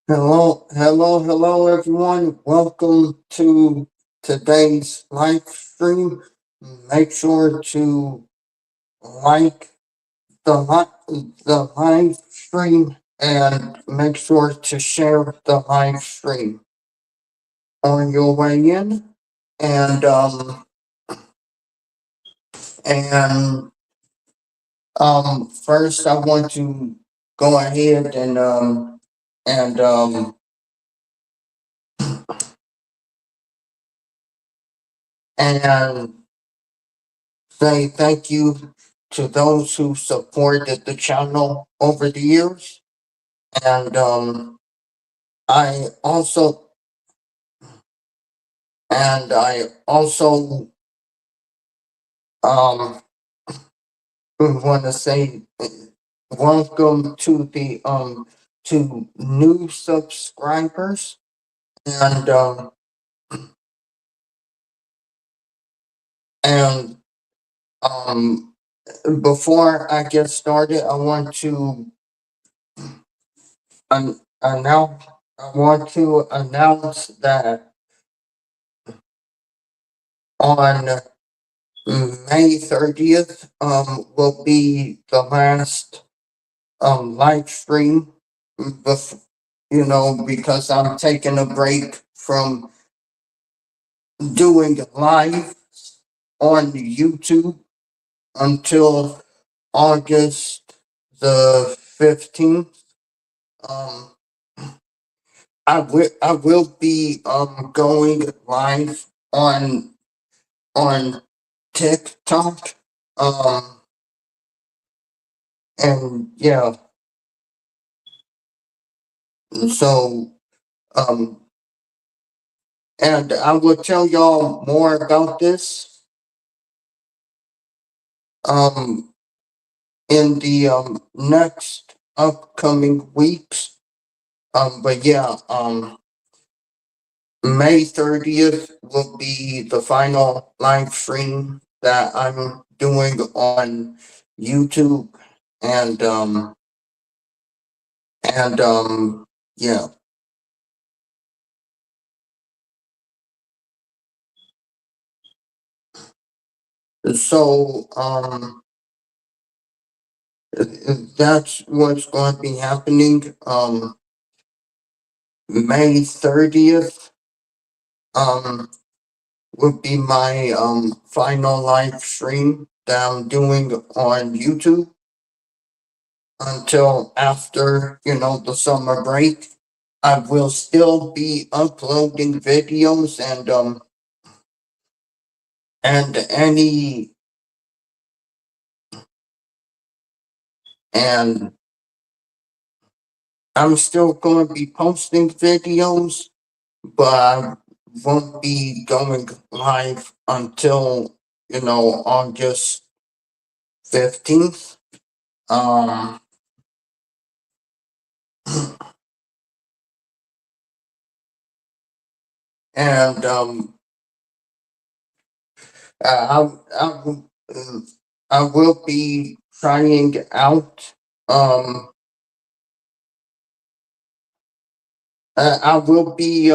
Hello, everyone. Welcome to today's live stream. Make sure to like the live stream and make sure to share the live stream on your way in. And and first I want to go ahead and and say thank you to those who supported the channel over the years. And I also I also um want to say welcome to new subscribers. And and um before I get started, I want to announce that on May 30th will be the last live stream, because I'm taking a break from doing live on YouTube until August the 15th. Um, I will be going live on TikTok. Um, and yeah, so um, and I will tell y'all more about this um in the next upcoming weeks. But yeah, May 30th will be the final live stream that I'm doing on YouTube. And yeah. So that's what's going to be happening. May 30th um would be my final live stream that I'm doing on YouTube until after, the summer break. I will still be uploading videos and any and I'm still going to be posting videos, but I won't be going live until, August 15th. Um and I I will be trying out. Um, I will be.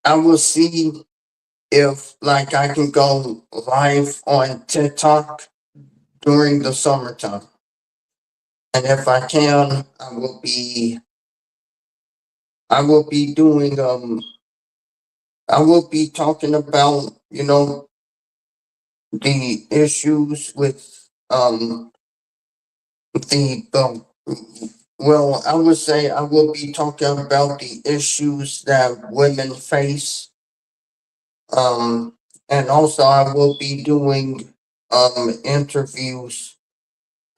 I will see if like I can go live on TikTok during the summertime, and if I can, I will be doing. I will be talking about the issues with the well, I would say I will be talking about the issues that women face. And also I will be doing interviews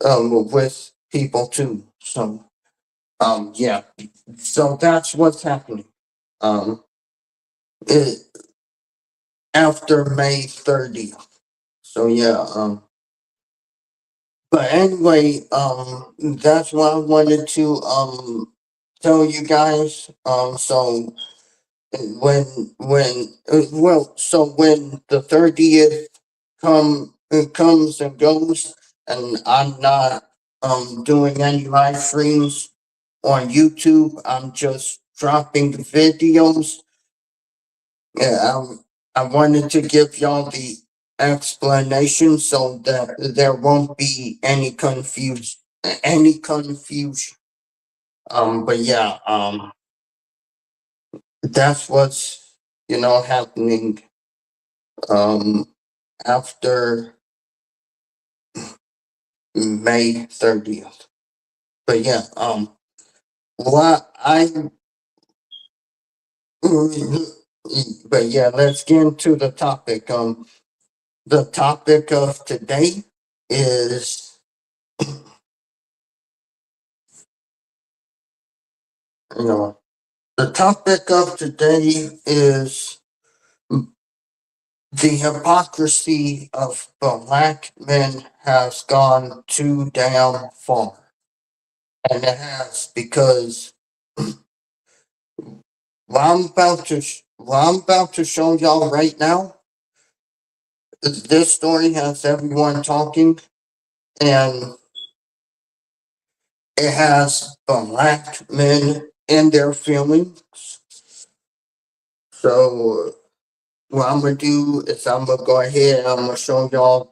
with people too. So yeah. So that's what's happening. Um it, after May 30th. So yeah, but anyway, that's what I wanted to tell you guys. So when the 30th comes and goes, and I'm not doing any live streams, on YouTube. I'm just dropping videos. Yeah, I wanted to give y'all the explanation so that there won't be any confusion. Any confusion. But yeah, that's what's happening. Um, after May 30th. But yeah, what I but yeah, let's get into the topic. The topic of today is, you know, the topic of today is the hypocrisy of black men has gone too damn far. And it has because what I'm about to show y'all right now, this story has everyone talking, and it has black men in their feelings. So what I'm gonna do is I'm gonna go ahead and I'm gonna show y'all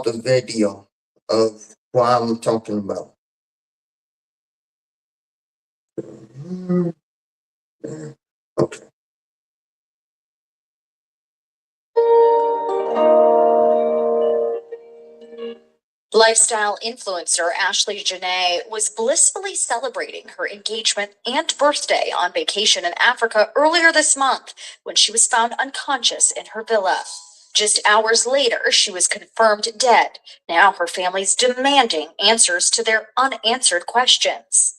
the video of what I'm talking about. Okay. Lifestyle influencer Ashley Janae was blissfully celebrating her engagement and birthday on vacation in Africa earlier this month when she was found unconscious in her villa. Just hours later, she was confirmed dead. Now her family's demanding answers to their unanswered questions.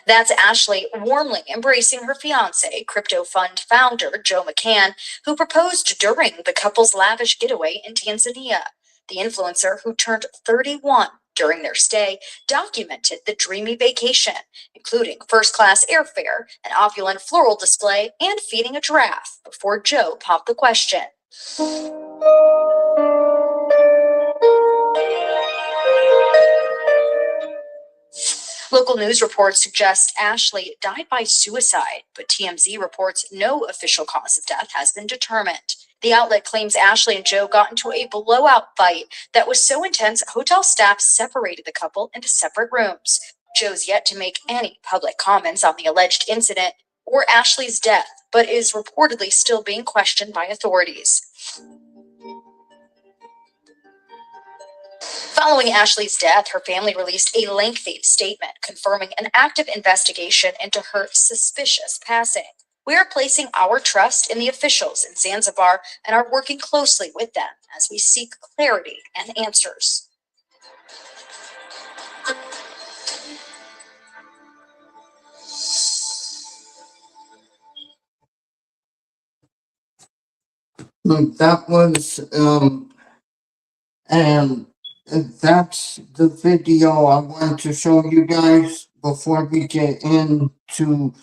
That's Ashley warmly embracing her fiance, crypto fund founder Joe McCann, who proposed during the couple's lavish getaway in Tanzania. The influencer, who turned 31 during their stay, documented the dreamy vacation, including first-class airfare, an opulent floral display, and feeding a giraffe, before Joe popped the question. Local news reports suggest Ashley died by suicide, but TMZ reports no official cause of death has been determined. The outlet claims Ashley and Joe got into a blowout fight that was so intense hotel staff separated the couple into separate rooms. Joe's yet to make any public comments on the alleged incident or Ashley's death, but is reportedly still being questioned by authorities. Following Ashley's death, her family released a lengthy statement confirming an active investigation into her suspicious passing. We are placing our trust in the officials in Zanzibar and are working closely with them as we seek clarity and answers. That was and that's the video I wanted to show you guys before we get into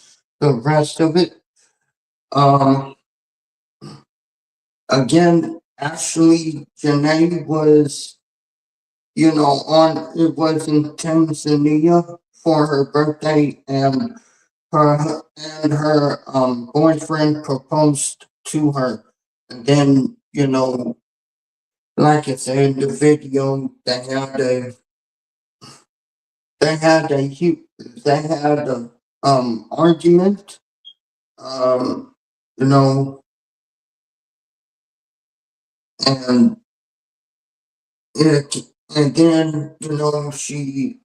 the rest of it. Again, Ashley Janae was, it was in Tanzania for her birthday, and her boyfriend proposed to her. And then, like I said in the video, they had a argument. You know, and it, and then she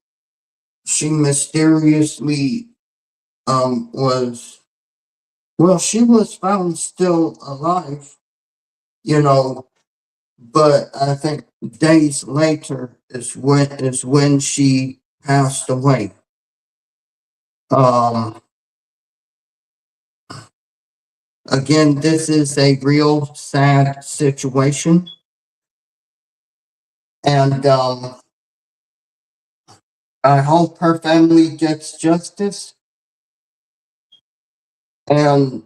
mysteriously was, well, she was found still alive, you know, but I think days later is when she passed away. Um, Again, this is a real sad situation, and I hope her family gets justice. And,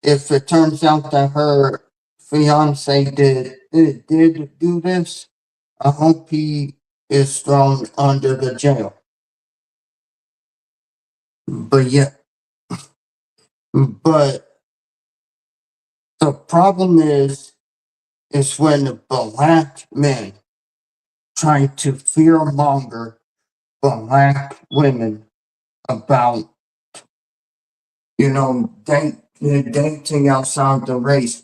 if it turns out that her fiance did do this, I hope he is thrown under the jail. But yeah, but the problem is when black men try to fearmonger black women about, dating outside the race.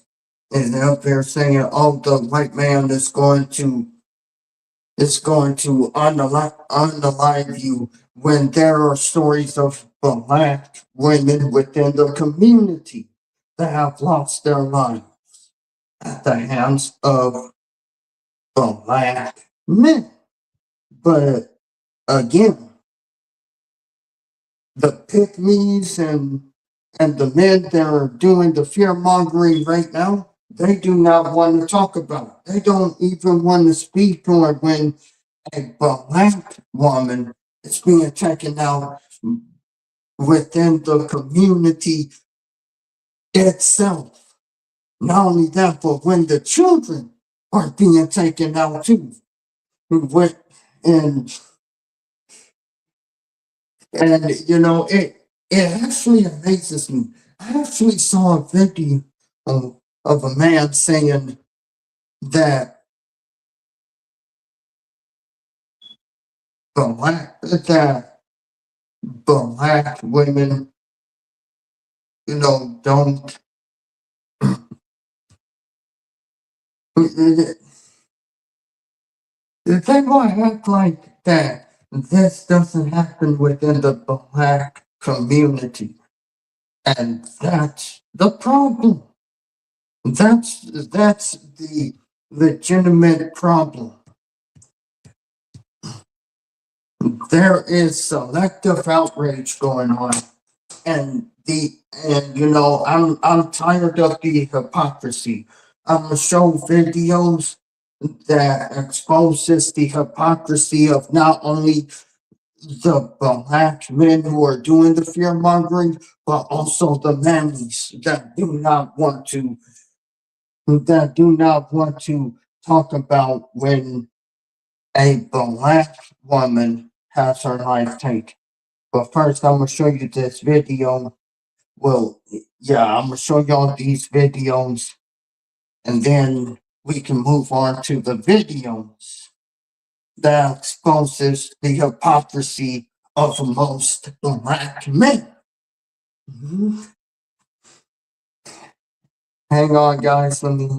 And they're saying, oh, the white man is going to unalive you, when there are stories of black women within the community that have lost their lives at the hands of black men. But again, the pygmies and the men that are doing the fear mongering right now, they do not want to talk about it. They don't even want to speak on when a black woman is being taken out within the community itself. Not only that, but when the children are being taken out too. With, and it actually amazes me. I actually saw a video of a man saying that that black women, don't. They want to act like that this doesn't happen within the black community. And that's the problem. That's the legitimate problem. There is selective outrage going on. I'm tired of the hypocrisy. I'm gonna show videos that exposes the hypocrisy of not only the black men who are doing the fear mongering, but also the mammies that do not want to talk about when a black woman has her life taken. But first, I'm gonna show you this video. Well, yeah, I'm gonna show y'all these videos, and then we can move on to the videos that exposes the hypocrisy of most black men. Mhm. Hang on, guys. Let me.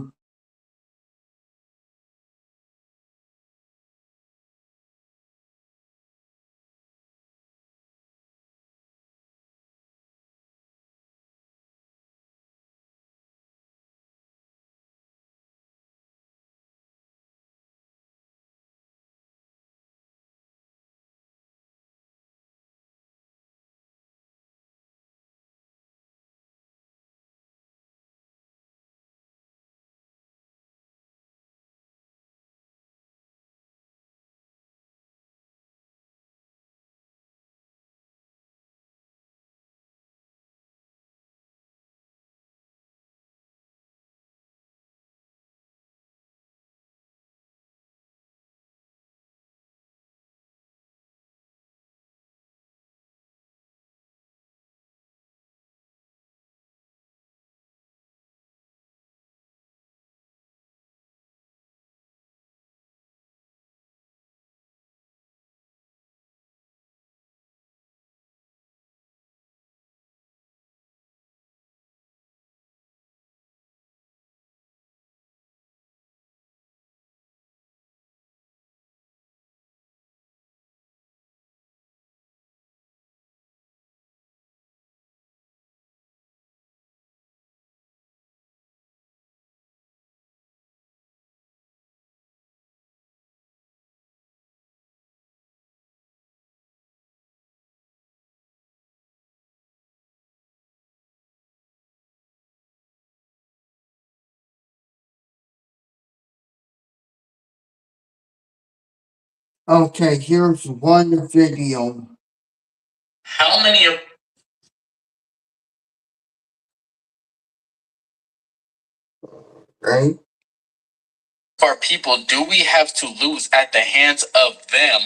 Okay, here's one video. How many of right? Our people do we have to lose at the hands of them?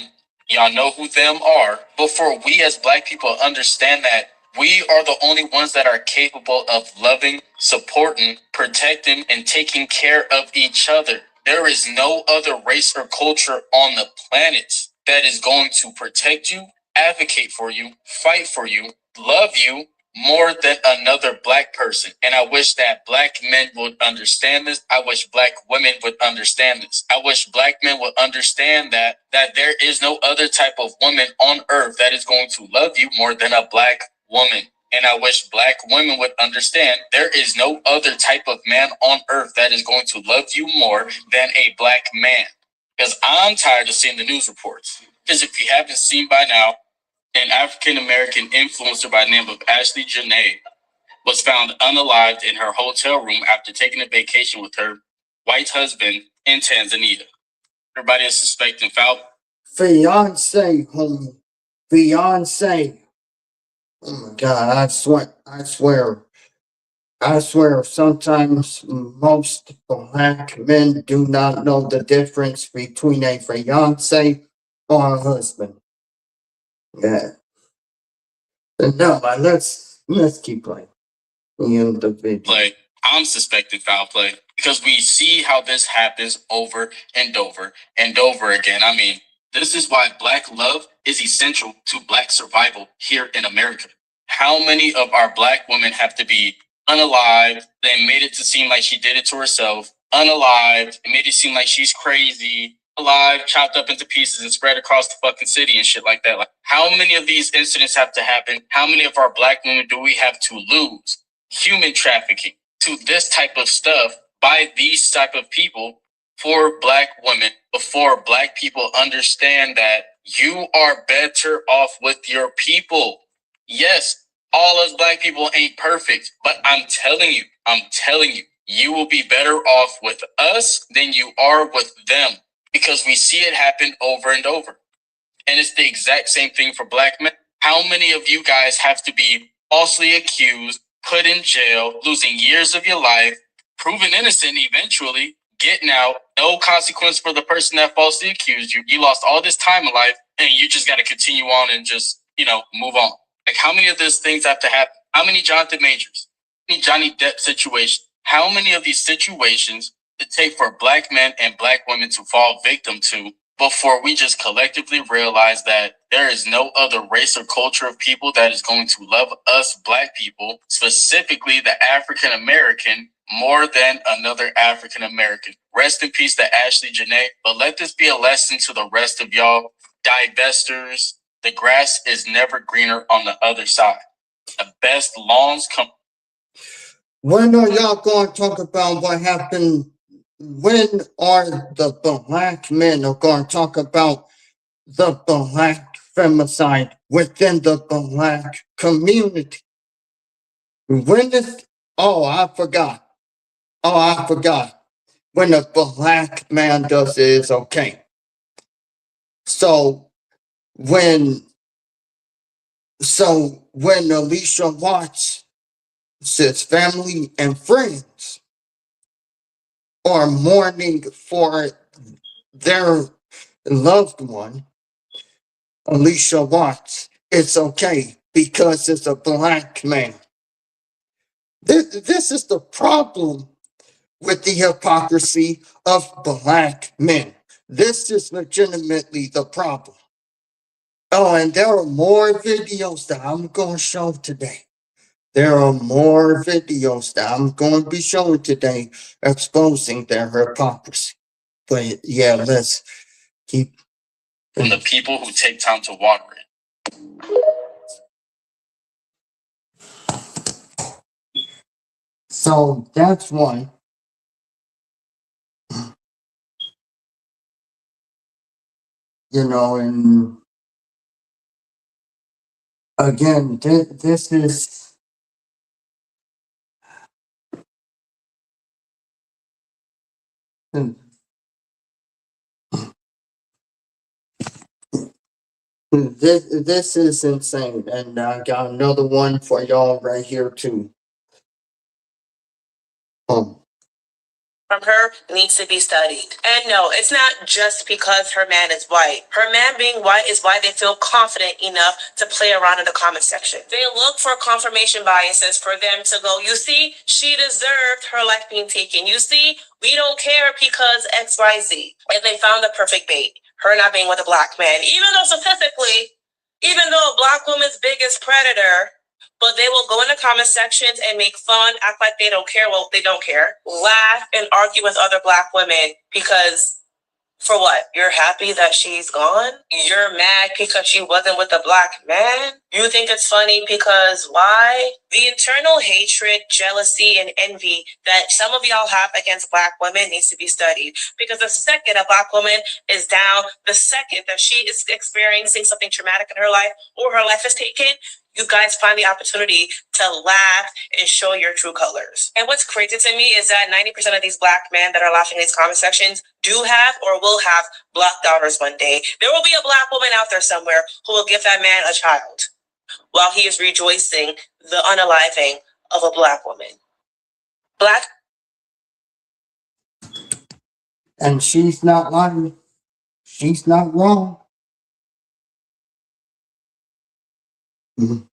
Y'all know who them are. Before we as Black people understand that we are the only ones that are capable of loving, supporting, protecting, and taking care of each other. There is no other race or culture on the planet that is going to protect you, advocate for you, fight for you, love you more than another Black person. And I wish that Black men would understand this. I wish Black women would understand this. I wish Black men would understand that there is no other type of woman on earth that is going to love you more than a Black woman. And I wish Black women would understand there is no other type of man on earth that is going to love you more than a Black man. Because I'm tired of seeing the news reports. Because if you haven't seen by now, an African-American influencer by the name of Ashley Janae was found unalived in her hotel room after taking a vacation with her white husband in Tanzania. Everybody is suspecting foul. Fiance, homie. Fiance. Oh my God, I swear, sometimes most Black men do not know the difference between a fiance or a husband. Yeah. No, but let's keep playing. The video. Play. I'm suspecting foul play because we see how this happens over and over and over again. I mean, this is why Black love is essential to Black survival here in America. How many of our Black women have to be unalived? They made it to seem like she did it to herself. Unalived. It made it seem like she's crazy. Alive, chopped up into pieces and spread across the fucking city and shit like that. Like, how many of these incidents have to happen? How many of our Black women do we have to lose? Human trafficking to this type of stuff by these type of people for Black women before Black people understand that you are better off with your people. Yes, all us Black people ain't perfect, but I'm telling you, you will be better off with us than you are with them because we see it happen over and over. And it's the exact same thing for Black men. How many of you guys have to be falsely accused, put in jail, losing years of your life, proven innocent eventually, getting out, no consequence for the person that falsely accused you. You lost all this time in life and you just got to continue on and just, move on. Like, how many of these things have to happen? How many Jonathan Majors? How many Johnny Depp situations? How many of these situations it take for Black men and Black women to fall victim to before we just collectively realize that there is no other race or culture of people that is going to love us Black people, specifically the African American, more than another African American. Rest in peace to Ashley Janae, but let this be a lesson to the rest of y'all divestors. The grass is never greener on the other side. The best lawns come. When are y'all going to talk about what happened? When are the Black men are going to talk about the Black femicide within the Black community? When is, I forgot. When a Black man does it, it's okay. So when Alicia Watts says family and friends are mourning for their loved one, Alicia Watts, it's okay because it's a Black man. This is the problem with the hypocrisy of Black men. This is legitimately the problem. Oh, and there are more videos that I'm going to show today. There are more videos that I'm going to be showing today exposing their hypocrisy. But yeah, let's keep. From the people who take time to water it. So that's one. And again, this is. This is insane, and I got another one for y'all right here too. from her needs to be studied. And no, it's not just because her man is white. Her man being white is why they feel confident enough to play around in the comment section. They look for confirmation biases for them to go, you see, she deserved her life being taken. You see, we don't care because XYZ. And they found the perfect bait. Her not being with a black man. Even though statistically, even though a black woman's biggest predator, but they will go in the comment sections and make fun, act like they don't care. Well, they don't care. Laugh and argue with other black women because for what? You're happy that she's gone? You're mad because she wasn't with a black man? You think it's funny because why? The internal hatred, jealousy, and envy that some of y'all have against black women needs to be studied. Because the second a black woman is down, the second that she is experiencing something traumatic in her life or her life is taken, you guys find the opportunity to laugh and show your true colors. And what's crazy to me is that 90% of these black men that are laughing in these comment sections do have or will have black daughters one day. There will be a black woman out there somewhere who will give that man a child while he is rejoicing the unaliving of a black woman. Black. And she's not lying. She's not wrong. Mhm.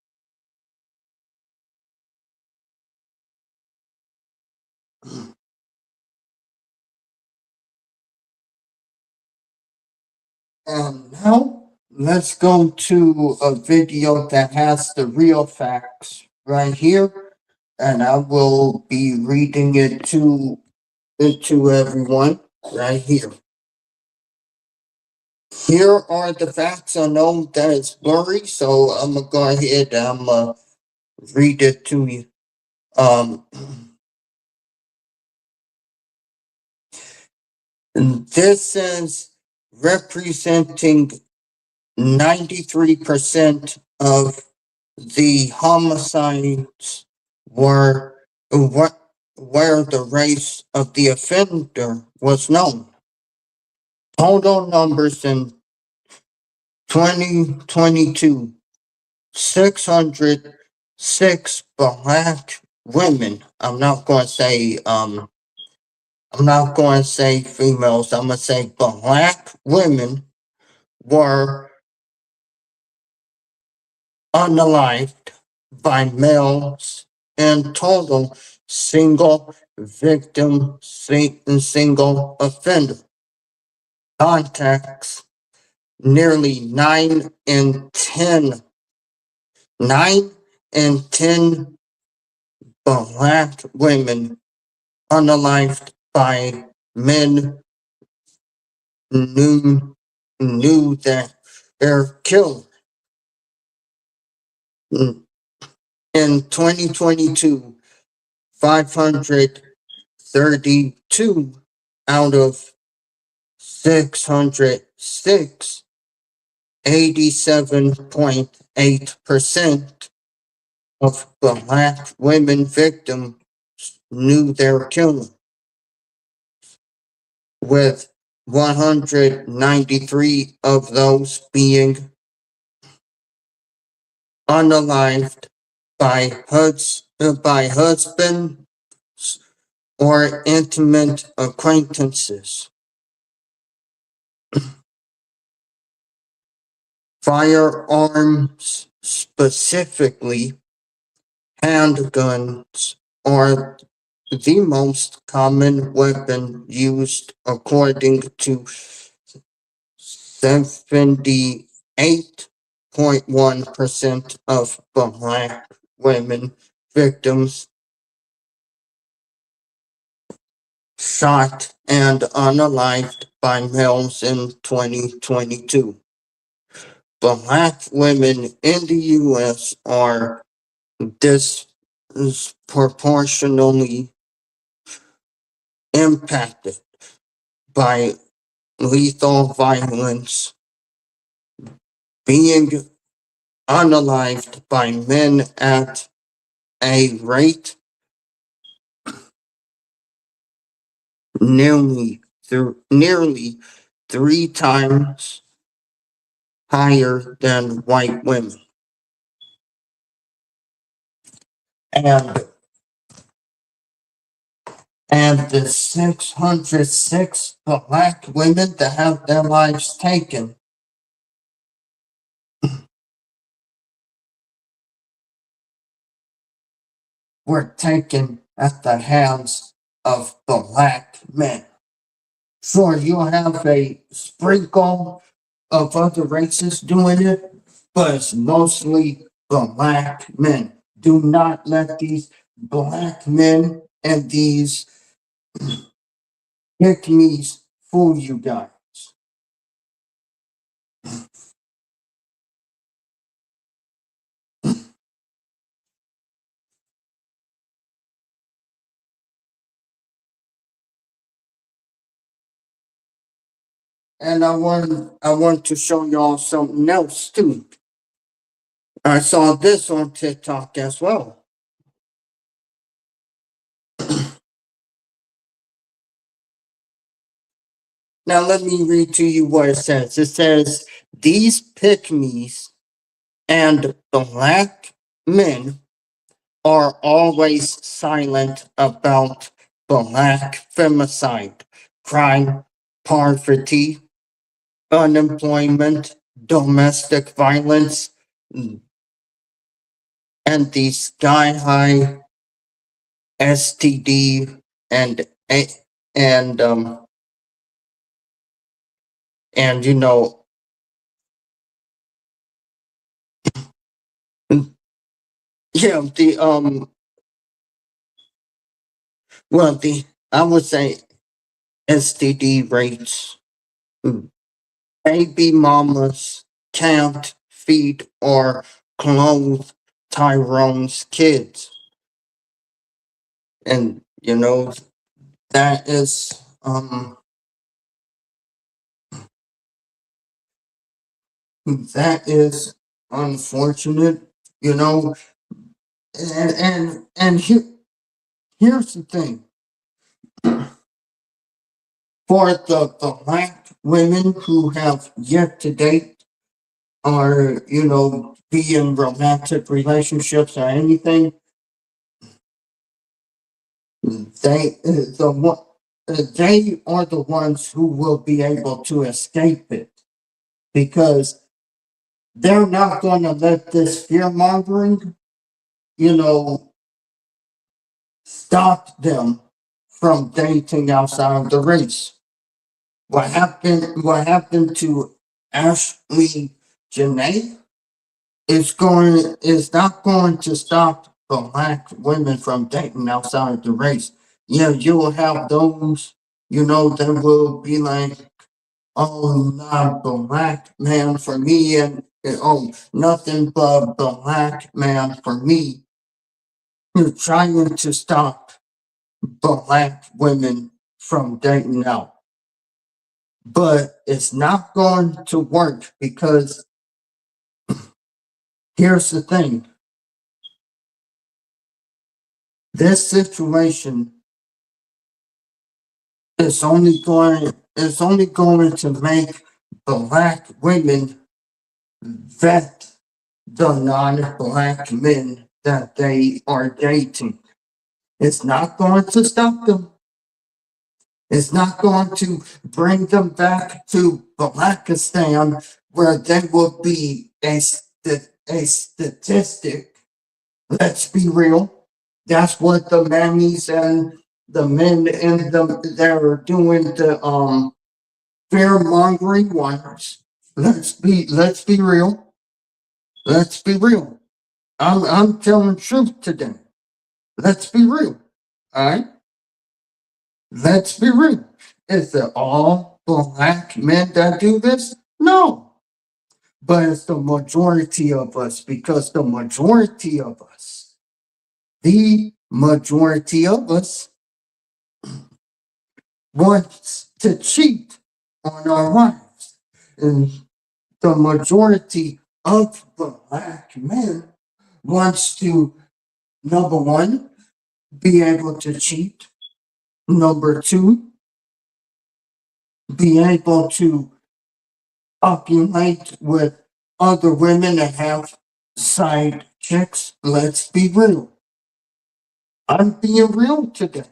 And now let's go to a video that has the real facts right here. And I will be reading it to everyone right here. Here are the facts. I know that it's blurry, so I'm gonna go ahead and I'm gonna read it to you. And this is representing 93% of the homicides were where the race of the offender was known. Total numbers in 2022, 606 black women. I'm not going to say females. I'm going to say black women were unalived by males and total single victim, single offender. Contacts nearly 9 in 10 black women unalived by men knew that their killer. In 2022, 532 out of 606, 87.8% of black women victims knew their killer, with 193 of those being unalived by husbands or intimate acquaintances. Firearms, specifically handguns, are the most common weapon used, according to 78.1% of black women victims shot and unalived by males in 2022. Black women in the U.S. are disproportionately impacted by lethal violence, being unalived by men at a rate nearly 3 times higher than white women. And and the 606 black women that have their lives taken were taken at the hands of black men. Sure, you'll have a sprinkle of other races doing it, but it's mostly black men. Do not let these black men and these pygmies fool you guys. And I want to show y'all something else too. I saw this on TikTok as well. Now let me read to you what it says. It says these pygmies and black men are always silent about black femicide, crime, poverty, unemployment, domestic violence, and the sky high STD and and and you know yeah the well the I would say STD rates. Baby mamas can't feed or clothe Tyrone's kids. And that is that is unfortunate, you know. And here's the thing. For the black women who have yet to date or be in romantic relationships or anything, they are the ones who will be able to escape it, because they're not going to let this fear mongering, you know, stop them from dating outside of the race. What happened to Ashley Janae is not going to stop black women from dating outside of the race. Yeah, you will have those, that will be like, oh, not black man for me, and oh, nothing but black man for me. You're trying to stop black women from dating out. But it's not going to work, because here's the thing. This situation is only going to make black women vet the non-black men that they are dating. It's not going to stop them. It's not going to bring them back to Blackistan, where they will be a statistic. Let's be real. That's what the mammies and the men and they're doing the fear mongering ones. Let's be real. Let's be real. I'm telling truth today. Let's be real. All right. Let's be real. Is it all black men that do this? No. But it's the majority of us, because the majority of us wants to cheat on our wives. And the majority of black men wants to, number one, be able to cheat. Number two, be able to copulate with other women and have side chicks. Let's be real. I'm being real today.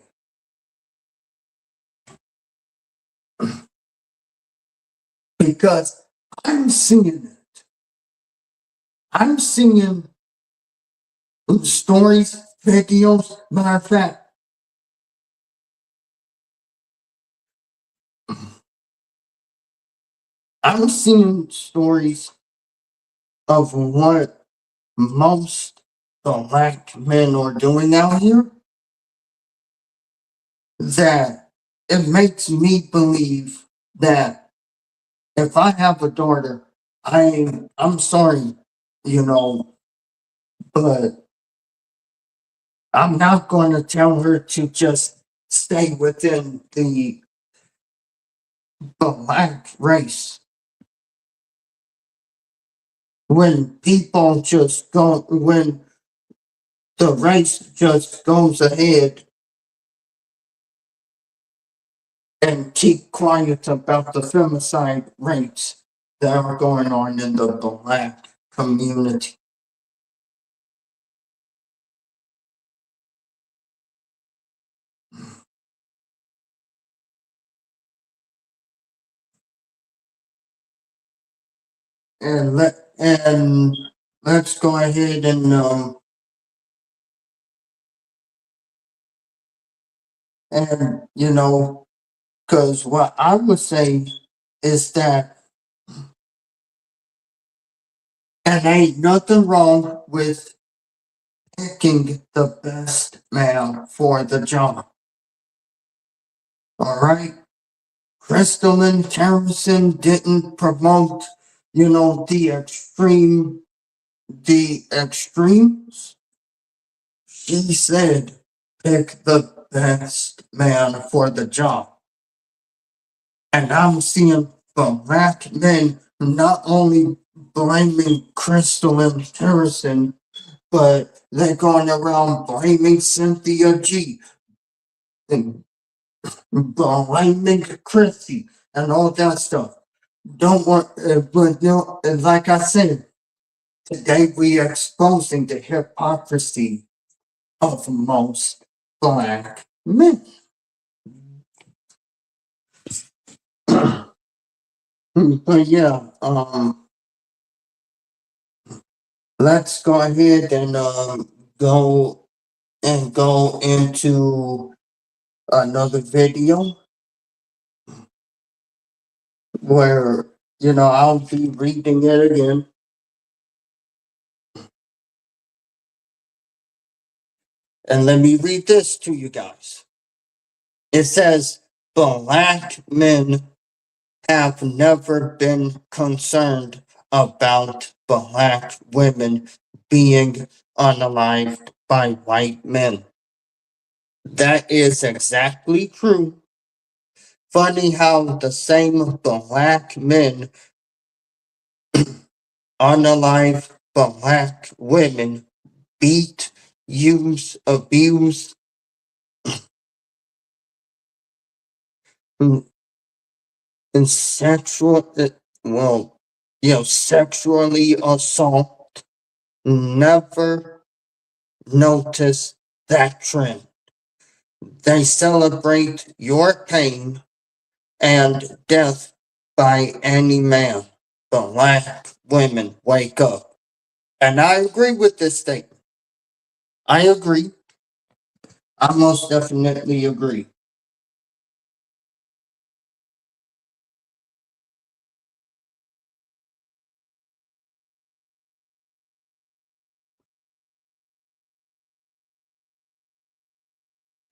because I'm seeing it. I'm seeing stories, videos, matter of fact, I'm seeing stories of what most black men are doing out here that it makes me believe that if I have a daughter, I'm sorry, you know, but I'm not going to tell her to just stay within the black race. When people just go, when the race just goes ahead and keep quiet about the femicide rates that are going on in the black community. And let's go ahead and you know, because what I would say is that, and ain't nothing wrong with picking the best man for the job. All right. Crystalline Harrison didn't promote, you know, the extremes. She said, pick the best man for the job. And I'm seeing black men not only blaming Crystalline Harrison, but they're going around blaming Cynthia G and blaming Chrissy and all that stuff. Don't want, but you know, like I said, today we are exposing the hypocrisy of most black men. But yeah, let's go ahead and go into another video where you know I'll be reading it again. And let me read this to you guys. It says, black men have never been concerned about black women being unalived by white men. That is exactly true. Funny how the same black men unalive black women, beat, use, abuse, and sexually assault. Never notice that trend. They celebrate your pain and death by any man. Black women wake up. And I agree with this statement. I agree. I most definitely agree.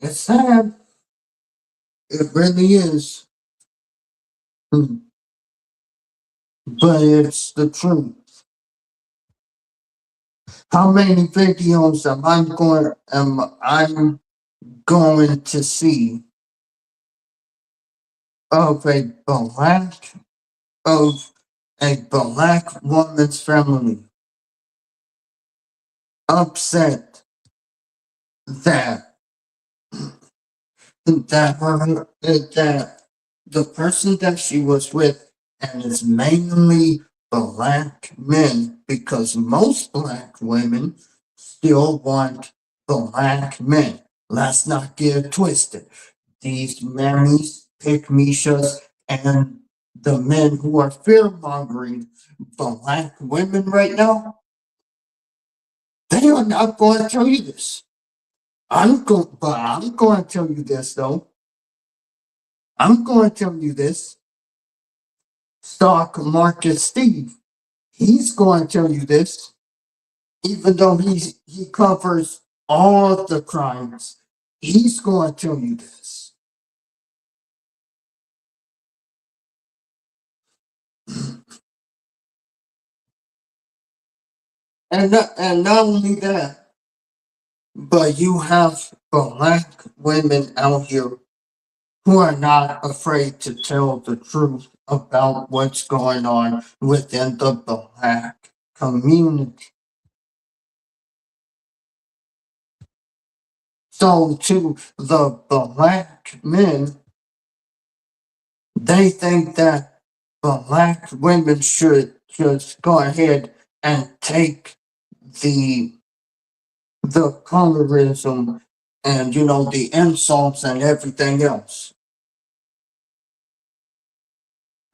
It's sad. It really is. But it's the truth. How many videos I'm going to see of of a black woman's family upset that that the person that she was with, and it's mainly black men, because most black women still want black men. Let's not get it twisted. These mammies, pick-me-shas, and the men who are fear mongering black women right now, they are not going to tell you this. I'm going to tell you this though. I'm going to tell you this. Stock market Steve, he's going to tell you this, even though he covers all the crimes. He's going to tell you this. And not only that, but you have black women out here who are not afraid to tell the truth about what's going on within the black community. So to the black men, they think that black women should just go ahead and take the colorism and the insults and everything else.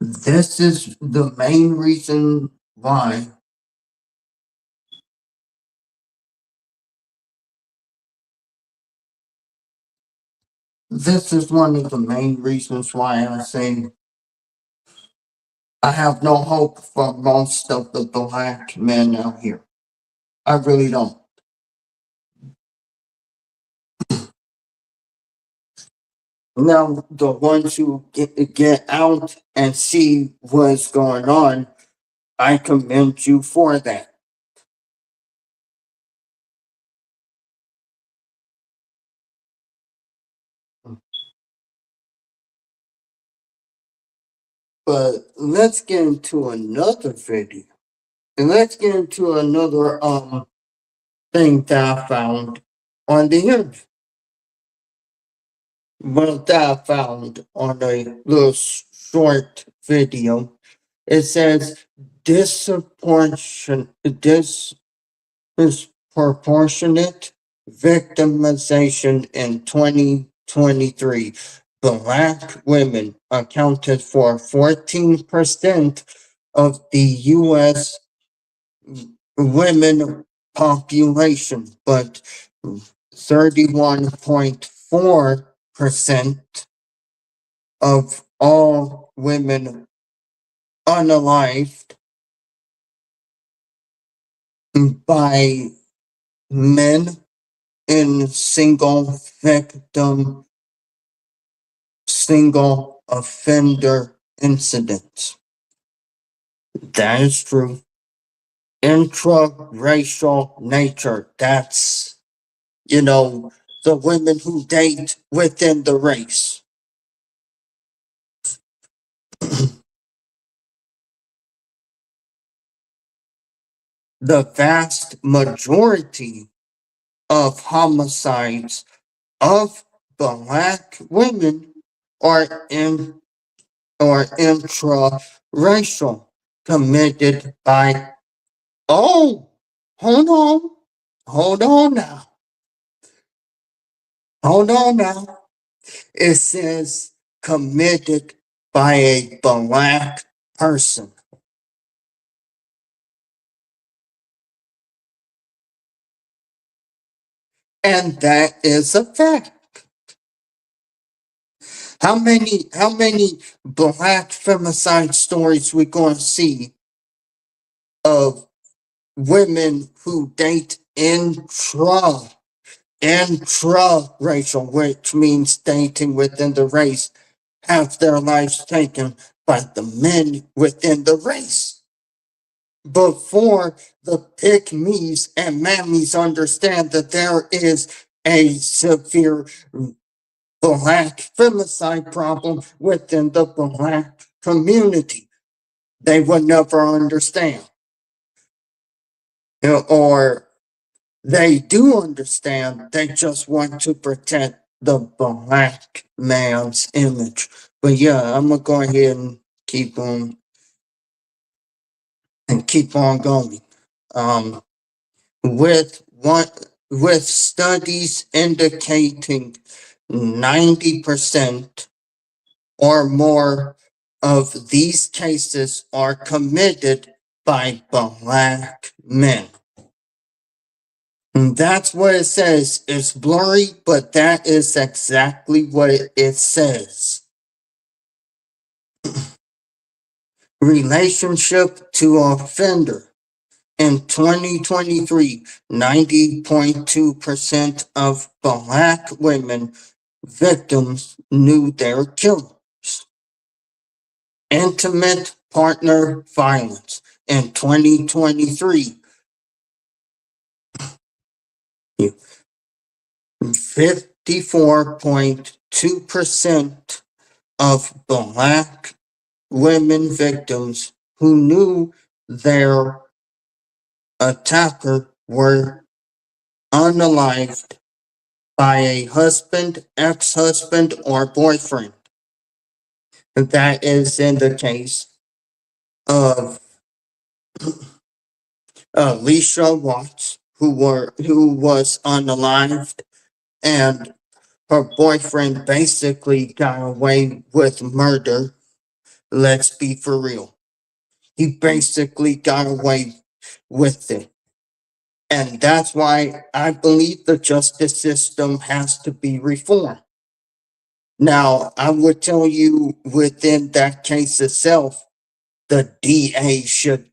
This is the main reason why this is one of the main reasons why I say I have no hope for most of the black men out here. I really don't. Now, the ones who get out and see what's going on, I commend you for that. But let's get into another video. And let's get into another thing that I found on the internet. Well, that I found on a little short video. It says disproportionate victimization in 2023. Black women accounted for 14% of the U.S. women population, but 31.4% of all women unalived by men in single offender incidents. That is true. Intra-racial nature. That's, the women who date within the race. The vast majority of homicides of black women are intra-racial, committed by hold on now. It says committed by a black person. And that is a fact. How many black femicide stories we going to see of women who date intra-racial, which means dating within the race, have their lives taken by the men within the race? Before the pick-me's and mammies understand that there is a severe black femicide problem within the black community, they would never understand. Or they do understand, they just want to protect the black man's image. But yeah, I'm gonna go ahead and keep on going. With studies indicating 90% or more of these cases are committed by Black men. And that's what it says. It's blurry, but that is exactly what it says. Relationship to offender. In 2023, 90.2% of Black women victims knew their killers. Intimate partner violence. In 2023, 54.2% of Black women victims who knew their attacker were unalived by a husband, ex-husband, or boyfriend. That is in the case of Alicia Watts, who was unalived, and her boyfriend basically got away with murder. Let's be for real. He basically got away with it. And that's why I believe the justice system has to be reformed. Now, I would tell you within that case itself, the DA should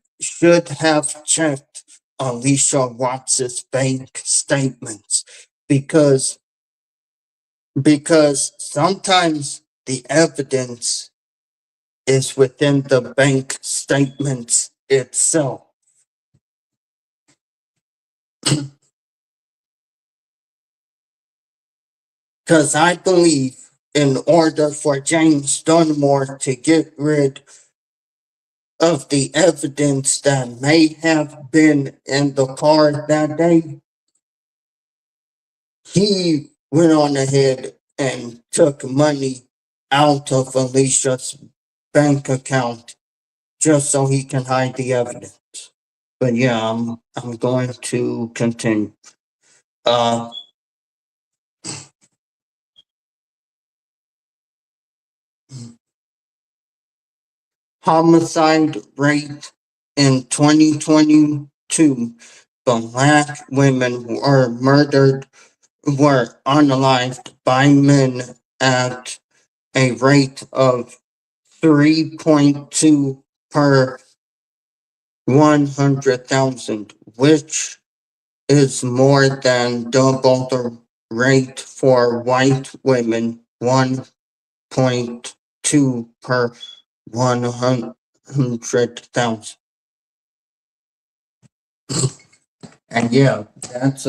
have checked Alicia Watts's bank statements because sometimes the evidence is within the bank statements itself. Because I believe in order for James Dunmore to get rid of the evidence that may have been in the car that day, he went on ahead and took money out of Alicia's bank account just so he can hide the evidence. But yeah, I'm going to continue. Homicide rate in 2022, Black women were unalived by men at a rate of 3.2 per 100,000, which is more than double the rate for white women, 1.2 per 100,000. And yeah, that's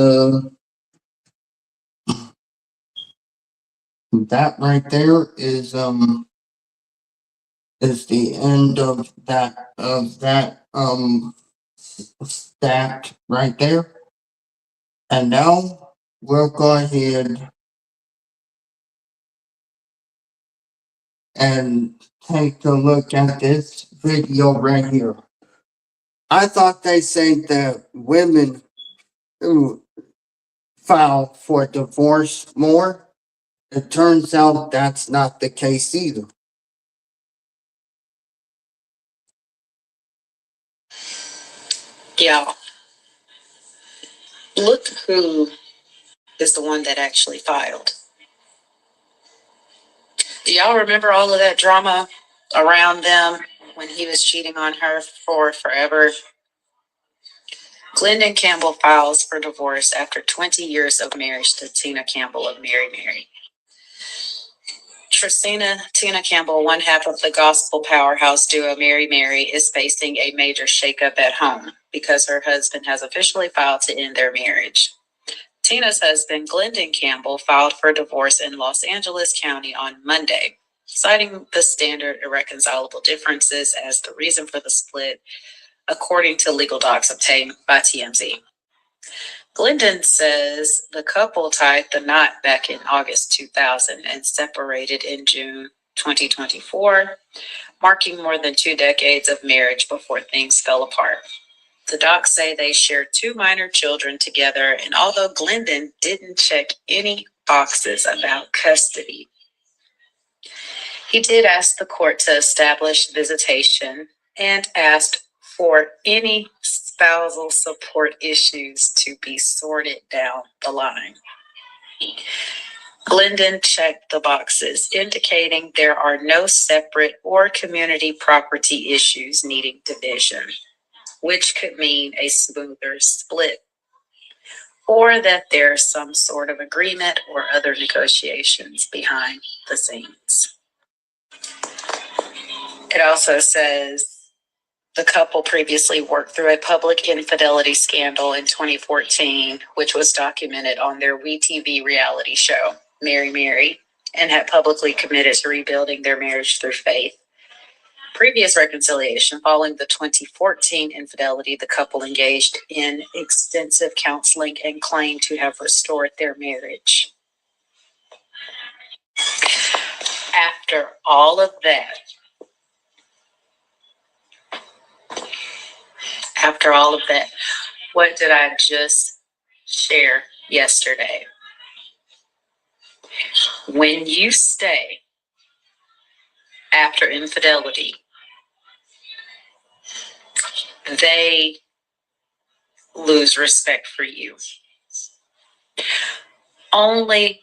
that right there is the end of that stat right there. And now we'll go ahead and take a look at this video right here. I thought they said that women who file for divorce more. It turns out that's not the case either. Yeah, look who is the one that actually filed. Do y'all remember all of that drama around them when he was cheating on her for forever? Glendon Campbell files for divorce after 20 years of marriage to Tina Campbell of Mary Mary. Tina Campbell, one half of the gospel powerhouse duo Mary Mary, is facing a major shakeup at home because her husband has officially filed to end their marriage. Tina's husband, Glendon Campbell, filed for divorce in Los Angeles County on Monday, citing the standard irreconcilable differences as the reason for the split, according to legal docs obtained by TMZ. Glendon says the couple tied the knot back in August 2000 and separated in June 2024, marking more than 2 decades of marriage before things fell apart. The docs say they shared 2 minor children together, and although Glendon didn't check any boxes about custody, He did ask the court to establish visitation and asked for any spousal support issues to be sorted down the line. Glendon checked the boxes, indicating there are no separate or community property issues needing division, which could mean a smoother split, or that there's some sort of agreement or other negotiations behind the scenes. It also says the couple previously worked through a public infidelity scandal in 2014, which was documented on their WeTV reality show, Mary Mary, and had publicly committed to rebuilding their marriage through faith. Previous reconciliation following the 2014 infidelity, the couple engaged in extensive counseling and claimed to have restored their marriage. After all of that, what did I just share yesterday? When you stay after infidelity, they lose respect for you. Only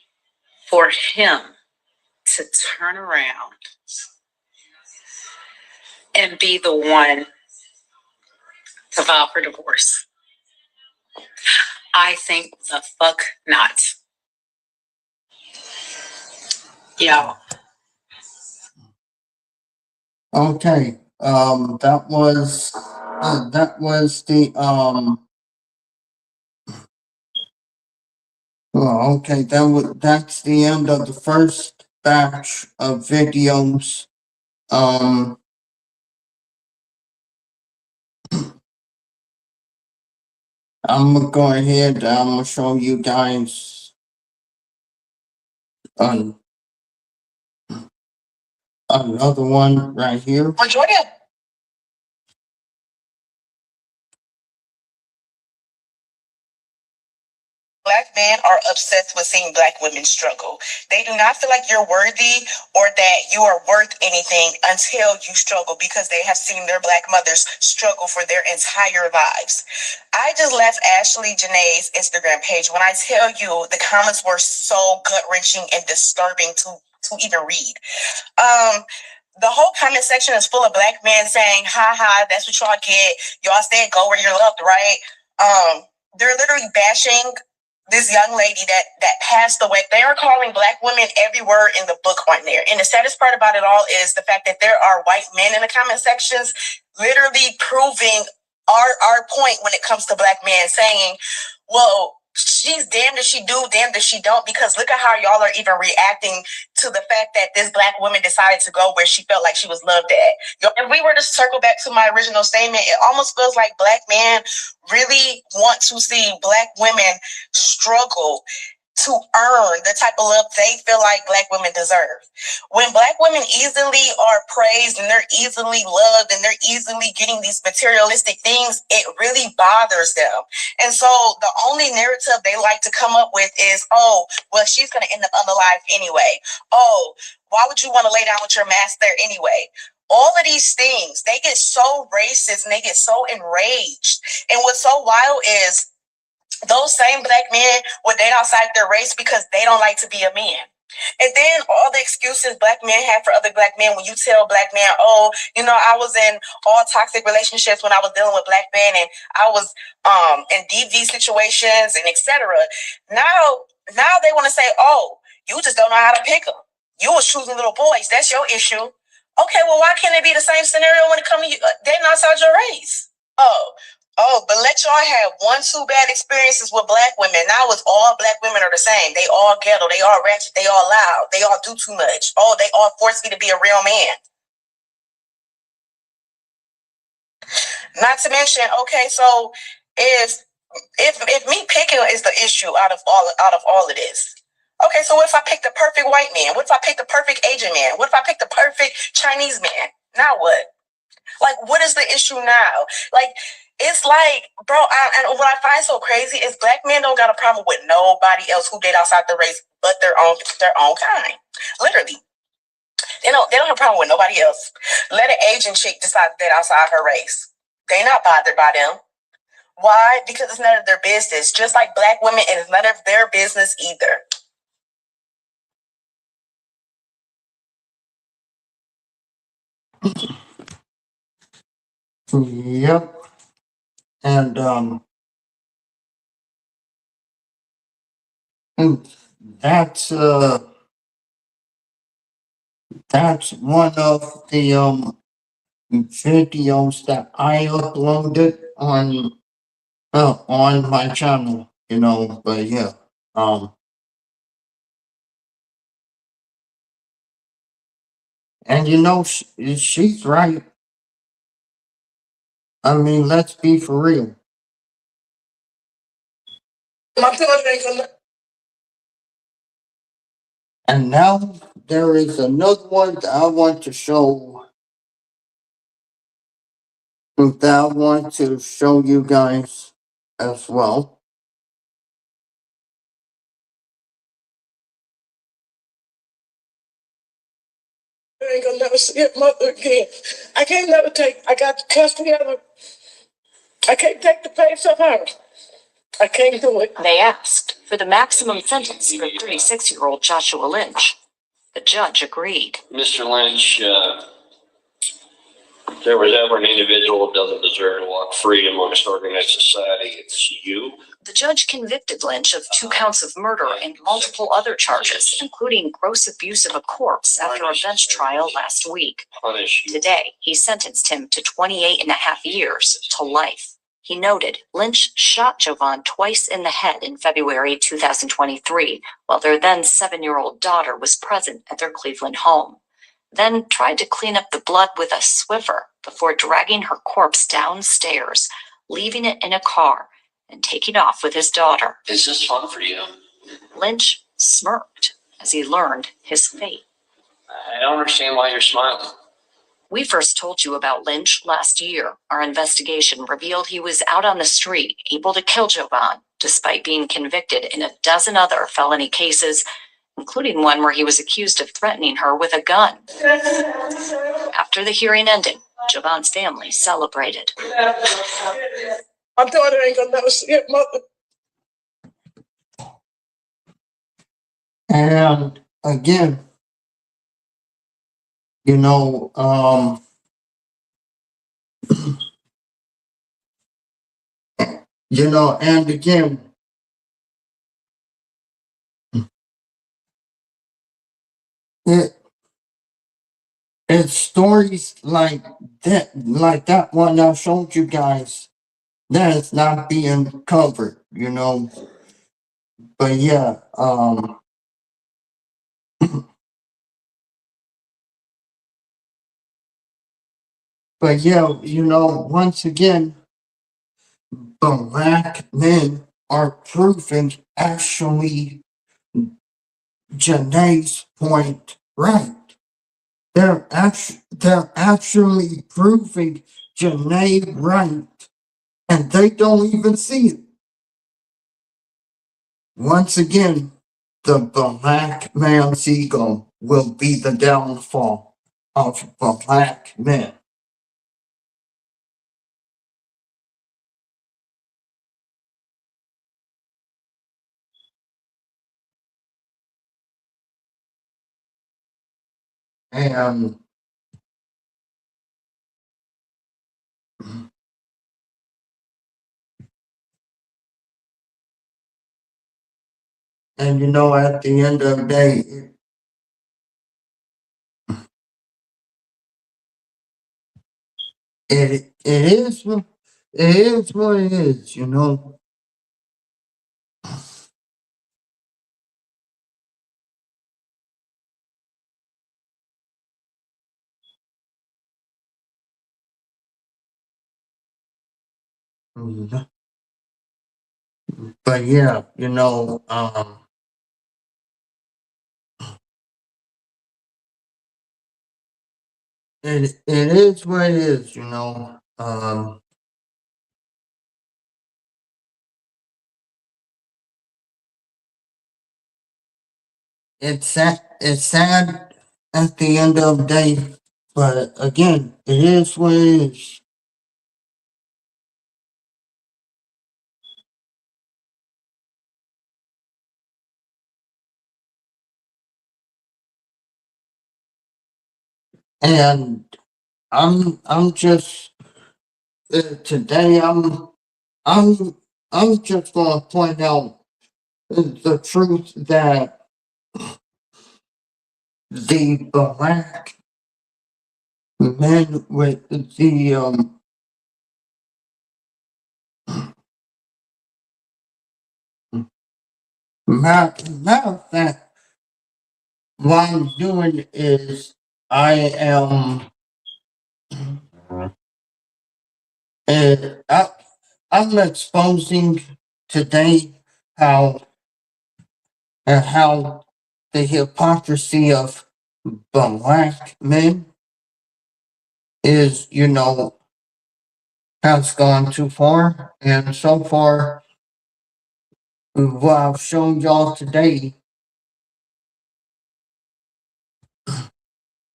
for him to turn around and be the one to file for divorce. I think the fuck not. Y'all. Okay, that was the, well, okay, that's the end of the first batch of videos. I'm gonna go ahead, I'm gonna show you guys another one right here. Black men are obsessed with seeing Black women struggle. They do not feel like you're worthy or that you are worth anything until you struggle, because they have seen their Black mothers struggle for their entire lives. I just left Ashley Janae's Instagram page. When I tell you, the comments were so gut-wrenching and disturbing to even read. The whole comment section is full of Black men saying, ha ha, that's what y'all get. Y'all said go where you're loved, right? They're literally bashing this young lady that passed away. They are calling Black women every word in the book on there. And the saddest part about it all is the fact that there are white men in the comment sections literally proving our point when it comes to Black men, saying, well, she's damned if she do, damned if she don't, because look at how y'all are even reacting to the fact that this Black woman decided to go where she felt like she was loved at. If we were to circle back to my original statement, it almost feels like Black men really want to see Black women struggle to earn the type of love they feel like Black women deserve. When Black women easily are praised and they're easily loved and they're easily getting these materialistic things, it really bothers them. And so the only narrative they like to come up with is, oh, well, she's going to end up unalived anyway. Oh, why would you want to lay down with your master anyway? All of these things, they get so racist and they get so enraged. And what's so wild is those same Black men will date outside their race because they don't like to be a man. And then all the excuses Black men have for other Black men, when you tell Black men, oh, I was in all toxic relationships when I was dealing with Black men, and I was in DV situations and etc. Now they want to say, oh, you just don't know how to pick them. You was choosing little boys. That's your issue. Okay, well, why can't it be the same scenario when it comes to you dating outside your race? Oh, but let y'all have 1-2 bad experiences with Black women. Now it's all Black women are the same. They all ghetto. They all ratchet. They all loud. They all do too much. Oh, they all force me to be a real man. Not to mention, okay, so if me picking is the issue out of all of this, okay, so what if I pick the perfect white man? What if I pick the perfect Asian man? What if I pick the perfect Chinese man? Now what? Like, what is the issue now? Like, it's like, bro, and what I find so crazy is Black men don't got a problem with nobody else who date outside the race but their own kind. Literally. They don't have a problem with nobody else. Let an Asian chick decide that outside her race. They not bothered by them. Why? Because it's none of their business. Just like black women, it is none of their business either. Yep. And that's one of the videos that I uploaded on my channel, but yeah. And she's right. I mean, let's be for real. And now there is another one that I want to show. That I want to show you guys as well. I ain't gonna never see her mother again. I got custody of her. I can't take the pace of her. I can't do it. They asked for the maximum sentence for 36-year-old Joshua Lynch. The judge agreed. Mr. Lynch, if there was ever an individual who doesn't deserve to walk free amongst organized society, it's you. The judge convicted Lynch of 2 counts of murder and multiple other charges, including gross abuse of a corpse after a bench trial last week. Punish you. Today, he sentenced him to 28.5 years to life. He noted Lynch shot Jovan twice in the head in February 2023, while their then 7-year-old daughter was present at their Cleveland home. Then tried to clean up the blood with a Swiffer before dragging her corpse downstairs, leaving it in a car, and taking off with his daughter. Is this fun for you? Lynch smirked as he learned his fate. I don't understand why you're smiling. We first told you about Lynch last year. Our investigation revealed he was out on the street, able to kill Jovan, despite being convicted in a dozen other felony cases, including one where he was accused of threatening her with a gun. After the hearing ended, Jovan's family celebrated. My daughter ain't gonna never see her mother. And again, and again, it's stories like that one I showed you guys that is not being covered, But yeah, but yeah, once again, black men are proving actually Janae's point right. They're actually proving Janae right, and they don't even see it. Once again, the black man's ego will be the downfall of black men. And at the end of the day, it is what it is, But yeah, it is what it is, It's sad at the end of the day. But again, it is what it is. And I'm just today I'm I'm just gonna point out the truth that the black men with the matter of fact, what I'm doing is I am I, I'm exposing today how how the hypocrisy of black men is, has gone too far. And so far, what I've shown y'all today,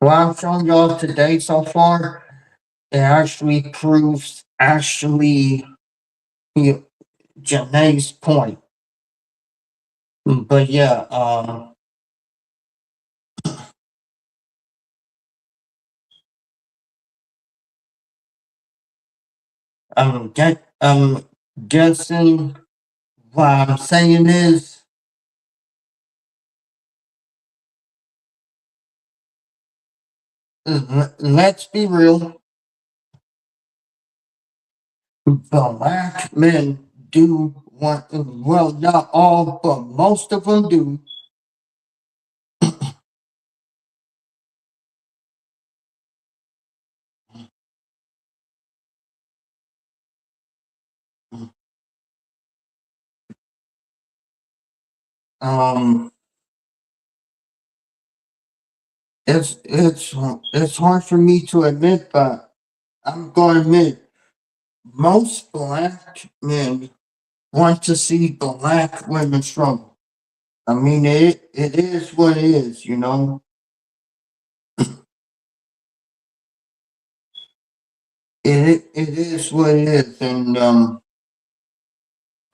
what I've shown y'all today so far, it actually proves you- Janae's point. But yeah, I'm guessing what I'm saying is, let's be real. Black men do want, well, not all, but most of them do. Um, it's hard for me to admit, but I'm going to admit most black men want to see black women struggle. I mean, it is what it is, you know. It is what it is, and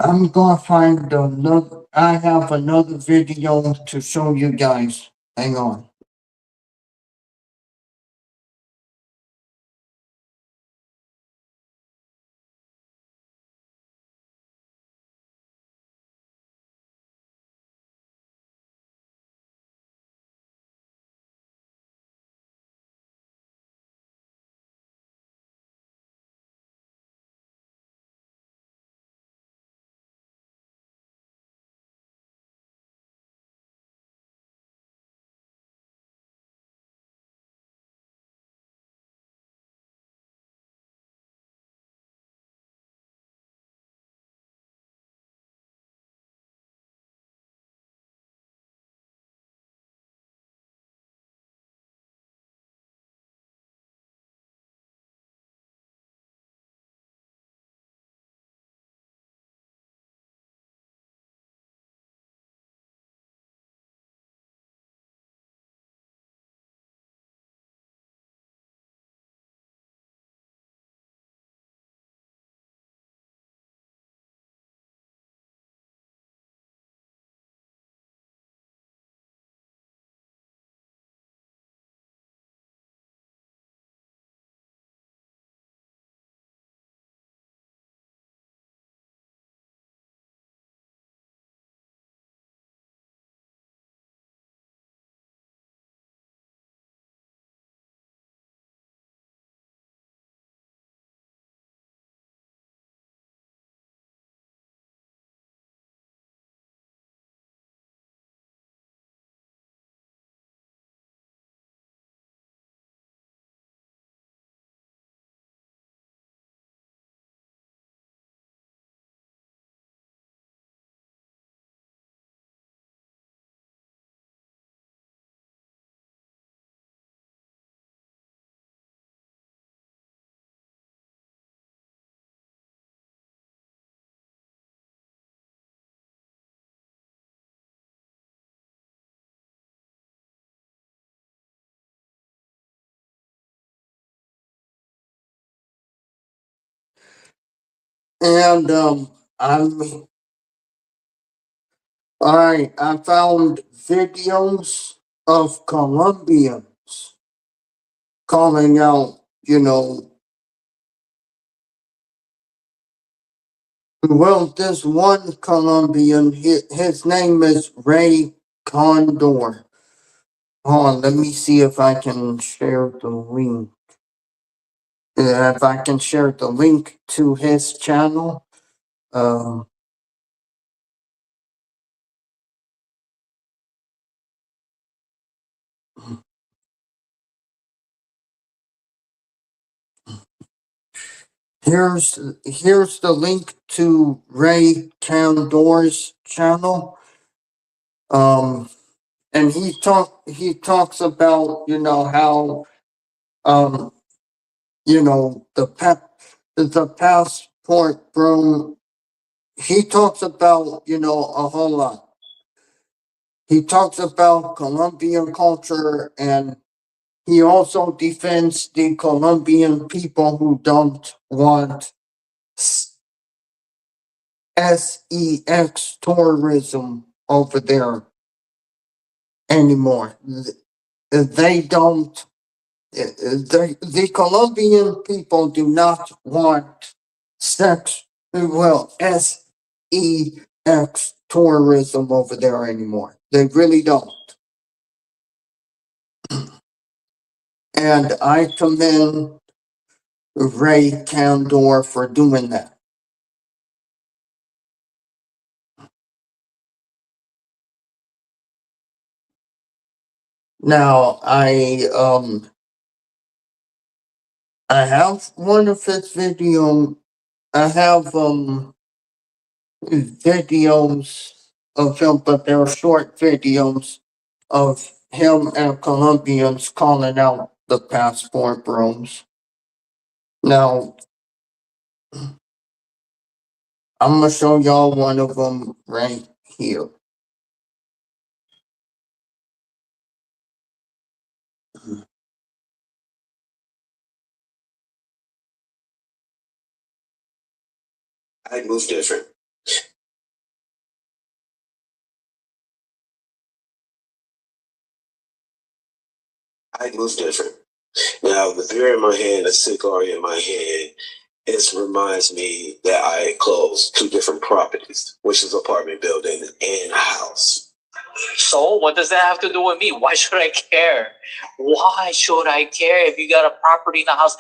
I'm gonna find another. I have another video to show you guys. Hang on. And I found videos of Colombians calling out, well, this one Colombian, his name is Ray Condor. Hold on, let me see if I can share the link. If I can share the link to his channel. Um, here's the link to Ray Condor's channel. And he talks about how um the passport broom. He talks about a whole lot. He talks about Colombian culture, and he also defends the Colombian people who don't want sex tourism over there anymore. They don't. The Colombian people do not want sex. Well, sex tourism over there anymore. They really don't. And I commend Ray Condor for doing that. Now I have one of his video. I have videos of him, but they're short videos of him and Colombians calling out the passport bros. Now I'm gonna show y'all one of them right here. I move different. I move different. Now, the beer in my hand, a cigar in my hand, it reminds me that I closed two different properties, which is apartment building and a house. So what does that have to do with me? Why should I care? Why should I care if you got a property in a house?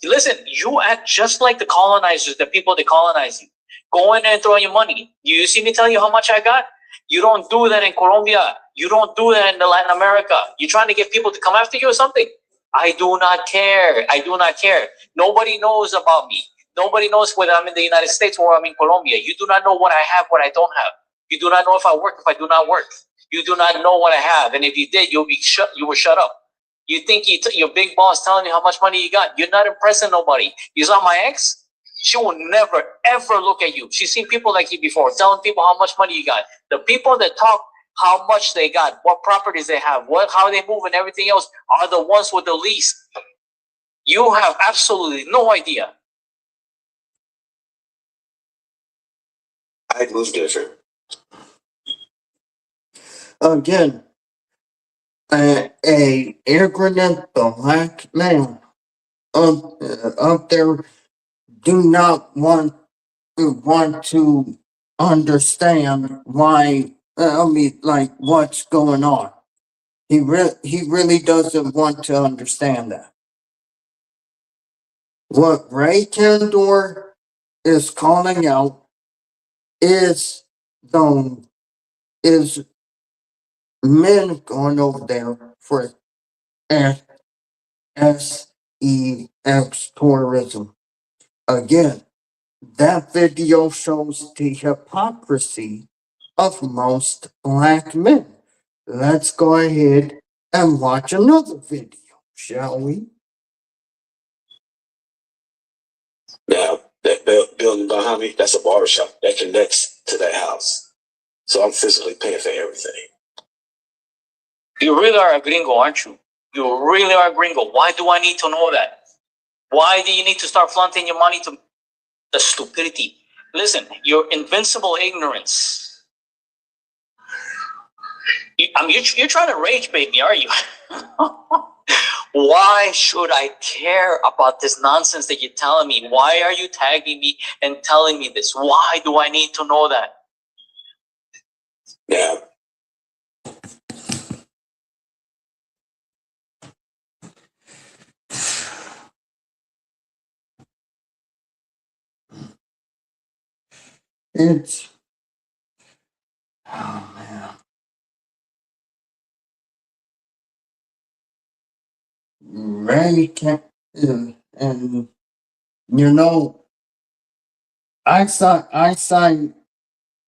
Listen, you act just like the colonizers, the people that colonize you. Go in there and throw your money. You see me tell you how much I got? You don't do that in Colombia. You don't do that in Latin America. You're trying to get people to come after you or something? I do not care. I do not care. Nobody knows about me. Nobody knows whether I'm in the United States or I'm in Colombia. You do not know what I have, what I don't have. You do not know if I work, if I do not work. You do not know what I have. And if you did, you will shut up. You think your big boss telling you how much money you got. You're not impressing nobody. You saw my ex? She will never, ever look at you. She's seen people like you before, telling people how much money you got. The people that talk how much they got, what properties they have, how they move and everything else are the ones with the least. You have absolutely no idea. I move different. Again, a ignorant black man up there do not want to understand why. Like what's going on. He really doesn't want to understand that. What Ray Kendor is calling out is the is men going over there for sex tourism. Again, that video shows the hypocrisy of most black men. Let's go ahead and watch another video, shall we? Now, that building behind me, that's a barbershop that connects to that house. So I'm physically paying for everything. You really are a gringo, aren't you? You really are a gringo. Why do I need to know that? Why do you need to start flaunting your money to the stupidity. Listen, your invincible ignorance. You're trying to rage bait me, are you? Why should I care about this nonsense that you're telling me? Why are you tagging me and telling me this? Why do I need to know that? Yeah. It's, oh man. Ray can, and you know, I signed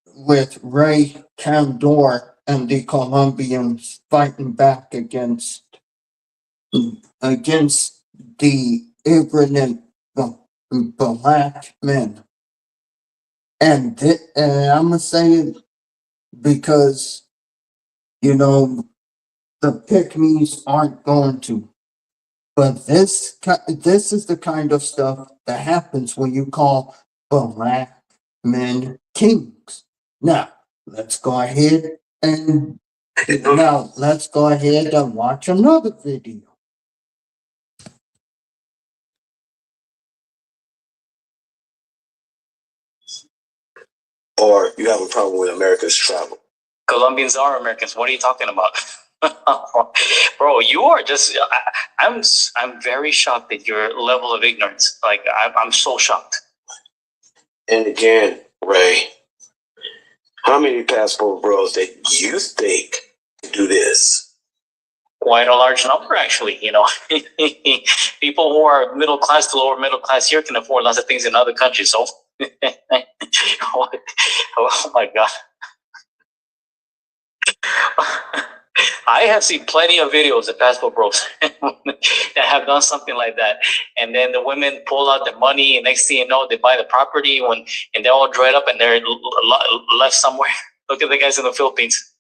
with Ray Candor and the Colombians fighting back against the ignorant black men. And I'm gonna say it because, you know, the pick-me's aren't going to. But this is the kind of stuff that happens when you call black men kings. Now, let's go ahead and watch another video. Or you have a problem with America's travel. Colombians are Americans. What are you talking about? Bro, you are just, I'm very shocked at your level of ignorance. Like, I'm so shocked. And again, Ray, how many passport bros that you think do this? Quite a large number, actually. You know, people who are middle class to lower middle class here can afford lots of things in other countries. So, oh my God. I have seen plenty of videos of passport bros that have done something like that, and then the women pull out the money, and next thing you know, they buy the property and they're all dried up and they're left somewhere. Look at the guys in the Philippines,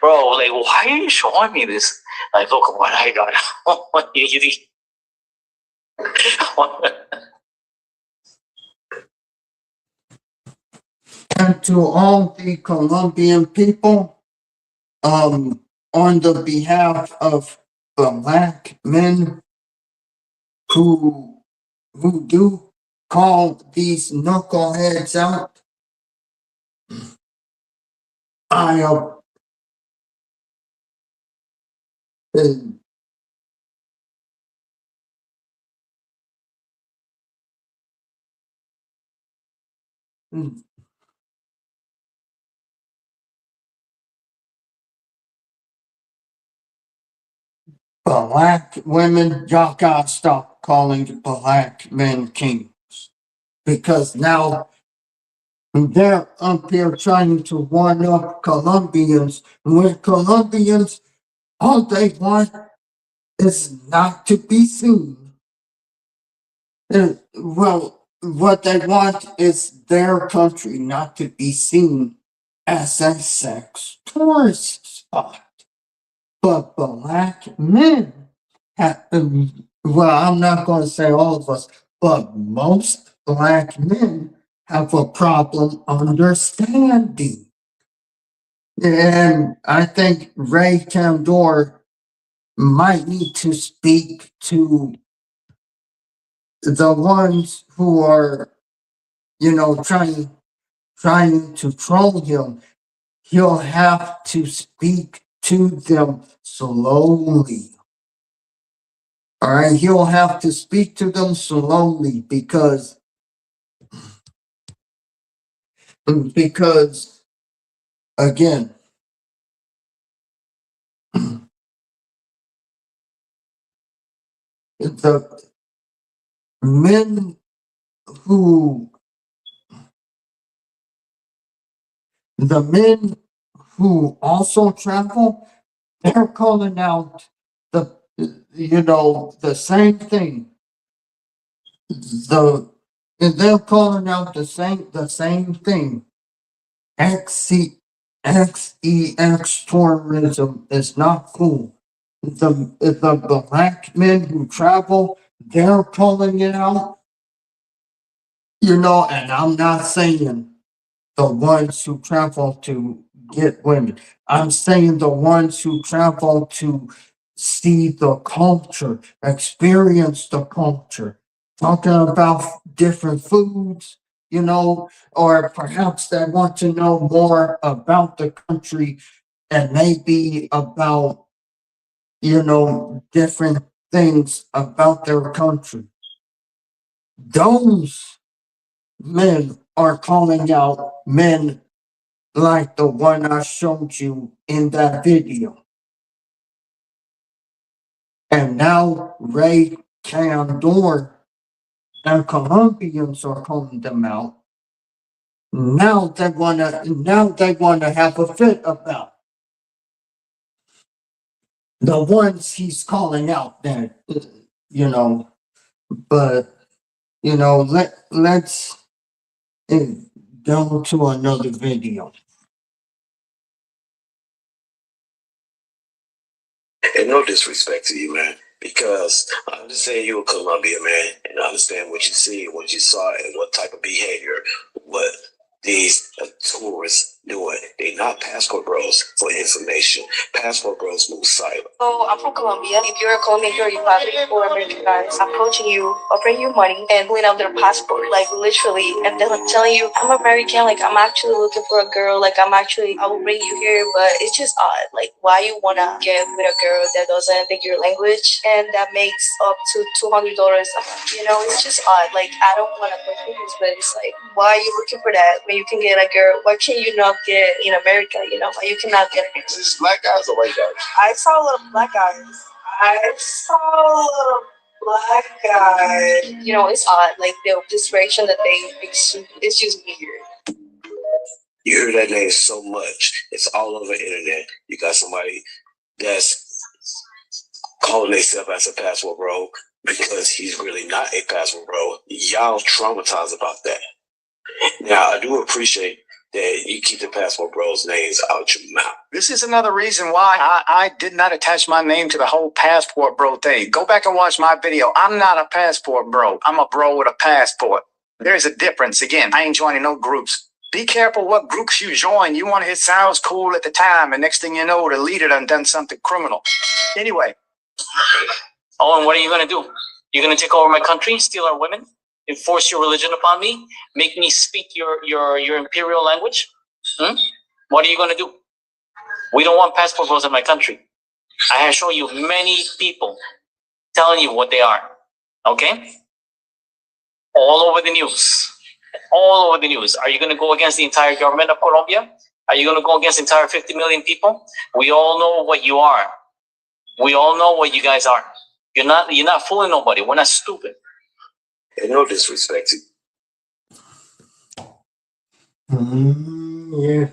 bro. Like, why are you showing me this? Like, look what I got. And to all the Colombian people, on the behalf of black men who do call these knuckleheads out, I black women, y'all gotta stop calling black men kings. Because now they're up here trying to one up Colombians. When Colombians, all they want is not to be seen. Well, what they want is their country not to be seen as a sex tourist spot. But black men have, well, I'm not going to say all of us, but most black men have a problem understanding. And I think Ray Candor might need to speak to the ones who are, you know, trying to troll him. He'll have to speak to them slowly. All right, he'll have to speak to them slowly because again, the men who also travel, they're calling out the same thing. They're calling out the same thing. XEX tourism is not cool. The black men who travel, they're calling it out. And I'm not saying the ones who travel to get women. I'm saying the ones who travel to see the culture, experience the culture, talking about different foods, or perhaps they want to know more about the country and maybe about, different things about their country. Those men are calling out men like the one I showed you in that video. And now Ray Candor and Colombians are calling them out. Now they wanna have a fit about the ones he's calling out then, but let's go to another video. And no disrespect to you, man, because I understand you're a Colombian, man, and I understand what you see, what you saw, and what type of behavior, what these tourists doing. They're not passport bros for information. Passport bros move silent. So I'm from Colombia. If you're a Colombian girl, you probably or American guys approaching you, offering you money and pulling out their passport, like literally, and then telling you, I'm American, like I'm actually looking for a girl, like I will bring you here, but it's just odd. Like why you wanna get with a girl that doesn't speak your language and that makes up to $200 a month? It's just odd. Like I don't wanna put fingers, but it's like, why are you looking for that when you can get a girl? Why can you not get in America? Why you cannot get a girl? Black guys or white guys? I saw a little black guys. It's odd. Like the reaction that they exude, it's just weird. You hear that name so much. It's all over the internet. You got somebody that's calling themselves as a passport bro because he's really not a passport bro. Y'all traumatized about that. Now, I do appreciate that you keep the passport bros' names out your mouth. This is another reason why I did not attach my name to the whole passport bro thing. Go back and watch my video. I'm not a passport bro. I'm a bro with a passport. There's a difference. Again, I ain't joining no groups. Be careful what groups you join. You want to hit sounds cool at the time, and next thing you know, the leader done something criminal. Anyway. Oh, and what are you gonna do? You're gonna take over my country, steal our women, enforce your religion upon me, make me speak your imperial language? What are you gonna do? We don't want passport bros in my country. I have shown you many people telling you what they are. Okay? All over the news. All over the news. Are you gonna go against the entire government of Colombia? Are you gonna go against the entire 50 million people? We all know what you are. We all know what you guys are. You're not fooling nobody. We're not stupid. And no disrespect to Yeah.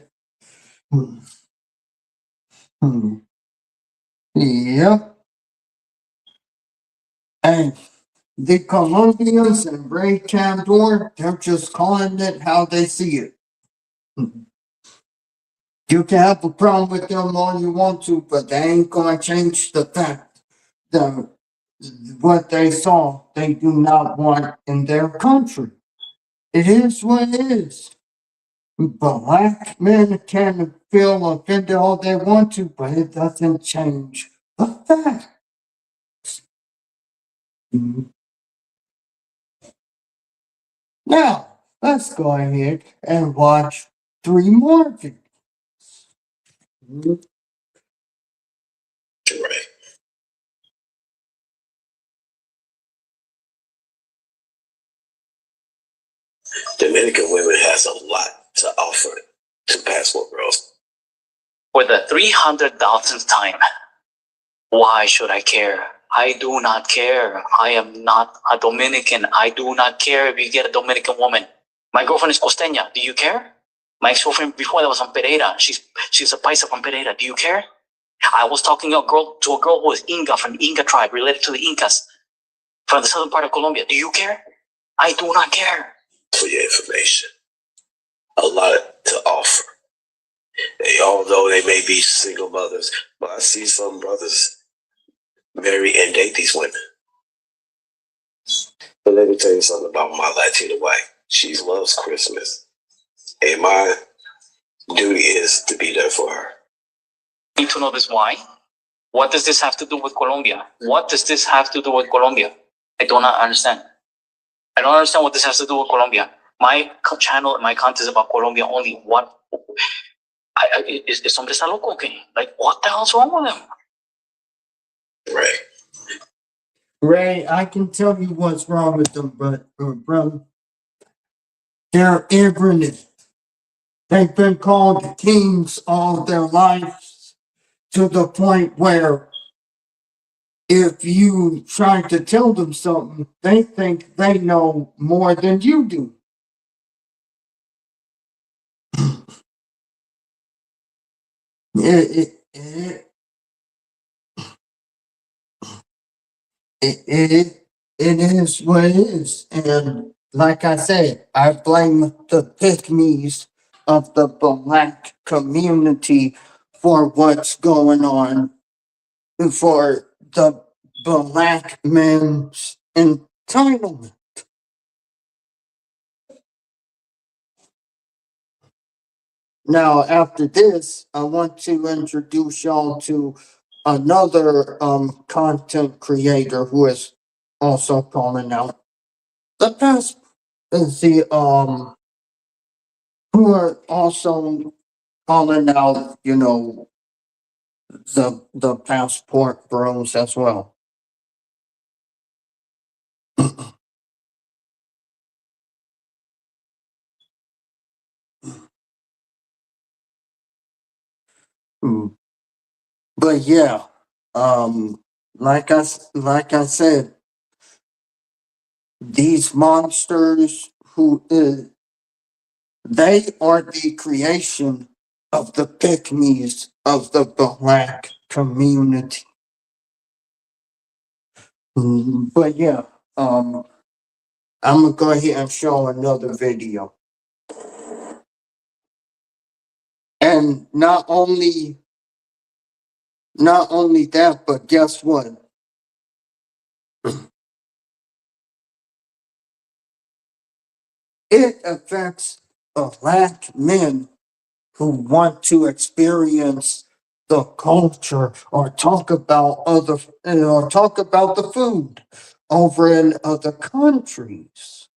Yeah. And the Colombians and Ray Candor, they're just calling it how they see it. You can have a problem with them all you want to, but they ain't gonna change the fact that what they saw, they do not want in their country. It is what it is. Black men can feel offended all they want to, but it doesn't change the fact. Now, let's go ahead and watch 3 more videos. right. Dominican women has a lot to offer to passport bros. For the 300,000th time, why should I care? I do not care. I am not a Dominican. I do not care if you get a Dominican woman. My girlfriend is costeña. Do you care? My ex-girlfriend before that was from Pereira. She's a paisa from Pereira. Do you care? I was talking to a girl who was Inca from the Inca tribe, related to the Incas from the southern part of Colombia. Do you care? I do not care. For your information, a lot to offer. Although they may be single mothers, but I see some brothers marry and date these women. But let me tell you something about my Latino wife. She loves Christmas, and my duty is to be there for her. Need to know this why? What does this have to do with Colombia? What does this have to do with Colombia? I do not understand. I don't understand what this has to do with Colombia. My channel and my content is about Colombia only. What? Is hombre está loco? Okay. Like, what the hell's wrong with him? Right. Ray, I can tell you what's wrong with them, but brother, they're ignorant. They've been called kings all their lives to the point where if you try to tell them something, they think they know more than you do. It is what it is. And like I said, I blame the pick-me's of the black community for what's going on, for the black men's entitlement. Now, after this, I want to introduce y'all to another content creator who is also calling out the past who are also calling out, the passport bros as well. Mm. But yeah, like I said, these monsters they are the creation of the pick-me's of the black community. But yeah, I'm gonna go ahead and show another video. And not only that, but guess what? It affects black men who want to experience the culture or talk about the food over in other countries.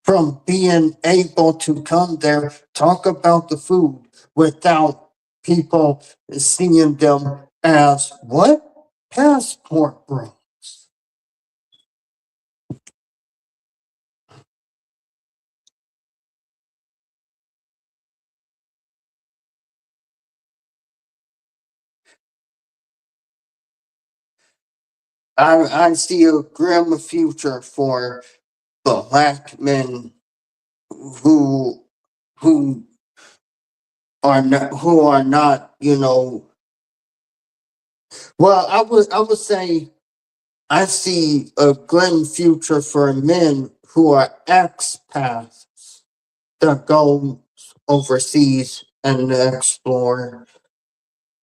From being able to come there, talk about the food without people seeing them as what? Passport bros. I see a grim future for black men who who are not, well, I would say I see a grim future for men who are expats that go overseas and explore,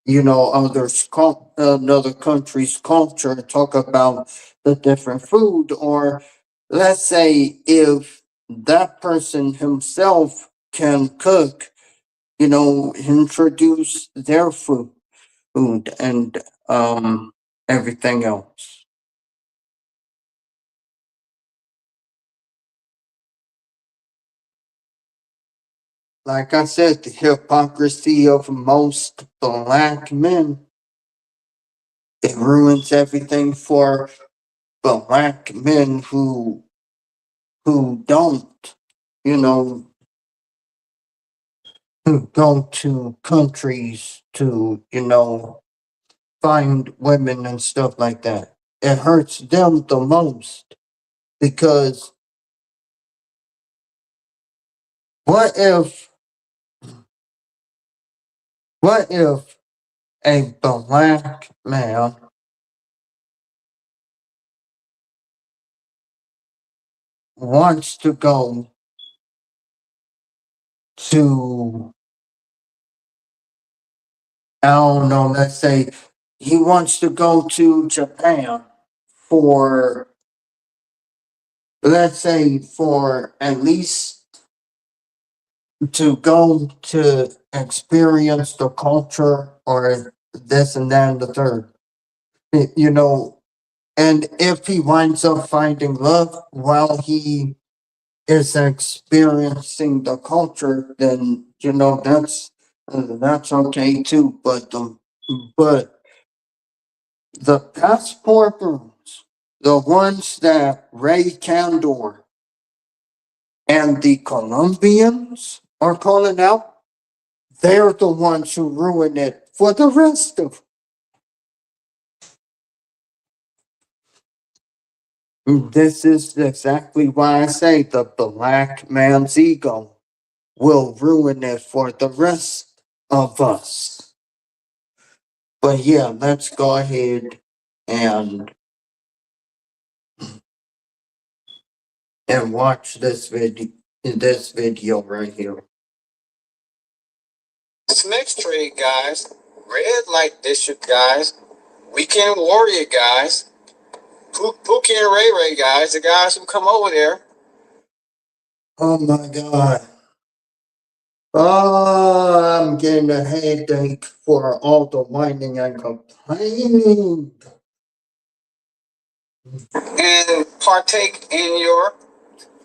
another country's culture, talk about the different food, or let's say if that person himself can cook, introduce their food and everything else. Like I said, the hypocrisy of most black men, it ruins everything for black men who don't, you know, who go to countries to, find women and stuff like that. It hurts them the most because what if what if a black man wants to go to, I don't know, let's say he wants to go to Japan for let's say for at least to go to experience the culture or this and that and the third. You know, and if he winds up finding love while he is experiencing the culture, then you know that's okay too. But the passport bros, the ones that Ray Candor and the Colombians are calling out, they're the ones who ruin it for the rest of. This is exactly why I say the black man's ego will ruin it for the rest of us. But yeah, let's go ahead and watch this video right here. This next trade, guys, red light district guys, weekend warrior guys, Pookie and Ray Ray guys, the guys who come over there. Oh my god. Oh, I'm getting a headache for all the whining and complaining. And partake in your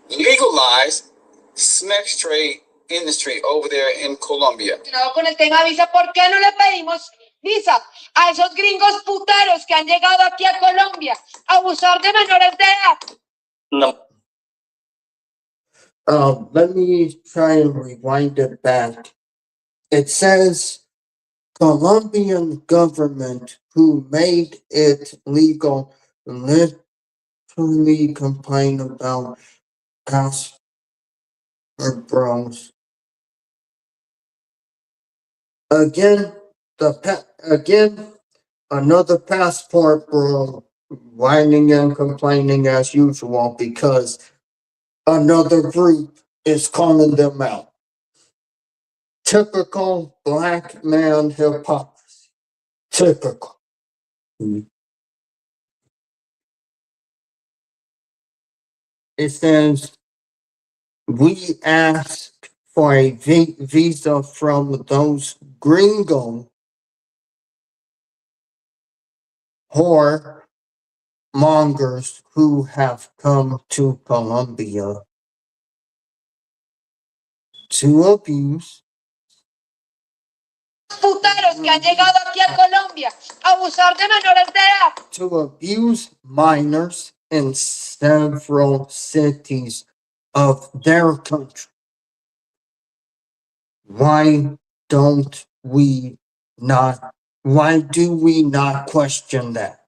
legalized sex trade industry over there in Colombia. Con el tema visa, ¿por qué no le pedimos visa a esos gringos puteros que han llegado aquí a Colombia a abusar de menores de edad? No. Let me try and rewind it back. It says Colombian government who made it legal literally complain about passport bros. Again, another passport bro whining and complaining as usual because another group is calling them out. Typical black man hypocrisy. Typical. It says we ask for a visa from those gringo whore mongers who have come to Colombia to abuse. Puteros que han llegado aquí a Colombia a abusar de menores de edad. To abuse minors in several cities of their country. Why do we not question that?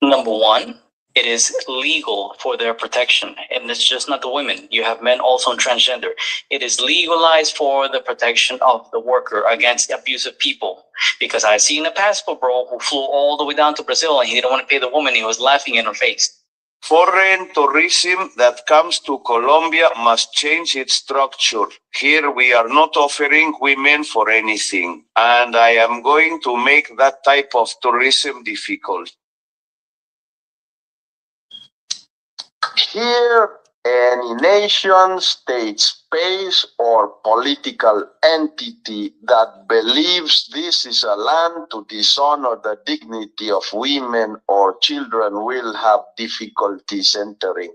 Number one, it is legal for their protection. And it's just not the women. You have men also in transgender. It is legalized for the protection of the worker against abusive people. Because I seen a passport bro who flew all the way down to Brazil and he didn't want to pay the woman. He was laughing in her face. Foreign tourism that comes to Colombia must change its structure. Here we are not offering women for anything. And I am going to make that type of tourism difficult. Here, any nation, state, space, or political entity that believes this is a land to dishonor the dignity of women or children will have difficulties entering.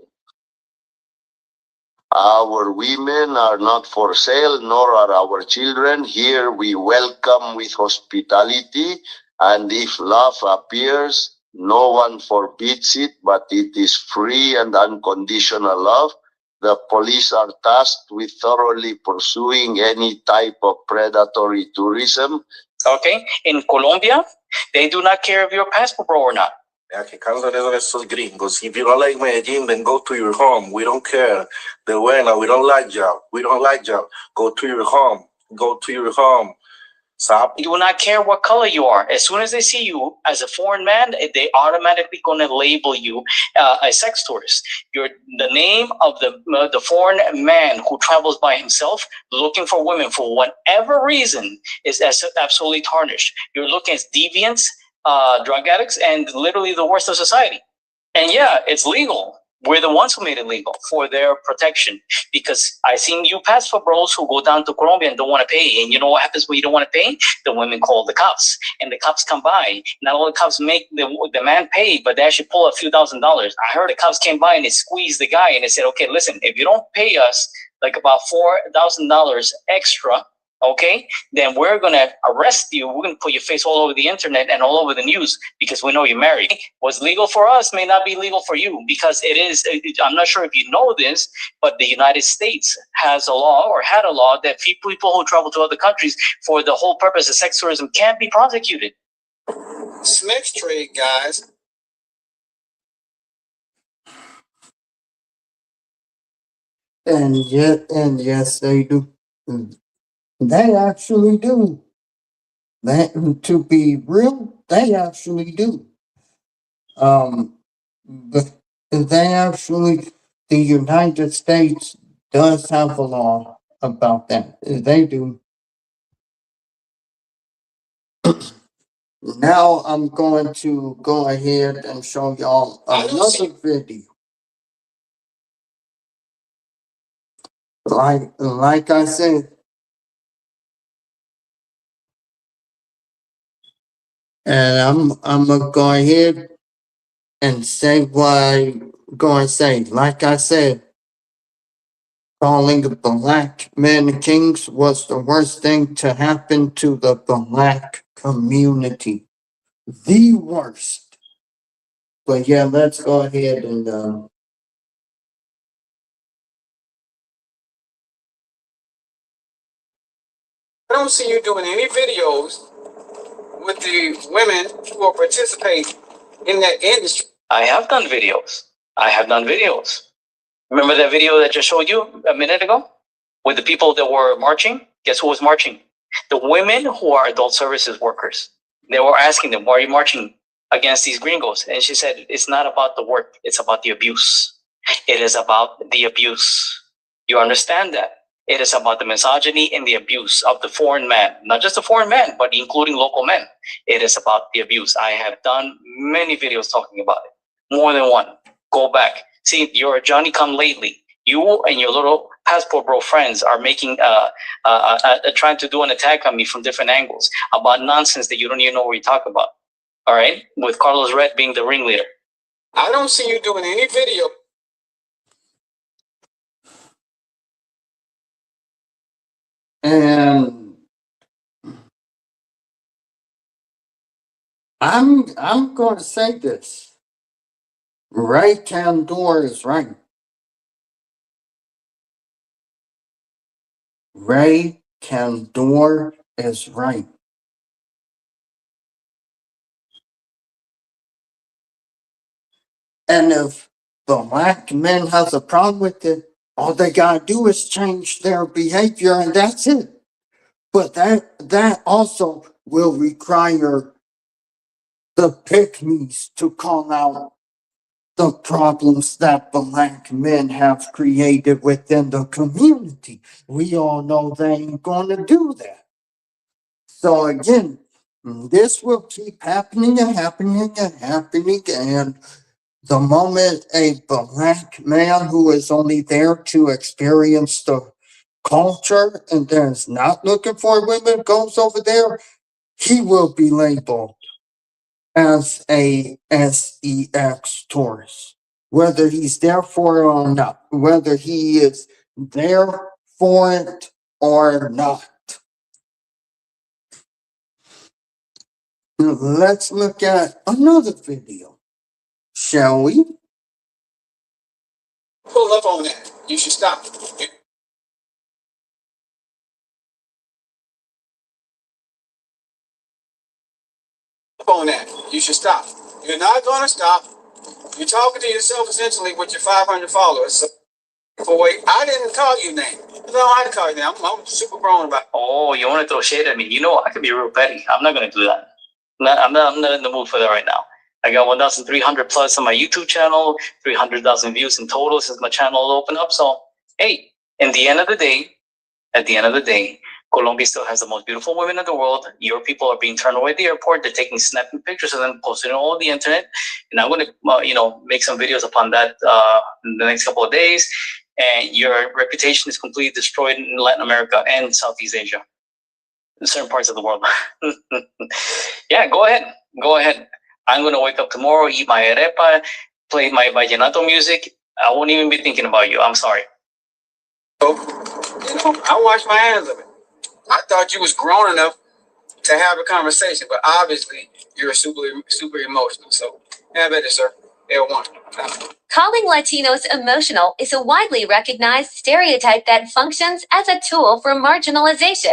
Our women are not for sale, nor are our children. Here we welcome with hospitality, and if love appears, no one forbids it, but it is free and unconditional love. The police are tasked with thoroughly pursuing any type of predatory tourism. Okay, in Colombia, they do not care if you're a passport bro or not. If you don't like Medellin, then go to your home. We don't care. The buena, we don't like y'all. We don't like y'all. Go to your home. Go to your home. Stop. You will not care what color you are. As soon as they see you as a foreign man, they automatically going to label you a sex tourist. You're the name of the foreign man who travels by himself looking for women for whatever reason is absolutely tarnished. You're looking as deviants, drug addicts, and literally the worst of society. And yeah, it's legal. We're the ones who made it legal for their protection. Because I seen you pass for bros who go down to Colombia and don't want to pay. And you know what happens when you don't want to pay? The women call the cops, and the cops come by. Not all the cops make the man pay, but they actually pull a few $1,000s. I heard the cops came by and they squeezed the guy and they said, okay, listen, if you don't pay us like about $4,000 extra, okay, then we're going to arrest you. We're going to put your face all over the internet and all over the news because we know you're married. What's legal for us may not be legal for you, because it is, I'm not sure if you know this, but the United States has a law, or had a law, that people who travel to other countries for the whole purpose of sex tourism can't be prosecuted. Sex trade, guys. And yes, they do. They actually do. That, to be real, they actually do. But they actually, the United States does have a law about that. They do. Now I'm going to go ahead and show y'all another video. Like I said, and I'm gonna go ahead and say what I'm going to say. Like I said, calling the black men kings was the worst thing to happen to the black community. The worst. But yeah, let's go ahead and I don't see you doing any videos with the women who will participate in that industry. I have done videos. Remember that video that I just showed you a minute ago with the people that were marching? Guess who was marching? The women who are adult services workers. They were asking them, why are you marching against these gringos? And she said, it's not about the work, it's about the abuse. It is about the abuse. You understand that? It is about the misogyny and the abuse of the foreign man. Not just the foreign man, but including local men. It is about the abuse. I have done many videos talking about it. More than one. Go back. See, you're a Johnny come lately. You and your little passport bro friends are making trying to do an attack on me from different angles about nonsense that you don't even know what you're talking about. All right, with Carlos Red being the ringleader. I don't see you doing any video. And I'm going to say this. Ray Candor is right. Ray Candor is right. And if black men has a problem with it, all they gotta do is change their behavior and that's it. But that also will require the pick-me's to call out the problems that black men have created within the community. We all know they ain't gonna do that. So again, this will keep happening and happening and happening, and the moment a black man who is only there to experience the culture and then is not looking for women goes over there, he will be labeled as a sex tourist. Whether he's there for it or not, whether he is there for it or not. Let's look at another video, shall we? Pull up on that. You should stop. On that. You should stop. You're not going to stop. You're talking to yourself essentially with your 500 followers. So, boy, I didn't call you name. No, I didn't call you name. I'm super grown about it. Oh, you want to throw shade at me? You know I can be real petty. I'm not going to do that. I'm not in the mood for that right now. I got 1,300 plus on my YouTube channel, 300,000 views in total since my channel opened up. So, hey, at the end of the day, Colombia still has the most beautiful women in the world. Your people are being turned away at the airport. They're taking snapping pictures of them, posting it all on the internet. And I'm going to, make some videos upon that in the next couple of days. And your reputation is completely destroyed in Latin America and Southeast Asia, in certain parts of the world. Yeah, go ahead. Go ahead. I'm going to wake up tomorrow, eat my arepa, play my vallenato music. I won't even be thinking about you. I'm sorry. So, I wash my hands of it. I thought you was grown enough to have a conversation, but obviously you're super emotional. So, have at it, sir. L1. Calling Latinos emotional is a widely recognized stereotype that functions as a tool for marginalization,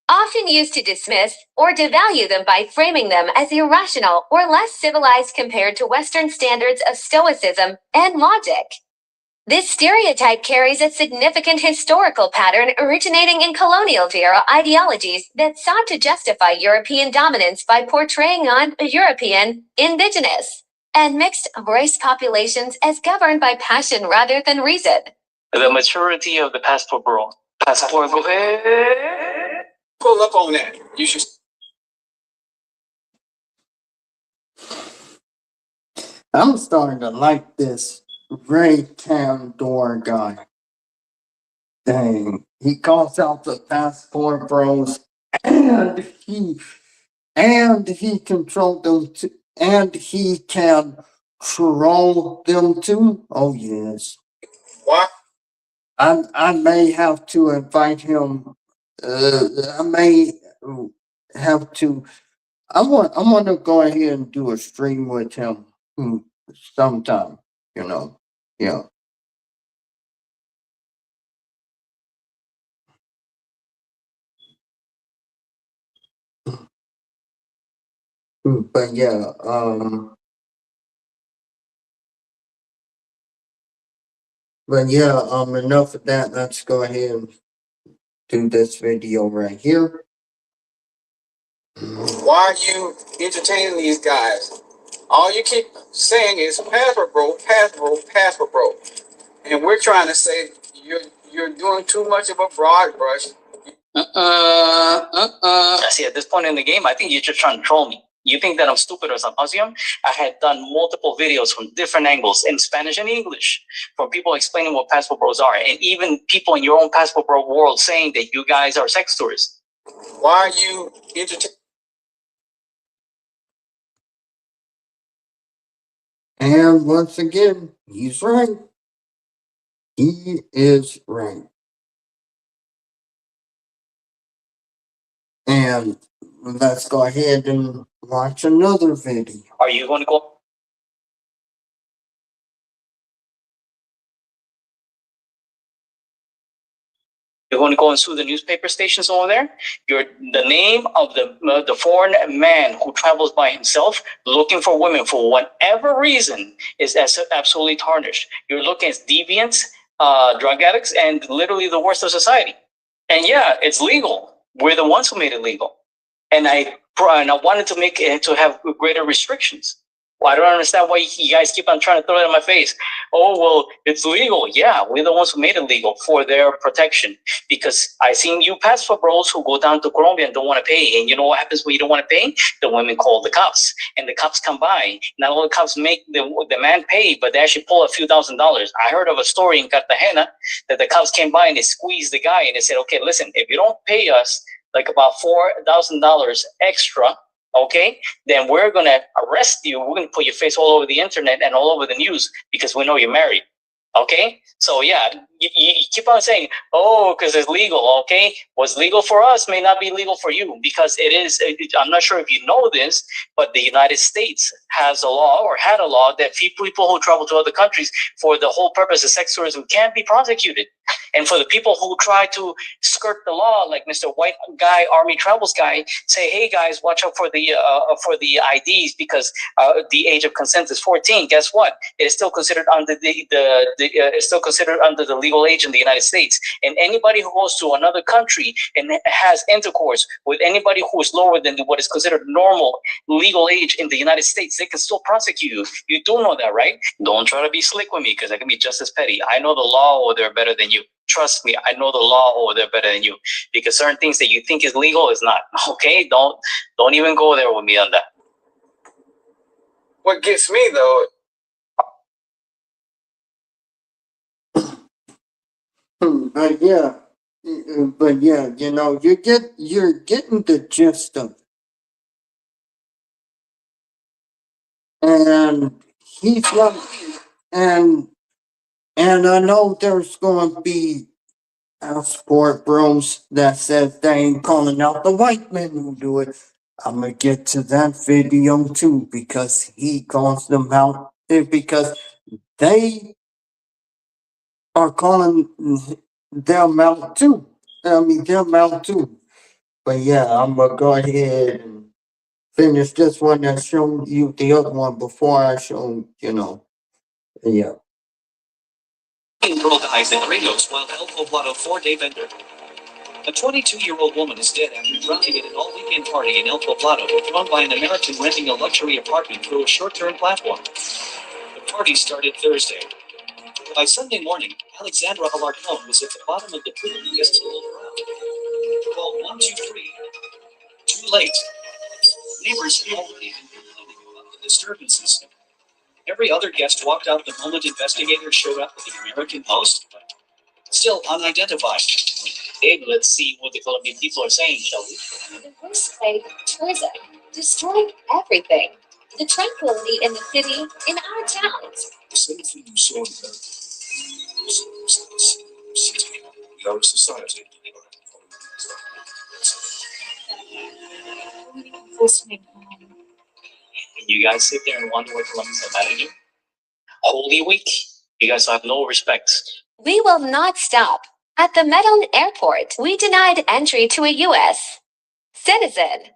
often used to dismiss or devalue them by framing them as irrational or less civilized compared to Western standards of stoicism and logic. This stereotype carries a significant historical pattern originating in colonial-era ideologies that sought to justify European dominance by portraying non-European, indigenous, and mixed-race populations as governed by passion rather than reason. The maturity of the passport bureau. Passport, go ahead. Pull up on that. You should. I'm starting to like this Ray Candor guy. Dang, he calls out the passport bros, and he controlled them too, and he can troll them too. Oh yes. What? I may have to invite him. I may have to. I want to go ahead and do a stream with him sometime. Yeah. But yeah, enough of that. Let's go ahead and do this video right here. Why are you entertaining these guys? All you keep saying is passport bro, passport bro. And we're trying to say you're doing too much of a broad brush. See, at this point in the game, I think you're just trying to troll me. You think that I'm stupid or something? I had done multiple videos from different angles in Spanish and English from people explaining what passport bros are, and even people in your own passport bro world saying that you guys are sex tourists. Why are you entertaining? And once again, he's right. He is right. And let's go ahead and watch another video. Are you going to go? You're going to go and sue the newspaper stations over there. The name of the foreign man who travels by himself looking for women for whatever reason is absolutely tarnished. You're looking at deviants, drug addicts, and literally the worst of society. And yeah, it's legal. We're the ones who made it legal. And I wanted to make it to have greater restrictions. Well, I don't understand why you guys keep on trying to throw it in my face. Oh, well, it's legal. Yeah, we're the ones who made it legal for their protection. Because I seen you passport bros who go down to Colombia and don't want to pay. And you know what happens when you don't want to pay? The women call the cops. And the cops come by. Not all the cops make the man pay, but they actually pull a few $1,000s. I heard of a story in Cartagena that the cops came by and they squeezed the guy. And they said, okay, listen, if you don't pay us like about $4,000 extra, okay, then we're going to arrest you. We're going to put your face all over the internet and all over the news because we know you're married. Okay, so yeah, you keep on saying, oh, because it's legal. Okay, what's legal for us may not be legal for you because it is. I'm not sure if you know this, but the United States has a law or had a law that people who travel to other countries for the whole purpose of sex tourism can't be prosecuted. And for the people who try to skirt the law, like Mr. White Guy, Army Travels Guy, say, hey guys, watch out for the IDs because the age of consent is 14. Guess what? It is still considered under it's still considered under the legal age in the United States. And anybody who goes to another country and has intercourse with anybody who is lower than what is considered normal legal age in the United States, they can still prosecute you. You do know that, right? Don't try to be slick with me because I can be just as petty. I know the law or they're better than you. Trust me, I know the law over there better than you, because certain things that you think is legal is not. Okay, don't even go there with me on that. What gets me though, But yeah, you know, you're getting the gist of it. And he's like, and I know there's going to be sport bros that says they ain't calling out the white men who do it. I'm gonna get to that video too because he calls them out because they are calling them out too. I mean, them out too. But yeah, I'm gonna go ahead and finish this one and show you the other one before I show, you know, yeah. Girl dies in Gringos while El Poblado 4-day bender. A 22-year-old woman is dead after drowning at an all-weekend party in El Poblado, thrown by an American renting a luxury apartment through a short-term platform. The party started Thursday. By Sunday morning, Alexandra Alarcon was at the bottom of the pool and guests pulled her out. Called 123. Too late. Neighbors had already been complaining about the disturbances. Every other guest walked out the moment investigators showed up at the American Post. Still unidentified. Hey, let's see what the Colombian people are saying, shall we? The worst plague, tourism, destroyed everything. The tranquility in the city, in our towns. Something you saw in that city, in our society. You guys sit there and wonder what Colombians are mad at you? Holy Week. You guys have no respect. We will not stop. At the Medellin airport, we denied entry to a U.S. citizen.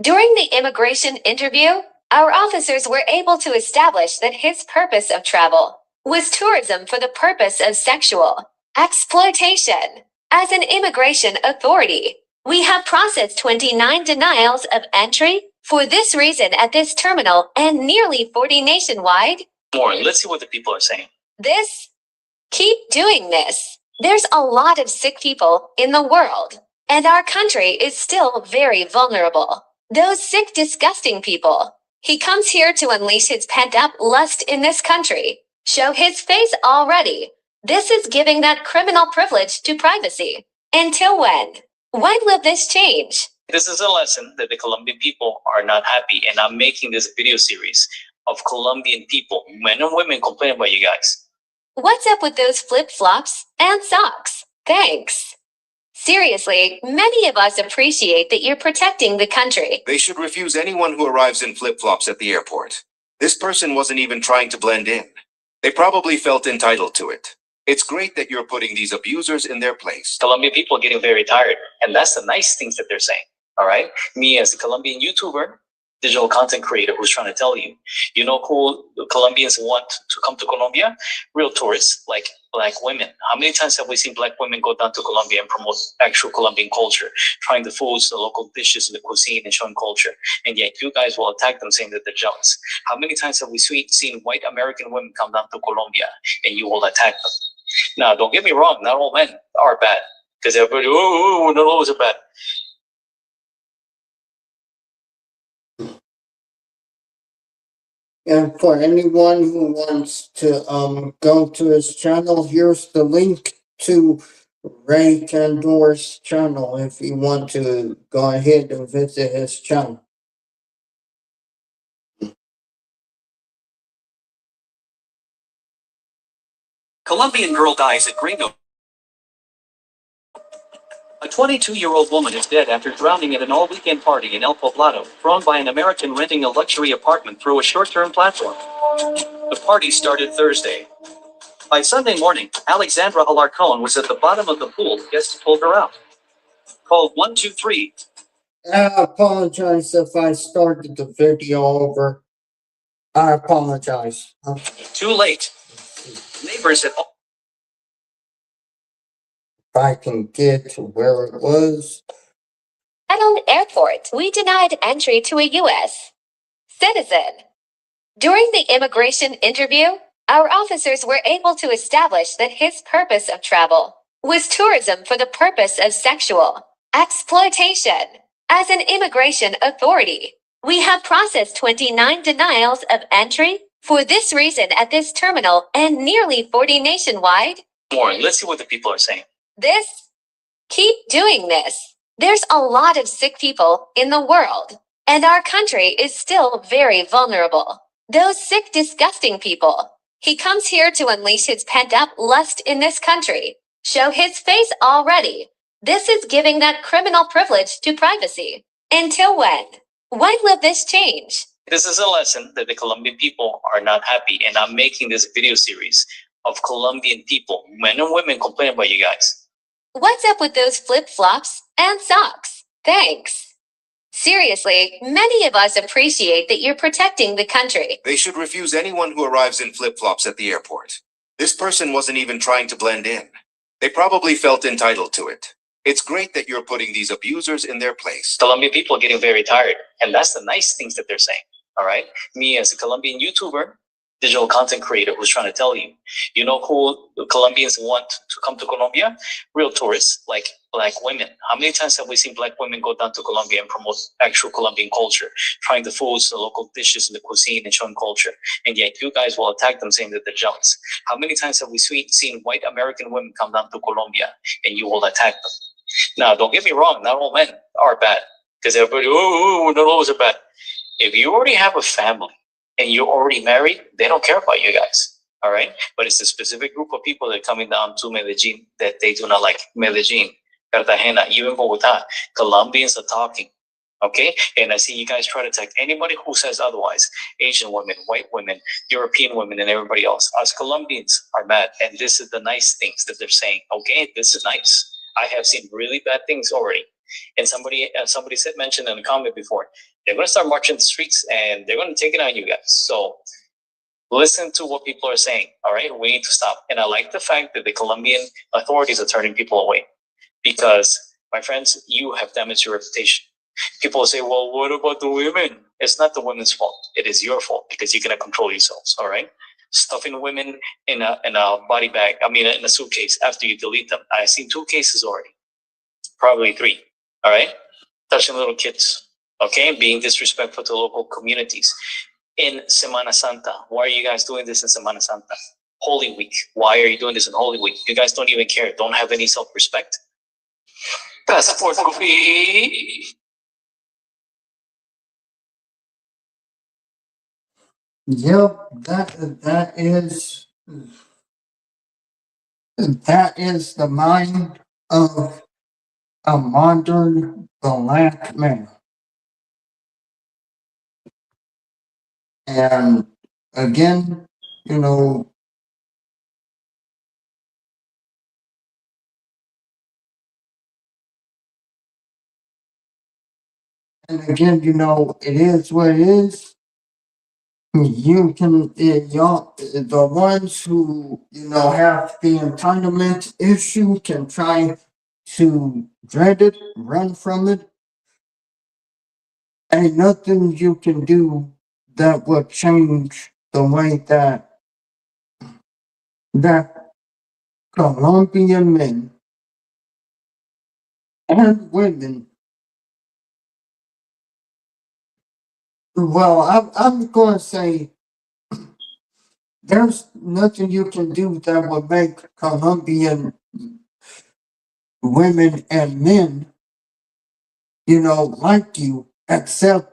During the immigration interview, our officers were able to establish that his purpose of travel was tourism for the purpose of sexual exploitation. As an immigration authority, we have processed 29 denials of entry for this reason at this terminal and nearly 40 nationwide. More. Let's see what the people are saying. Keep doing this. There's a lot of sick people in the world, and our country is still very vulnerable. Those sick, disgusting people. He comes here to unleash his pent-up lust in this country. Show his face already. This is giving that criminal privilege to privacy. Until when? When will this change? This is a lesson that the Colombian people are not happy, and I'm making this video series of Colombian people, men and women, complain about you guys. What's up with those flip-flops and socks? Thanks. Seriously, many of us appreciate that you're protecting the country. They should refuse anyone who arrives in flip-flops at the airport. This person wasn't even trying to blend in. They probably felt entitled to it. It's great that you're putting these abusers in their place. Colombian people are getting very tired, and that's the nice things that they're saying. All right? Me as a Colombian YouTuber, digital content creator who's trying to tell you, you know who the Colombians want to come to Colombia? Real tourists, like black women. How many times have we seen black women go down to Colombia and promote actual Colombian culture, trying the foods, the local dishes, the cuisine, and showing culture? And yet you guys will attack them saying that they're jealous. How many times have we seen white American women come down to Colombia and you will attack them? Now, don't get me wrong, not all men are bad, because everybody, not always are bad. And for anyone who wants to go to his channel, here's the link to Ray Candor's channel if you want to go ahead and visit his channel. Colombian girl dies at Gringo. A 22-year-old woman is dead after drowning at an all-weekend party in El Poblado, thrown by an American renting a luxury apartment through a short-term platform. The party started Thursday. By Sunday morning, Alexandra Alarcon was at the bottom of the pool. Guests pulled her out. Called 123. I apologize if I started the video over. I apologize. Too late. Neighbors had If I can get to where it was. At an airport, we denied entry to a U.S. citizen. During the immigration interview, our officers were able to establish that his purpose of travel was tourism for the purpose of sexual exploitation. As an immigration authority, we have processed 29 denials of entry for this reason at this terminal and nearly 40 nationwide. More. Let's see what the people are saying. Keep doing this. There's a lot of sick people in the world, and our country is still very vulnerable. Those sick, disgusting people. He comes here to unleash his pent-up lust in this country. Show his face already. This is giving that criminal privilege to privacy. Until when? When will this change? This is a lesson that the Colombian people are not happy, and I'm making this video series of Colombian people, men and women, complaining about you guys. What's up with those flip-flops and socks? Thanks. Seriously, many of us appreciate that you're protecting the country. They should refuse anyone who arrives in flip-flops at the airport. This person wasn't even trying to blend in. They probably felt entitled to it. It's great that you're putting these abusers in their place. Colombian people are getting very tired, and that's the nice things that they're saying. All right, me as a Colombian YouTuber, digital content creator who's trying to tell you, you know who the Colombians want to come to Colombia? Real tourists, like Black women. How many times have we seen Black women go down to Colombia and promote actual Colombian culture, trying the foods, the local dishes, and the cuisine, and showing culture? And yet you guys will attack them saying that they're jealous. How many times have we seen white American women come down to Colombia and you will attack them? Now, don't get me wrong, not all men are bad, because everybody, not always are bad. If you already have a family and you're already married, they don't care about you guys, all right? But it's a specific group of people that are coming down to Medellin that they do not like. Medellin, Cartagena, even Bogota, Colombians are talking, okay? And I see you guys try to attack anybody who says otherwise. Asian women, white women, European women, and everybody else. Us Colombians are mad, and this is the nice things that they're saying, okay? This is nice. I have seen really bad things already. And somebody mentioned in a comment before, they're going to start marching the streets and they're going to take it on you guys. So listen to what people are saying, all right? We need to stop. And I like the fact that the Colombian authorities are turning people away because, my friends, you have damaged your reputation. People will say, well, what about the women? It's not the women's fault. It is your fault because you cannot control yourselves, all right? Stuffing women in a body bag, in a suitcase after you delete them. I've seen 2 cases already, probably 3, all right? Touching little kids, okay? Being disrespectful to local communities. In Semana Santa, why are you guys doing this in Semana Santa? Holy Week, why are you doing this in Holy Week? You guys don't even care, don't have any self-respect. Passport copy. Yep, that is the mind of a modern Black man. And again, it is what it is. You can, y'all, the ones who, have the entitlement issue can try to dread it, run from it. Ain't nothing you can do that will change the way that Colombian men and women. Well, I'm going to say there's nothing you can do that will make Colombian women and men, like you, except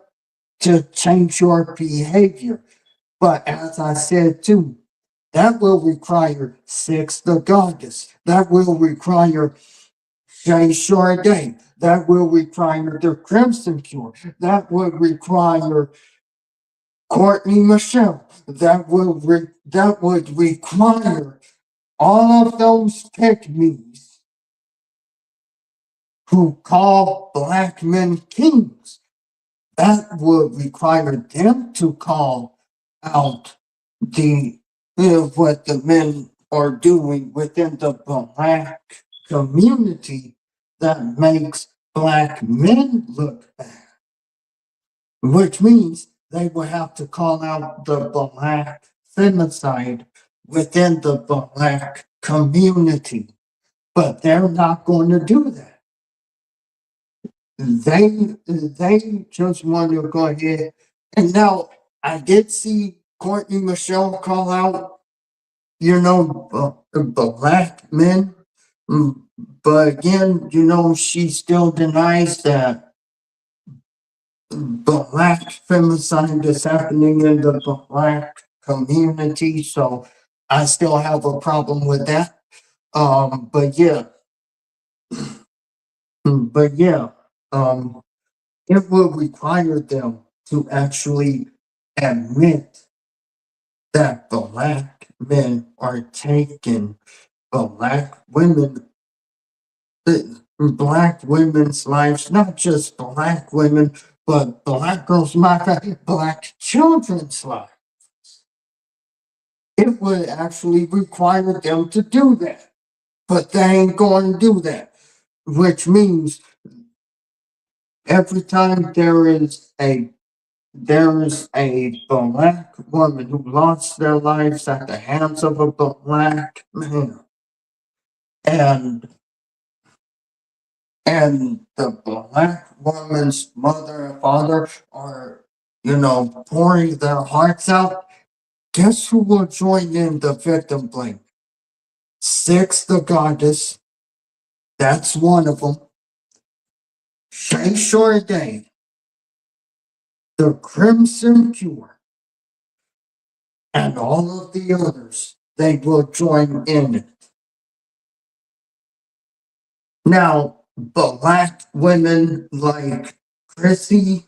to change your behavior. But as I said too, that will require Six the Goddess. That will require Shay Sade. That will require the Crimson Cure. That would require Courtney Michelle. That would require all of those pygmies who call Black men kings. That would require them to call out what the men are doing within the Black community that makes Black men look bad. Which means they will have to call out the Black femicide within the Black community. But they're not going to do that. They just want to go ahead. And now I did see Courtney Michelle call out, black men. But again, she still denies that black femicide is happening in the black community. So I still have a problem with that. But yeah, it will require them to actually admit that black men are taking black women, black women's lives, not just black women, but black girls, black children's lives. It would actually require them to do that, but they ain't going to do that, which means every time there is a black woman who lost their lives at the hands of a black man, and the black woman's mother and father are, pouring their hearts out. Guess who will join in the victim blame? Six the Goddess, that's one of them. Shay Shorday, the Crimson Cure, and all of the others, they will join in it. Now, black women like Chrissy,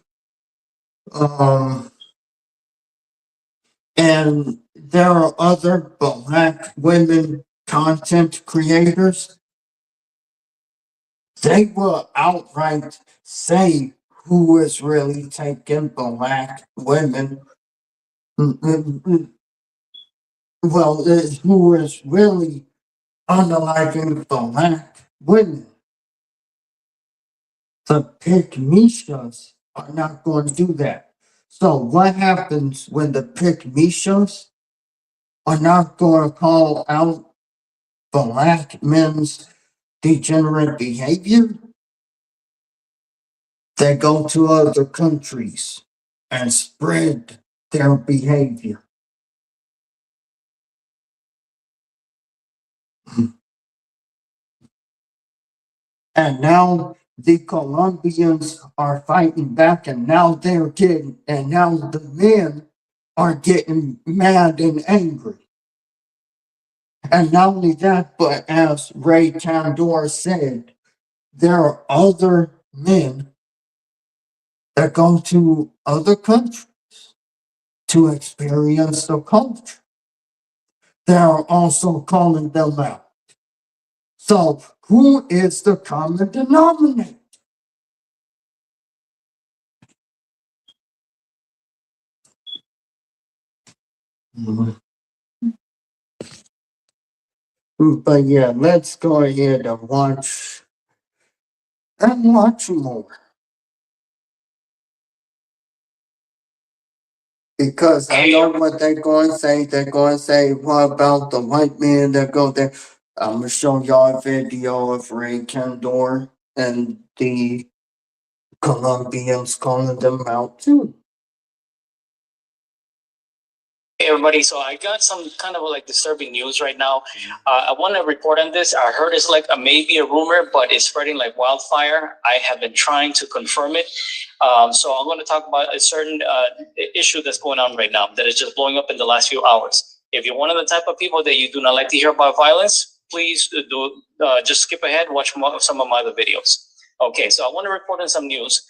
and there are other black women content creators, they will outright say who is really taking black women. Well, who is really unaliving black women. The pick-me-shows are not going to do that. So what happens when the pick-me-shows are not going to call out black men's degenerate behavior? They go to other countries and spread their behavior. And now the Colombians are fighting back, and now the men are getting mad and angry. And not only that, but as Ray Candor said, there are other men that go to other countries to experience the culture. They are also calling them out. So who is the common denominator? But yeah, let's go ahead and watch more. Because I know what they're going to say. They're going to say, what about the white men that go there? I'm going to show y'all a video of Ray Candor and the Colombians calling them out too. Hey everybody, so I got some kind of like disturbing news right now. I want to report on this. I heard it's like maybe a rumor, but it's spreading like wildfire. I have been trying to confirm it. So I'm going to talk about a certain issue that's going on right now that is just blowing up in the last few hours. If you're one of the type of people that you do not like to hear about violence, please just skip ahead, watch some of my other videos. Okay, so I want to report on some news.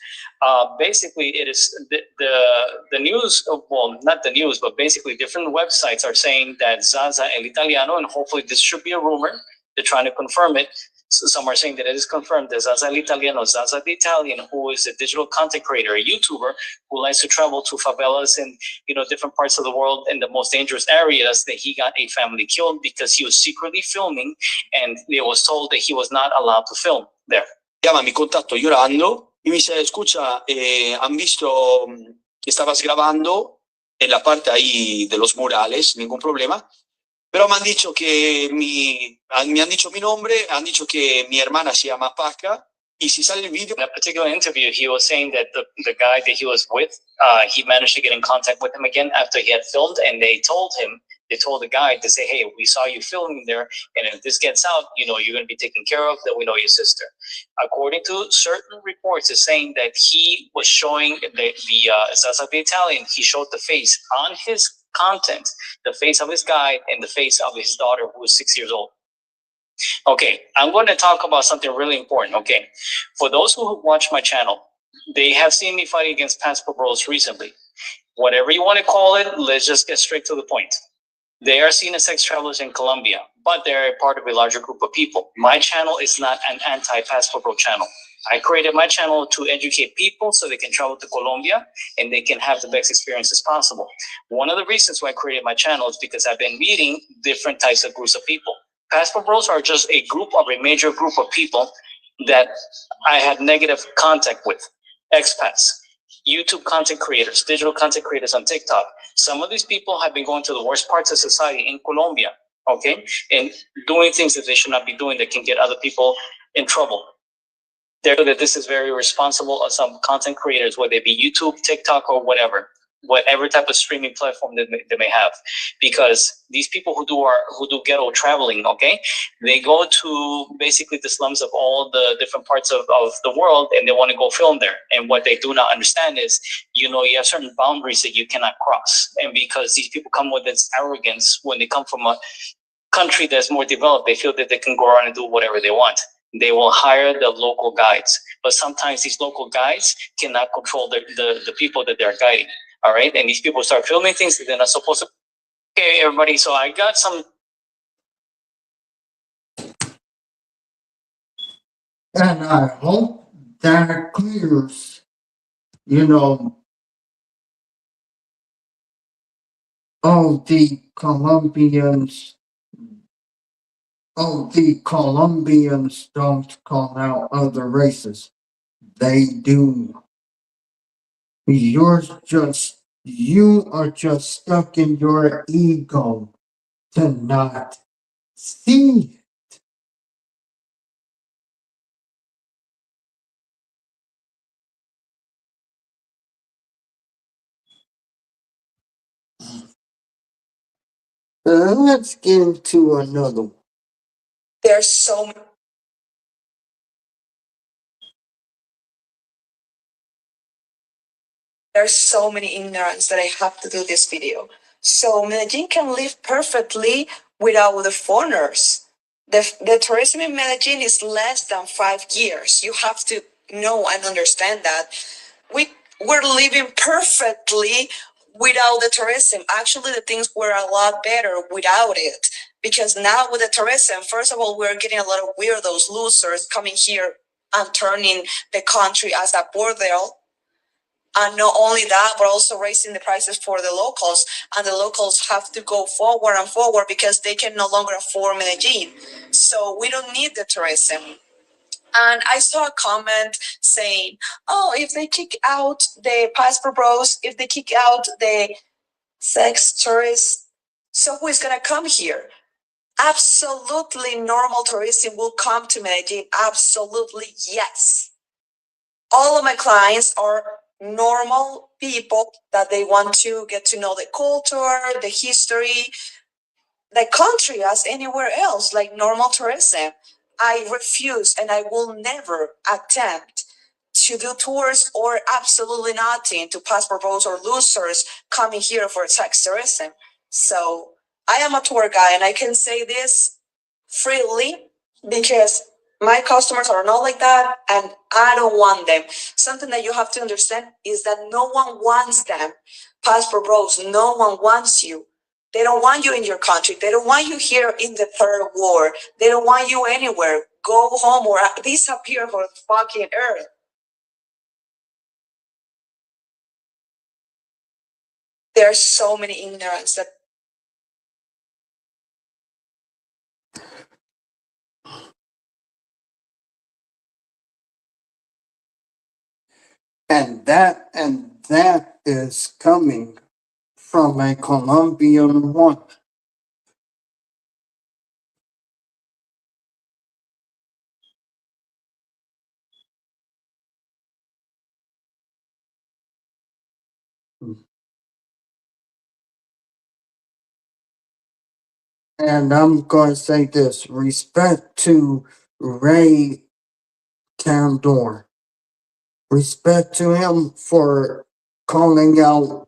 Basically, it is the news, well, not the news, but basically different websites are saying that Zaza El Italiano, and hopefully this should be a rumor, they're trying to confirm it. So some are saying that it is confirmed that Zaza El Italiano, Zaza the Italian, who is a digital content creator, a YouTuber, who likes to travel to favelas and different parts of the world in the most dangerous areas, that he got a family killed because he was secretly filming, and it was told that he was not allowed to film there. Mi contatto llorando y me dice, escucha, han visto que estabas grabando en la parte ahí de los murales, ningún problema, Pero me han dicho que me han dicho mi nombre, han dicho que mi hermana se llama Paca, y si sale el video. In a particular interview, he was saying that the guy that he was with, he managed to get in contact with him again after he had filmed, and they told the guy to say, hey, we saw you filming there, and if this gets out, you're going to be taken care of, that we know your sister. According to certain reports, it's saying that he was showing the Italian, he showed the face on his content, the face of his guide and the face of his daughter, who was 6 years old. Okay, I'm going to talk about something really important. Okay, for those who watch my channel, they have seen me fighting against passport bros recently. Whatever you want to call it, let's just get straight to the point. They are seen as sex travelers in Colombia, but they're part of a larger group of people. My channel is not an anti-passport bro channel. I created my channel to educate people so they can travel to Colombia and they can have the best experiences possible. One of the reasons why I created my channel is because I've been meeting different types of groups of people. Passport bros are just a major group of people that I had negative contact with. Expats, YouTube content creators, digital content creators on TikTok. Some of these people have been going to the worst parts of society in Colombia, okay, and doing things that they should not be doing that can get other people in trouble. Therefore, that this is very responsible of some content creators, whether it be YouTube, TikTok, or whatever type of streaming platform that they may have, because these people who do ghetto traveling, okay, they go to basically the slums of all the different parts of the world, and they want to go film there. And what they do not understand is, you have certain boundaries that you cannot cross. And because these people come with this arrogance, when they come from a country that's more developed, they feel that they can go around and do whatever they want. They will hire the local guides, but sometimes these local guides cannot control the people that they're guiding. All right, and these people start filming things that they're not supposed to. Okay, everybody, so I got some. And I hope that clears, the Colombians don't call out other races. They do. You are just stuck in your ego to not see. Let's get into another one. There's so many ignorance that I have to do this video. So Medellin can live perfectly without the foreigners. The tourism in Medellin is less than 5 years. You have to know and understand that. We're living perfectly without the tourism. Actually, the things were a lot better without it. Because now with the tourism, first of all, we're getting a lot of weirdos, losers coming here and turning the country as a bordel. And not only that, but also raising the prices for the locals. And the locals have to go forward and forward because they can no longer afford Medellin. So we don't need the tourism. And I saw a comment saying, oh, if they kick out the passport bros, if they kick out the sex tourists, so who is going to come here? Absolutely normal tourism will come to Medellin. Absolutely, yes. All of my clients are normal people that they want to get to know the culture, the history, the country as anywhere else, like normal tourism. I refuse and I will never attempt to do tours or absolutely nothing to passport bros or losers coming here for sex tourism. So I am a tour guide and I can say this freely because my customers are not like that and I don't want them. Something that you have to understand is that no one wants them. Passport bros, no one wants you. They don't want you in your country. They don't want you here in the third war. They don't want you anywhere. Go home or disappear from the fucking earth. There's so many ignorance that And that is coming from a Colombian woman. And I'm going to say this: respect to Ray Candor. Respect to him for calling out,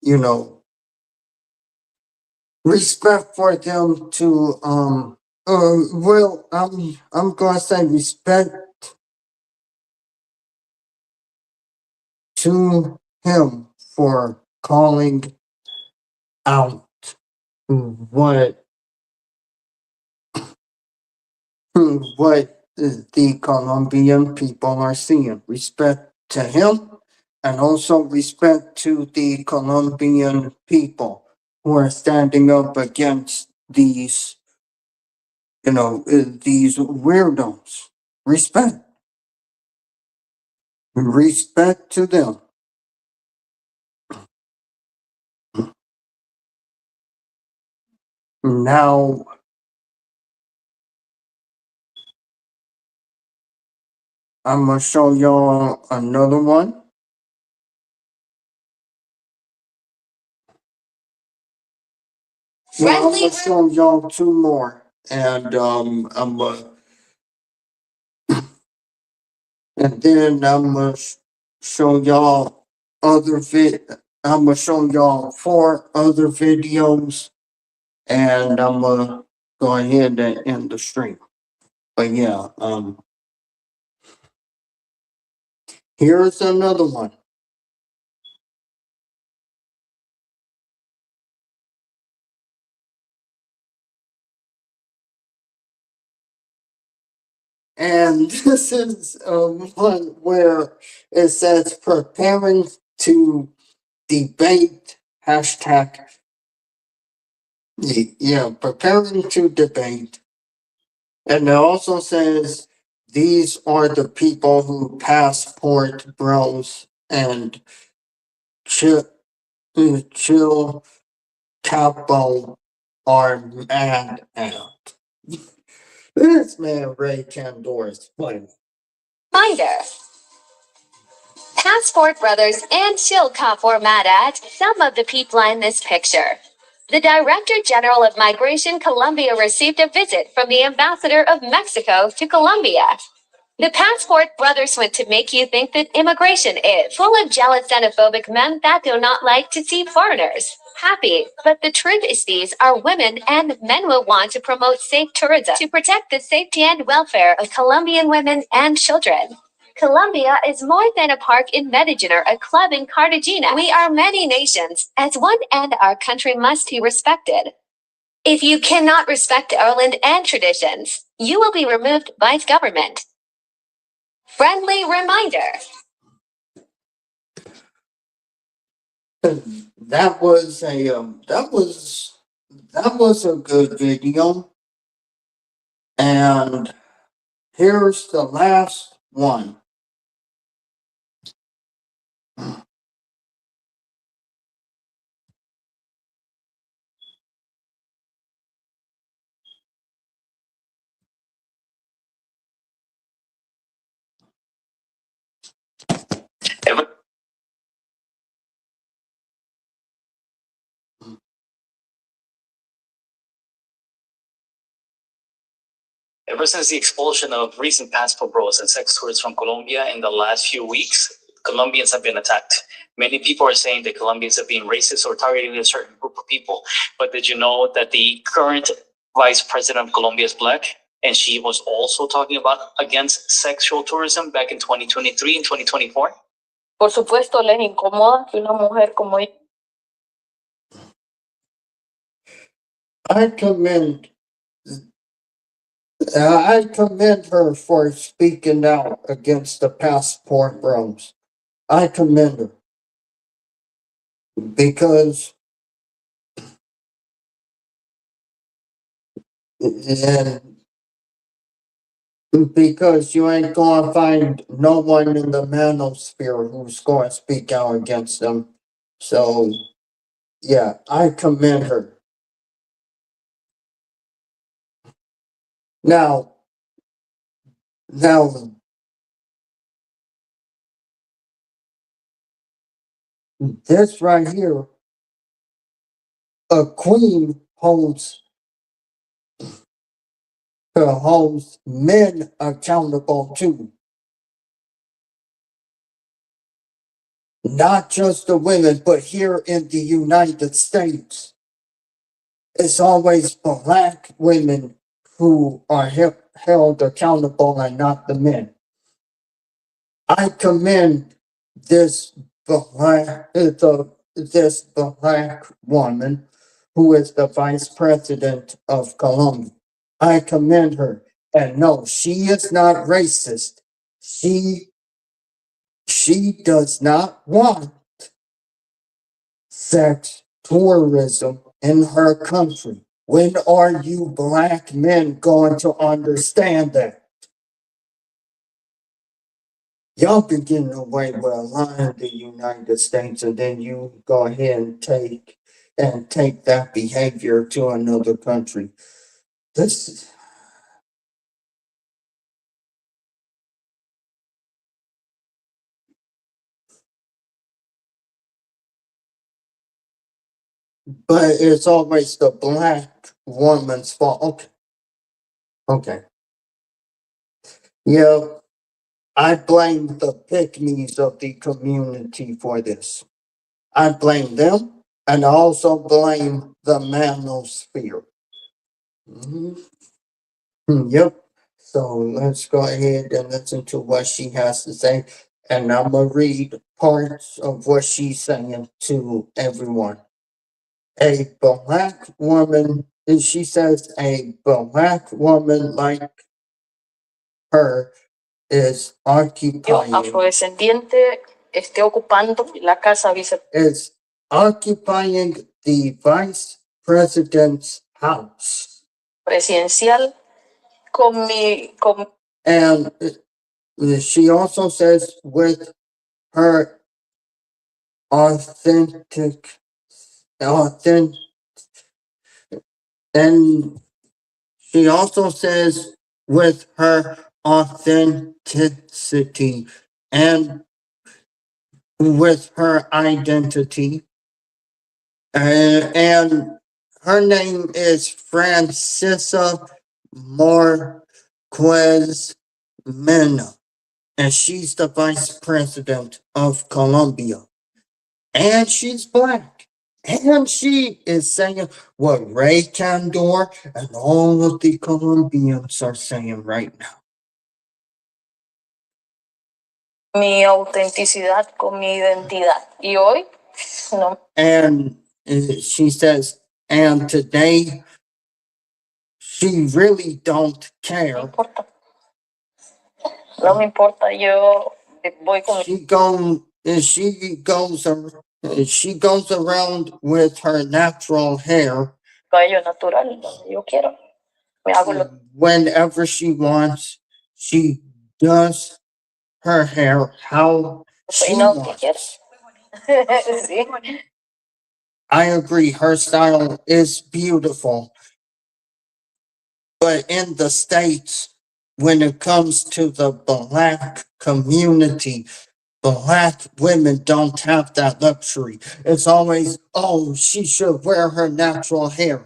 you know, respect for them to well, I'm going to say respect to him for calling out what the Colombian people are seeing. Respect to him, and also respect to the Colombian people who are standing up against these, these weirdos. Respect. Respect to them. Now, I'm going to show y'all another one. Well, I'm going to show y'all two more. And and then I'm gonna show y'all I'm gonna show y'all 4 other videos, and I'm gonna go ahead and end the stream. But yeah, here's another one. And this is one where it says preparing to debate hashtag. Yeah, preparing to debate. And it also says these are the people who passport bros and chill, chill capo are mad at. This man Ray Candor is funny. Reminder. Passport Brothers and Chill Cop were mad at some of the people in this picture. The Director General of Migration Colombia received a visit from the Ambassador of Mexico to Colombia. The Passport Brothers want to make you think that immigration is full of jealous xenophobic men that do not like to see foreigners happy, but the truth is these are women and men who want to promote safe tourism to protect the safety and welfare of Colombian women and children. Colombia is more than a park in Medellin or a club in Cartagena. We are many nations as one, and our country must be respected. If you cannot respect our land and traditions, you will be removed by government. Friendly reminder. That was a good video. And here's the last one. Ever since the expulsion of recent passport bros and sex tourists from Colombia in the last few weeks, Colombians have been attacked. Many people are saying that Colombians are being racist or targeting a certain group of people. But did you know that the current vice president of Colombia is black? And she was also talking about against sexual tourism back in 2023 and 2024? Por supuesto, les incomoda que una mujer como ella. I commend her for speaking out against the passport bros. I commend her because and because you ain't gonna find no one in the manosphere who's gonna speak out against them. So yeah, I commend her. Now this right here, a queen holds men accountable too. Not just the women, but here in the United States, it's always Black women who are held accountable and not the men. I commend this this Black woman who is the vice president of Colombia. I commend her. And no, she is not racist. She does not want sex tourism in her country. When are you Black men going to understand that? Y'all been getting away with a lot in the United States, and then you go ahead and take that behavior to another country. This but it's always the Black woman's fault. Okay. Yeah, I blame the pick-me's of the community for this. I blame them, and I also blame the manosphere. Yep. So let's go ahead and listen to what she has to say. And I'm going to read parts of what she's saying to everyone. A Black woman, and she says, a Black woman like her is occupying. Afrodescendiente esté ocupando la casa Is occupying the vice president's house. vicepresidencial con And she also says with her authentic, and she also says with her authenticity and with her identity. And her name is Francesa Marquez Mena, and she's the vice president of Colombia. And she's Black. And she is saying what Ray Candor and all of the Colombians are saying right now. mi autenticidad con mi identidad. Y hoy, no. And she says, and today, she really don't care. No me importa, yo voy con She goes around with her natural hair. cabello natural, donde yo quiero. Me hago lo Whenever she wants, she does her hair how she wants. Sí. I agree, her style is beautiful. But in the States, when it comes to the Black community, Black women don't have that luxury. It's always, oh, she should wear her natural hair.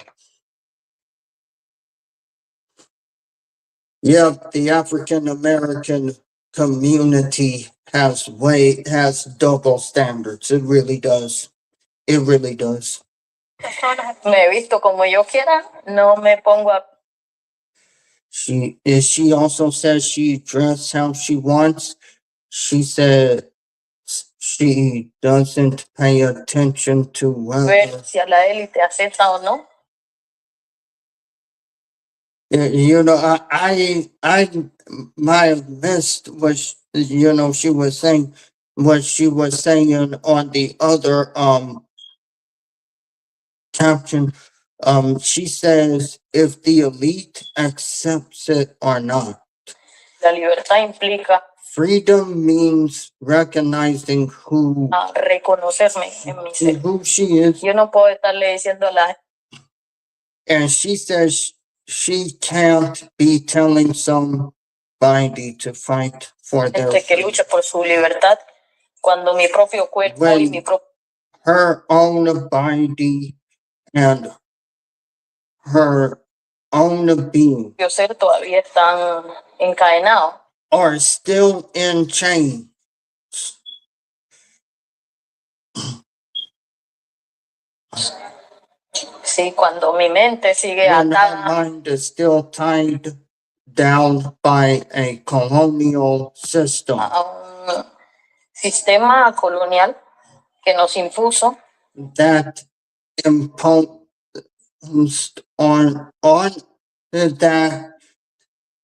Yep, the African American community has double standards. It really does. It really does. Me visto como yo quiera, no me pongo a She also says she dressed how she wants. She said she doesn't pay attention to ver whether si a la élite acepta o no. you know, my list was, you know, she was saying what she was saying on the other caption. She says if the elite accepts it or not. La libertad implica Freedom means recognizing who reconocerme en mi ser. who she is. Yo no puedo estarle diciendo a la And she says she can't be telling somebody to fight for their gente que freedom. lucha por su libertad cuando mi propio cuerpo y mi propio her own body and her own being ser todavía están encadenados. are still in chains. Sí, cuando mi mente sigue When her atada mind is still tied down by a colonial system a un sistema colonial que nos impuso that imposed that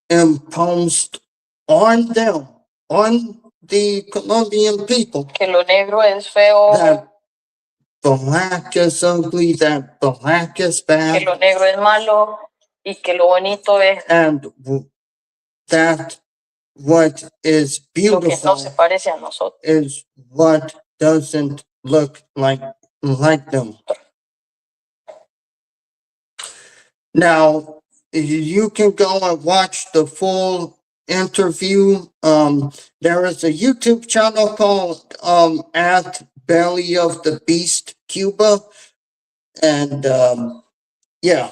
imposed on them, on the Colombian people, que lo negro es feo, that black is ugly, that black is que bad, lo negro es malo y que lo bonito es and that what is lo que no beautiful se parece a nosotros. is what doesn't look like them. Now, you can go and watch the full interview. There is a YouTube channel called at Belly of the Beast Cuba. And yeah.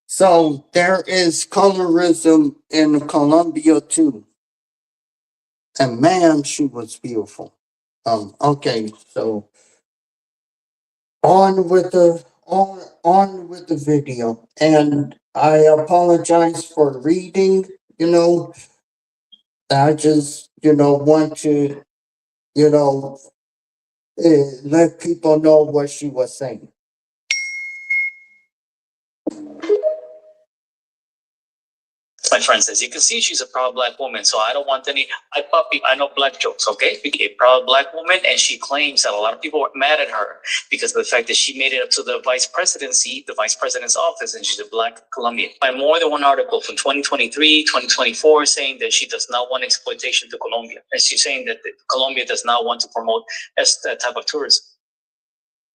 So there is colorism in Colombia too. And man, she was beautiful. Okay, so on with the video. And I apologize for reading, I just, want to, let people know what she was saying. My friend says, you can see she's a proud black woman, so I don't want any, I know black jokes, okay? A proud black woman, and she claims that a lot of people were mad at her because of the fact that she made it up to the vice presidency, the vice president's office, and she's a black Colombian. By more than one article from 2023, 2024, saying that she does not want exploitation to Colombia. And she's saying that Colombia does not want to promote that type of tourism.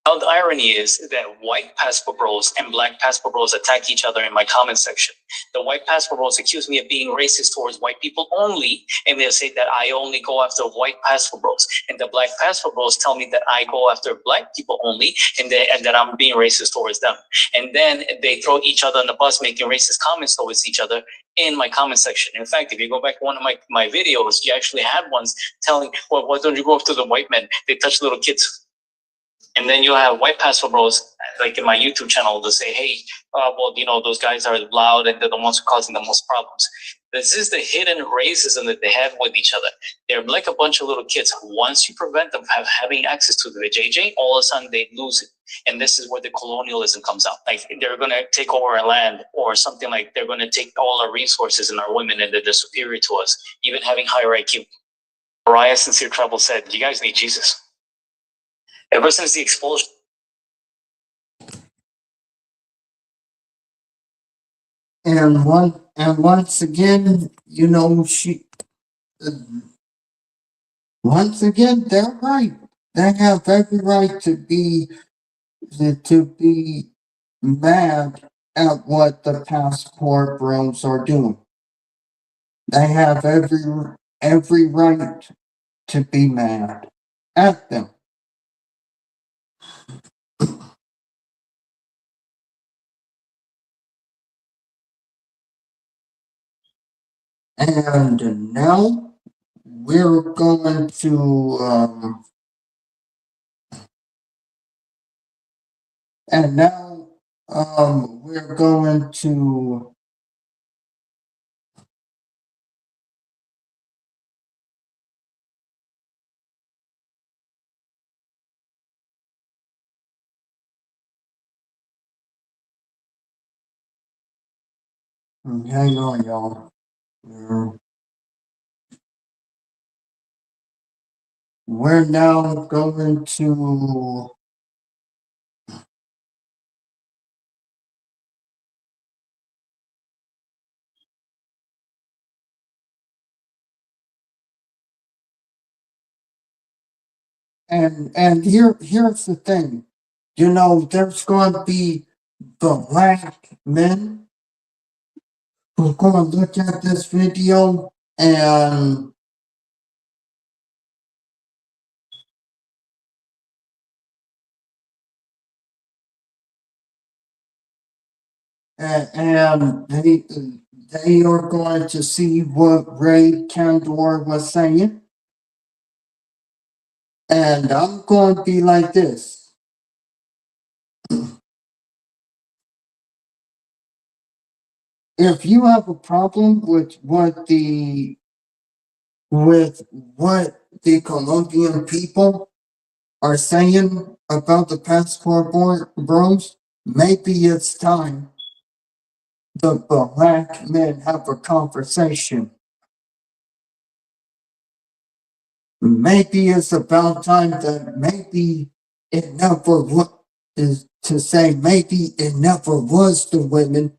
Now, the irony is that white passport bros and black passport bros attack each other in my comment section. The white passport bros accuse me of being racist towards white people only, and they'll say that I only go after white passport bros. And the black passport bros tell me that I go after black people only, and that I'm being racist towards them. And then they throw each other on the bus, making racist comments towards each other in my comment section. In fact, if you go back to one of my videos, you actually had ones telling, well, why don't you go after the white men? They touch little kids. And then you have white passport bros, like in my YouTube channel, to say, hey, those guys are loud and they're the ones causing the most problems. This is the hidden racism that they have with each other. They're like a bunch of little kids. Once you prevent them from having access to the JJ, all of a sudden they lose it. And this is where the colonialism comes out. Like they're going to take over our land, or something like they're going to take all our resources and our women, and they're superior to us, even having higher IQ. Mariah Sincere Trouble said, you guys need Jesus. Ever since the explosion. And once again, once again, they're right. They have every right to be mad at what the passport bros are doing. They have every right to be mad at them. And now we're going to we're going to hang on, y'all. We're now going to and here's the thing. There's going to be the black men who are going to look at this video and and they are going to see what Ray Candor was saying. And I'm going to be like this. If you have a problem with what the Colombian people are saying about the passport bros, maybe it's time the black men have a conversation. Maybe it's about time that maybe it never was, is to say maybe it never was the women,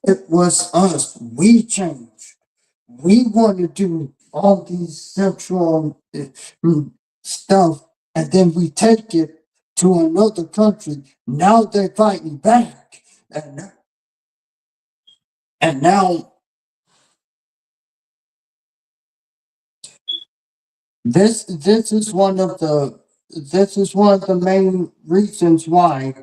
it was us. We changed. We want to do all these sexual stuff, and then we take it to another country. Now they're fighting back, and now this is one of the main reasons why.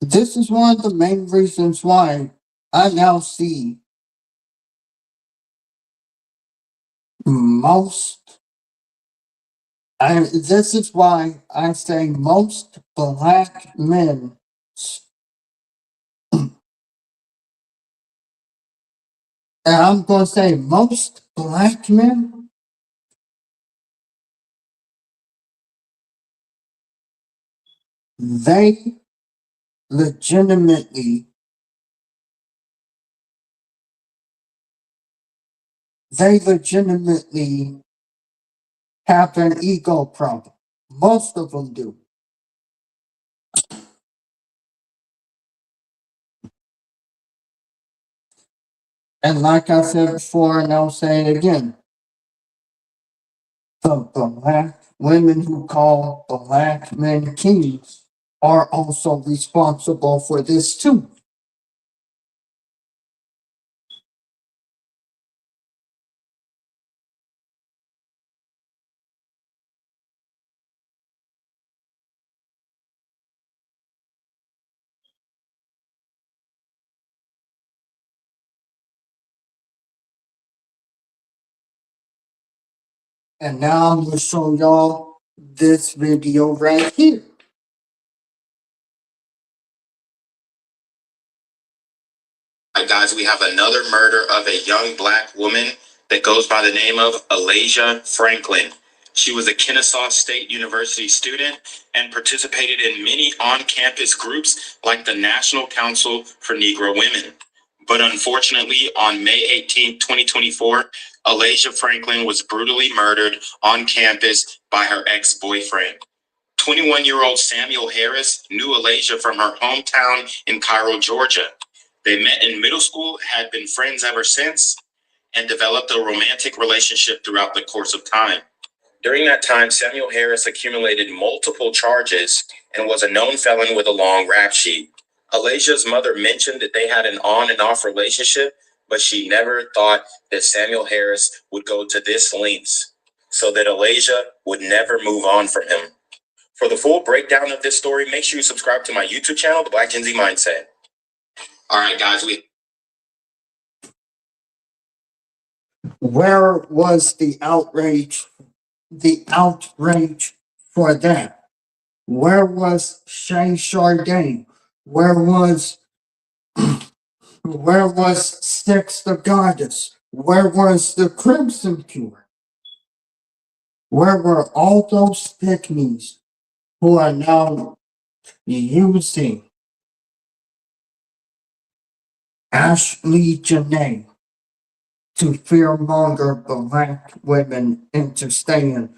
This is one of the main reasons why I now see most. And this is why I say most black men, and I'm going to say most black men, they legitimately, they legitimately have an ego problem. Most of them do. And like I said before, and I'll say it again, the black women who call black men kings are also responsible for this too. And now I'm going to show y'all this video right here. All right, guys, we have another murder of a young black woman that goes by the name of Alasia Franklin. She was a Kennesaw State University student and participated in many on-campus groups like the National Council for Negro Women. But unfortunately, on May 18, 2024, Alasia Franklin was brutally murdered on campus by her ex-boyfriend. 21-year-old Samuel Harris knew Alasia from her hometown in Cairo, Georgia. They met in middle school, had been friends ever since, and developed a romantic relationship throughout the course of time. During that time, Samuel Harris accumulated multiple charges and was a known felon with a long rap sheet. Alasia's mother mentioned that they had an on and off relationship, but she never thought that Samuel Harris would go to this lengths so that Alasia would never move on from him. For the full breakdown of this story, make sure you subscribe to my YouTube channel, The Black Gen Z Mindset. All right, guys, Where was the outrage? The outrage for that? Where was Shay Chardin? Where was Six the Goddess? Where was the Crimson Cure? Where were all those pygmies who are now using Ashley Janae to fearmonger black women into staying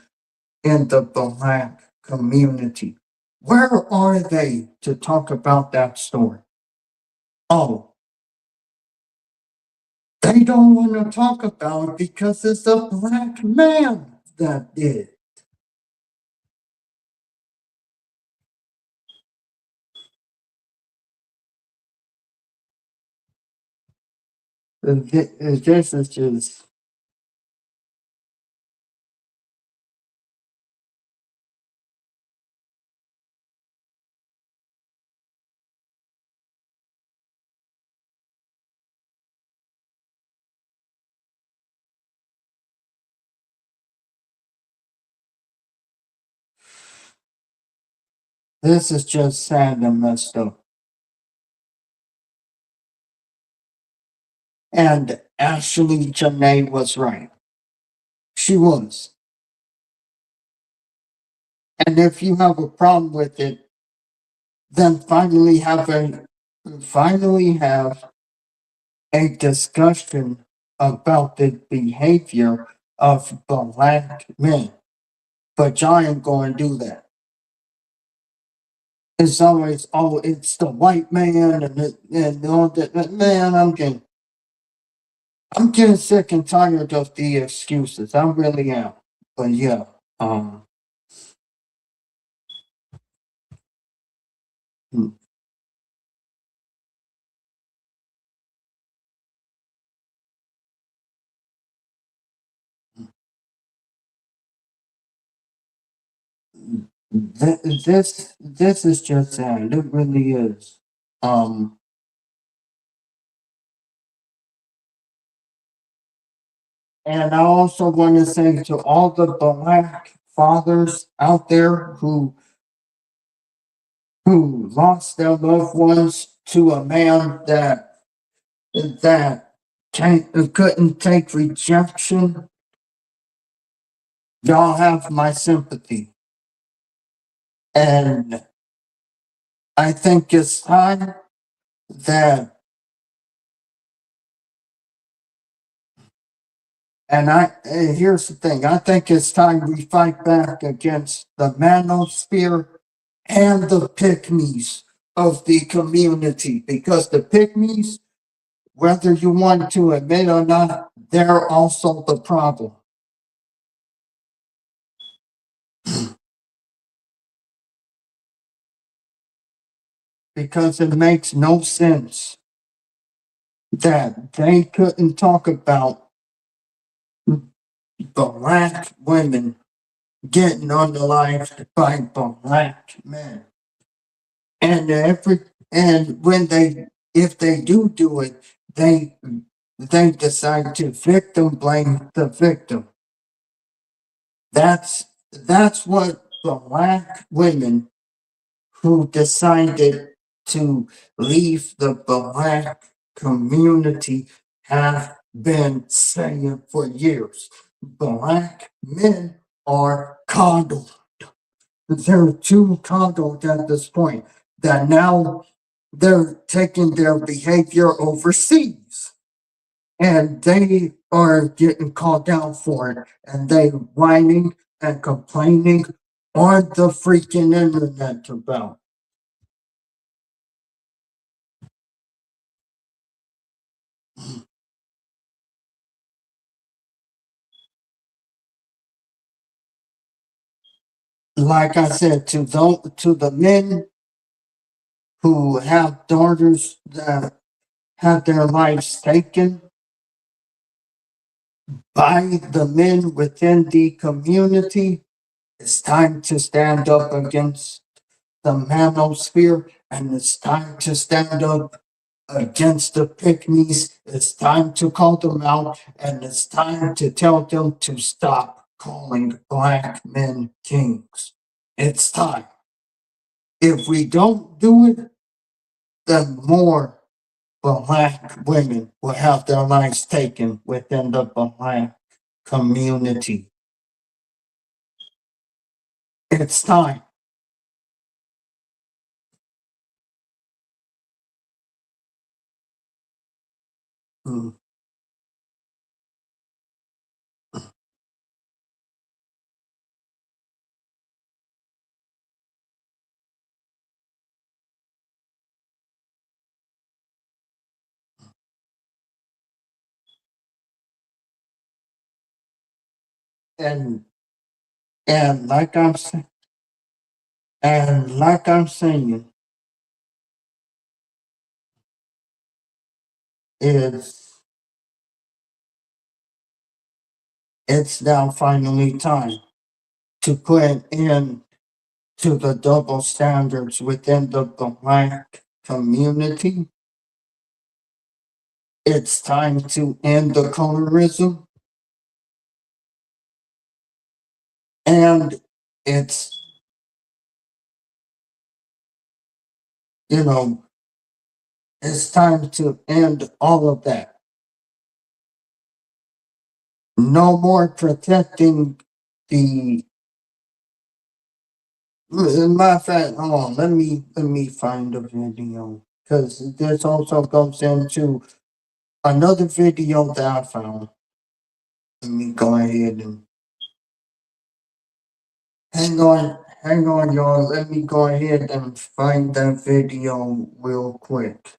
in the black community? Where are they to talk about that story? Oh, they don't want to talk about it because it's a black man that did. This is just This is just sad and messed up. And Ashley Janae was right. She was. And if you have a problem with it, then finally have a discussion about the behavior of black men. But y'all ain't going to do that. It's always, oh, it's the white man and all that. Man, I'm getting sick and tired of the excuses. I really am. But yeah, this is just sad. It really is. Um, and I also want to say to all the black fathers out there who lost their loved ones to a man that couldn't take rejection, y'all have my sympathy. And I think it's time that, here's the thing, I think it's time we fight back against the manosphere and the pygmies of the community, because the pygmies, whether you want to admit or not, they're also the problem. Because it makes no sense that they couldn't talk about black women getting unalived by black men. And when if they do it, they decide to victim blame the victim. That's what black women who decided to leave the black community have been saying for years. Black men are coddled. They're too coddled at this point that now they're taking their behavior overseas and they are getting called out for it, and they whining and complaining on the freaking internet about. Like I said, to the men who have daughters that have their lives taken by the men within the community, it's time to stand up against the manosphere, and it's time to stand up against the pygmies. It's time to call them out, and it's time to tell them to stop calling black men kings. It's time. If we don't do it, then more black women will have their lives taken within the black community. It's time. Mm. And and like I'm saying, is it's now finally time to put in to the double standards within the black community. It's time to end the colorism, and it's it's time to end all of that. No more protecting the. Matter of fact, hold on. Let me find the video because this also goes into another video that I found. Let me go ahead and hang on, y'all. Let me go ahead and find that video real quick.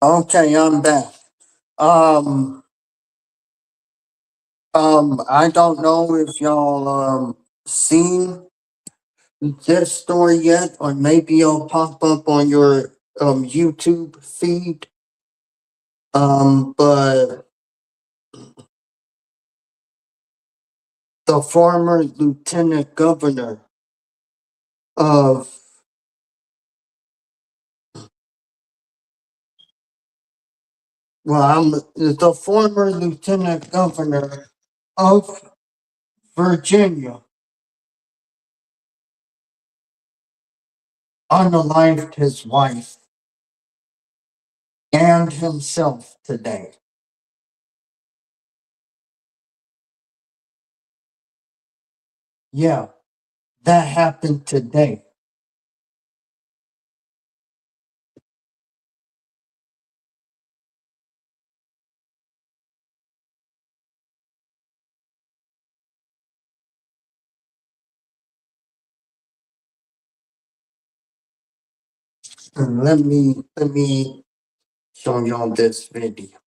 Okay, I'm back. I don't know if y'all seen this story yet, or maybe it'll pop up on your YouTube feed. But the former lieutenant governor of I'm the former lieutenant governor of Virginia unalived his wife and himself today. Yeah, that happened today. And let me show y'all this video.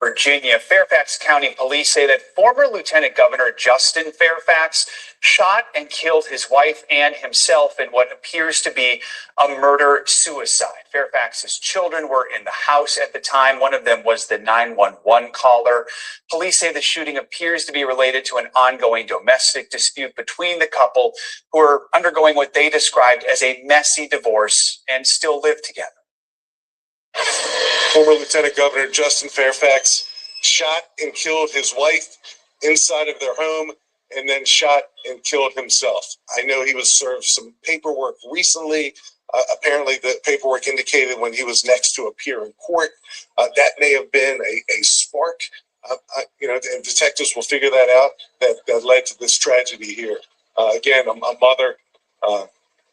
Virginia, Fairfax County police say that former Lieutenant Governor Justin Fairfax shot and killed his wife and himself in what appears to be a murder-suicide. Fairfax's children were in the house at the time. One of them was the 911 caller. Police say the shooting appears to be related to an ongoing domestic dispute between the couple, who are undergoing what they described as a messy divorce and still live together. Former Lieutenant Governor Justin Fairfax shot and killed his wife inside of their home and then shot and killed himself. I know he was served some paperwork recently. Apparently, the paperwork indicated when he was next to appear in court. That may have been a spark And detectives will figure that out. That led to this tragedy here. Again, a mother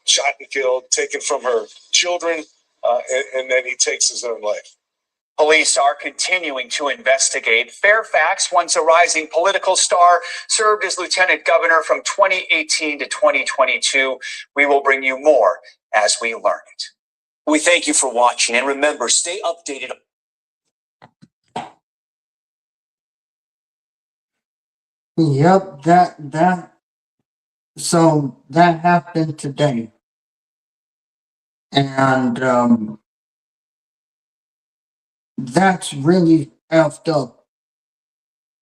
shot and killed, taken from her children, and then he takes his own life. Police are continuing to investigate. Fairfax, once a rising political star, served as lieutenant governor from 2018 to 2022. We will bring you more as we learn it. We thank you for watching, and remember, stay updated. Yep, so that happened today. And that's really effed up.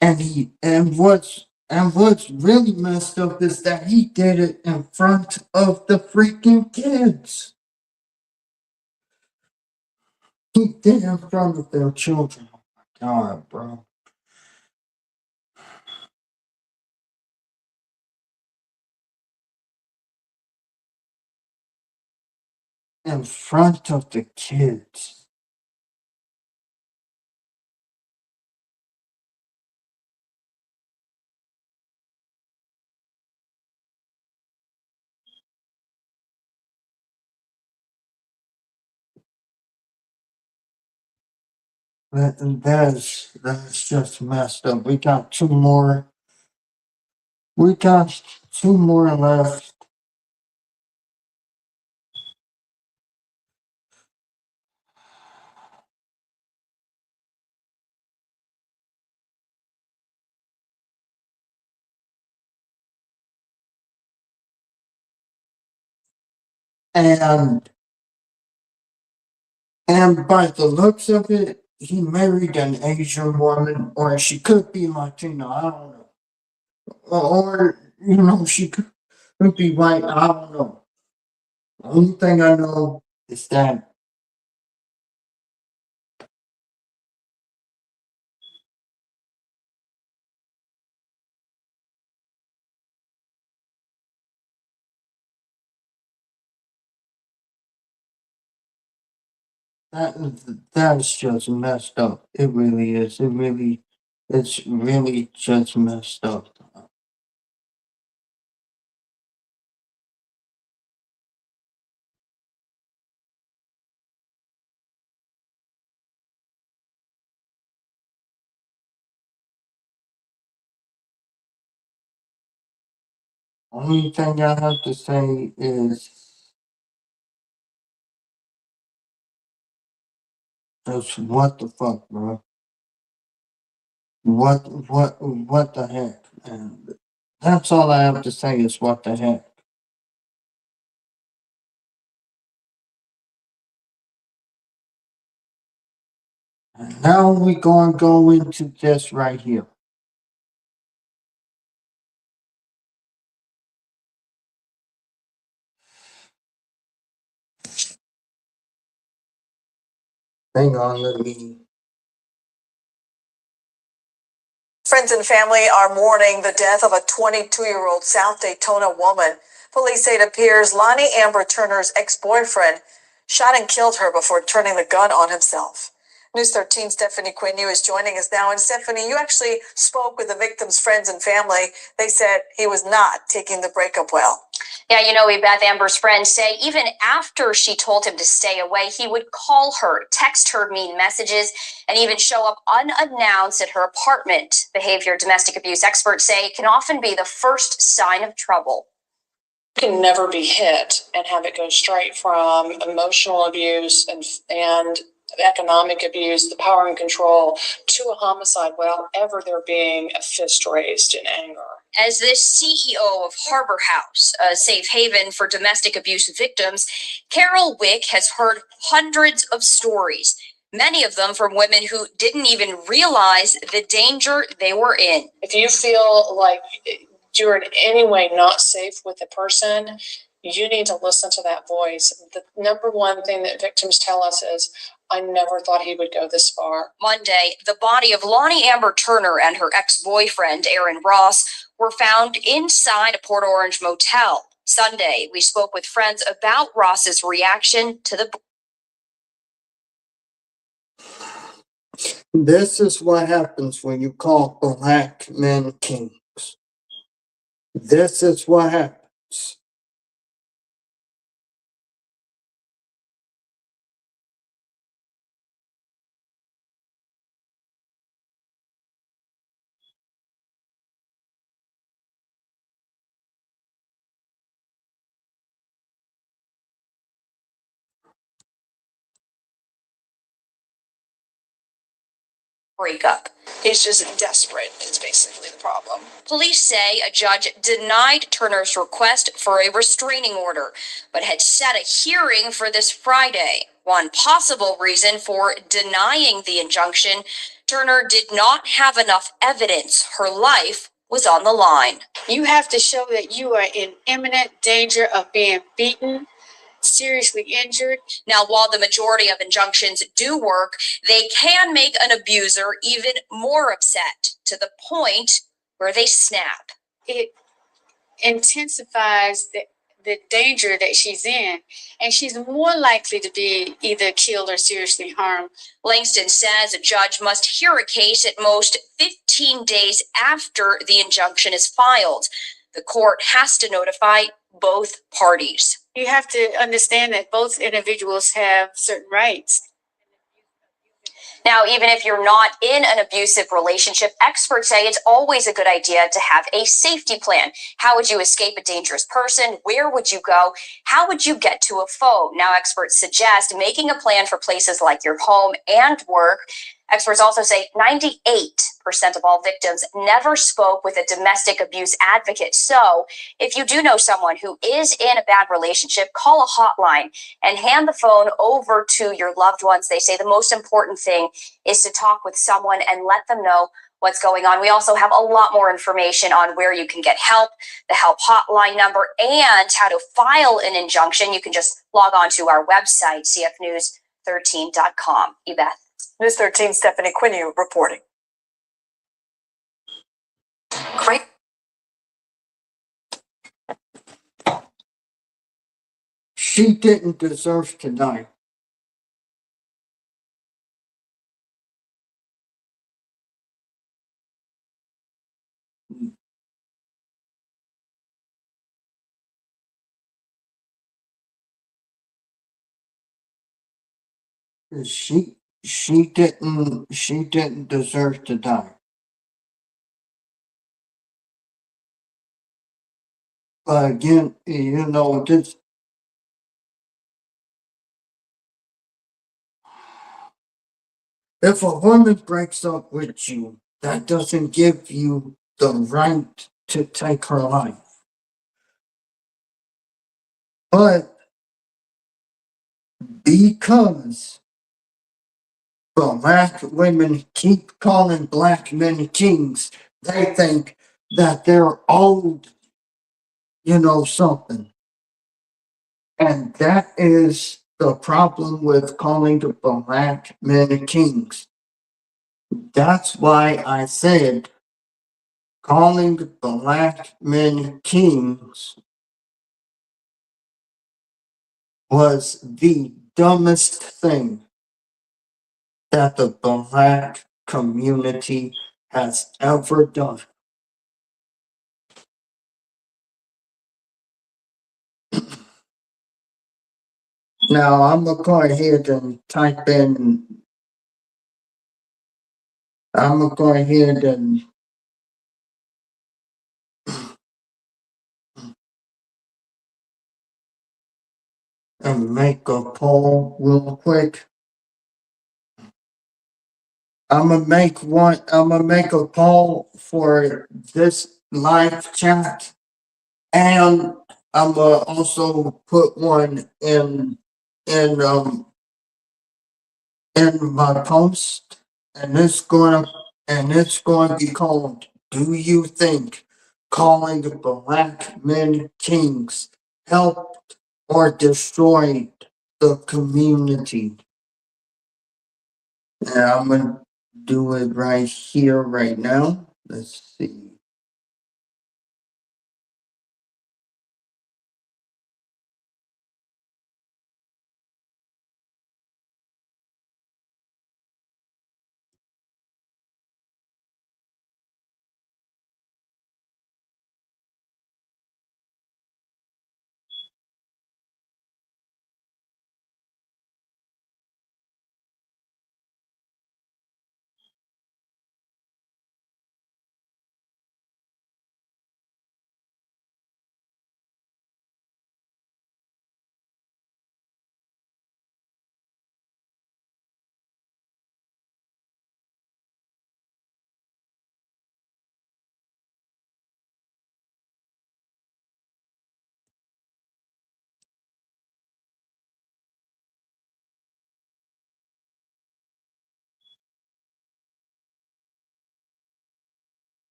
And what's really messed up is that he did it in front of the freaking kids. He did it in front of their children. Oh my God, bro. In front of the kids. That's just messed up. We got two more left. And by the looks of it, he married an Asian woman, or she could be Latino, I don't know. Or she could be white, I don't know. The only thing I know is that that's just messed up. It really is. It's really just messed up. Only thing I have to say is just what the fuck, bro? What the heck? And that's all I have to say is what the heck. And now we gonna go into this right here. Hang on, let me. Friends and family are mourning the death of a 22-year-old South Daytona woman. Police say it appears Lonnie Amber Turner's ex-boyfriend shot and killed her before turning the gun on himself. News 13 Stephanie Quinu is joining us now. And Stephanie, you actually spoke with the victim's friends and family. They said he was not taking the breakup well. Yeah, Beth Amber's friends say even after she told him to stay away, he would call her, text her mean messages, and even show up unannounced at her apartment. Behavior domestic abuse experts say can often be the first sign of trouble. You can never be hit and have it go straight from emotional abuse and economic abuse, the power and control, to a homicide without ever there being a fist raised in anger. As the CEO of Harbor House, a safe haven for domestic abuse victims, Carol Wick has heard hundreds of stories, many of them from women who didn't even realize the danger they were in. If you feel like you're in any way not safe with a person, you need to listen to that voice. The number one thing that victims tell us is, I never thought he would go this far. Monday, the body of Lonnie Amber Turner and her ex-boyfriend, Aaron Ross, were found inside a Port Orange motel. Sunday, we spoke with friends about Ross's reaction to the This is what happens when you call black men kings. This is what happens. Breakup. He's just desperate, is basically the problem. Police say a judge denied Turner's request for a restraining order, but had set a hearing for this Friday. One possible reason for denying the injunction, Turner did not have enough evidence her life was on the line. You have to show that you are in imminent danger of being beaten, seriously injured. Now, while the majority of injunctions do work, they can make an abuser even more upset to the point where they snap. It intensifies the danger that she's in, and she's more likely to be either killed or seriously harmed. Langston says a judge must hear a case at most 15 days after the injunction is filed. The court has to notify both parties. You have to understand that both individuals have certain rights. Now, even if you're not in an abusive relationship, experts say it's always a good idea to have a safety plan. How would you escape a dangerous person? Where would you go? How would you get to a foe? Now, experts suggest making a plan for places like your home and work. Experts also say 98% of all victims never spoke with a domestic abuse advocate. So if you do know someone who is in a bad relationship, call a hotline and hand the phone over to your loved ones. They say the most important thing is to talk with someone and let them know what's going on. We also have a lot more information on where you can get help, the help hotline number, and how to file an injunction. You can just log on to our website, cfnews13.com. Ebeth. News 13, Stephanie Quinney reporting. Great. She didn't deserve to die. She didn't deserve to die. But again, you know, this if a woman breaks up with you, that doesn't give you the right to take her life. But because black women keep calling black men kings, they think that they're owed, you know, something. And that is the problem with calling the black men kings. That's why I said calling black men kings was the dumbest thing that the black community has ever done. Now I'm gonna go ahead and type in. I'm gonna go ahead and make a poll real quick. I'm gonna make a poll for this live chat, and I'm gonna also put one in in my post, and it's going to be called, "Do you think calling the black men kings helped or destroyed the community?" And I'm gonna do it right here, right now. Let's see.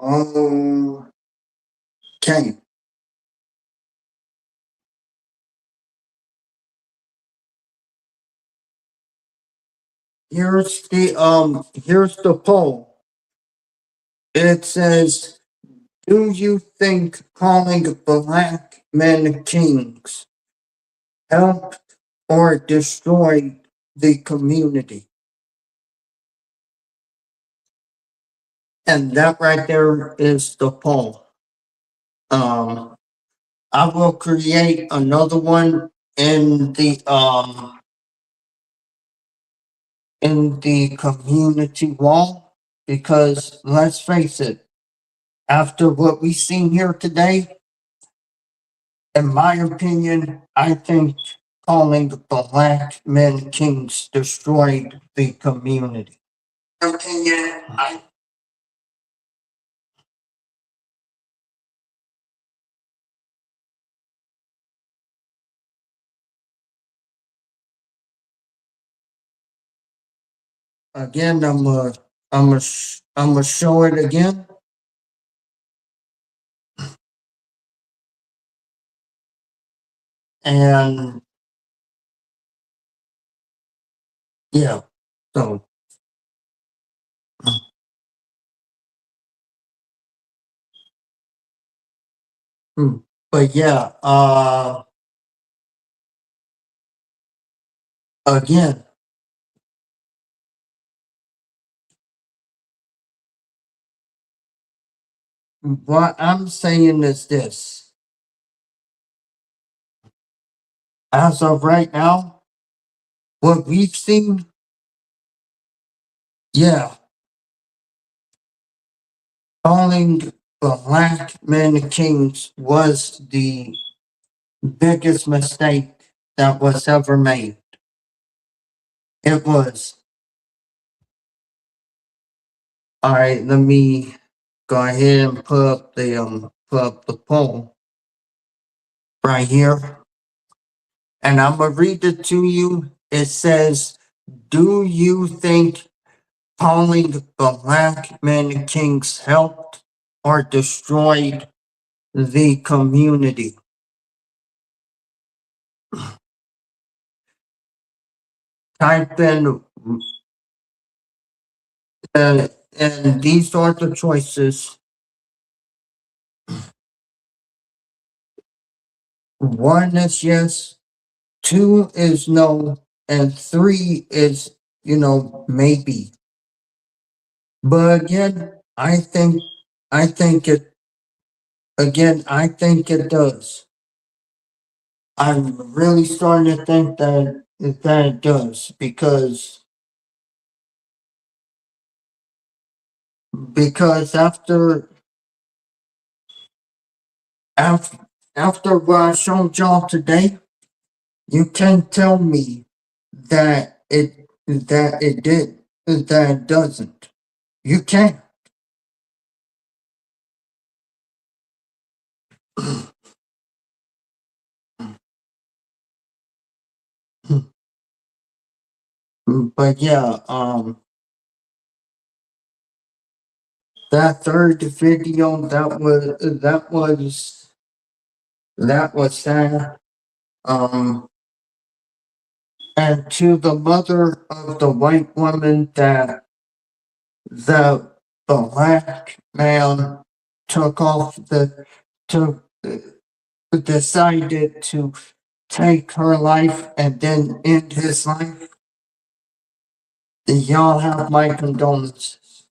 Okay. Here's the poll. It says, do you think calling black men kings helped or destroyed the community? And that right there is the poll. I will create another one in the community wall, because let's face it, after what we've seen here today, in my opinion, I think calling black men kings destroyed the community. Opinion, again, I'm gonna show it again. And yeah, so but yeah, again, what I'm saying is this. As of right now, what we've seen, yeah, calling black men kings was the biggest mistake that was ever made. It was. All right, let me go ahead and put up the poll right here. And I'm gonna read it to you. It says, do you think calling black men kings helped or destroyed the community? Type in, and these are the choices. 1 is yes, 2 is no, and 3 is, maybe. But again, I think it does. I'm really starting to think that it does, because after after what I showed y'all today, you can't tell me that it doesn't. You can't. But yeah, that third video, that was sad. Um, and to the mother of the white woman that the black man took off took decided to take her life and then end his life. Y'all have my condolences.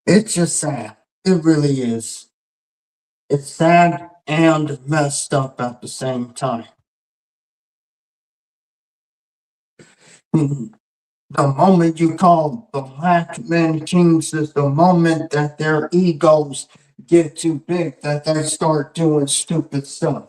It's just sad. It really is. It's sad and messed up at the same time. The moment you call black men kings is the moment that their egos get too big, that they start doing stupid stuff.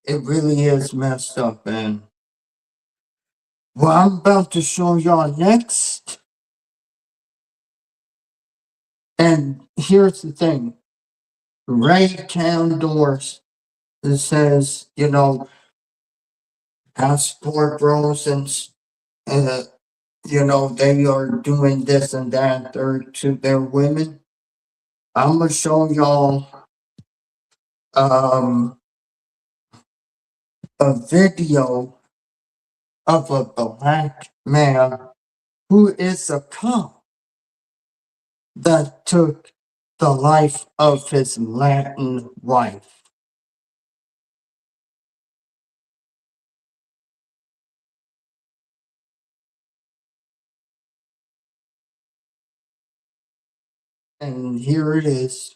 it really is messed up. And what I'm about to show y'all next, and here's the thing, right down doors, it says, you know, passport bros and you know, they are doing this and that to their women. I'm gonna show y'all a video of a black man who is a cop that took the life of his Latin wife. And here it is.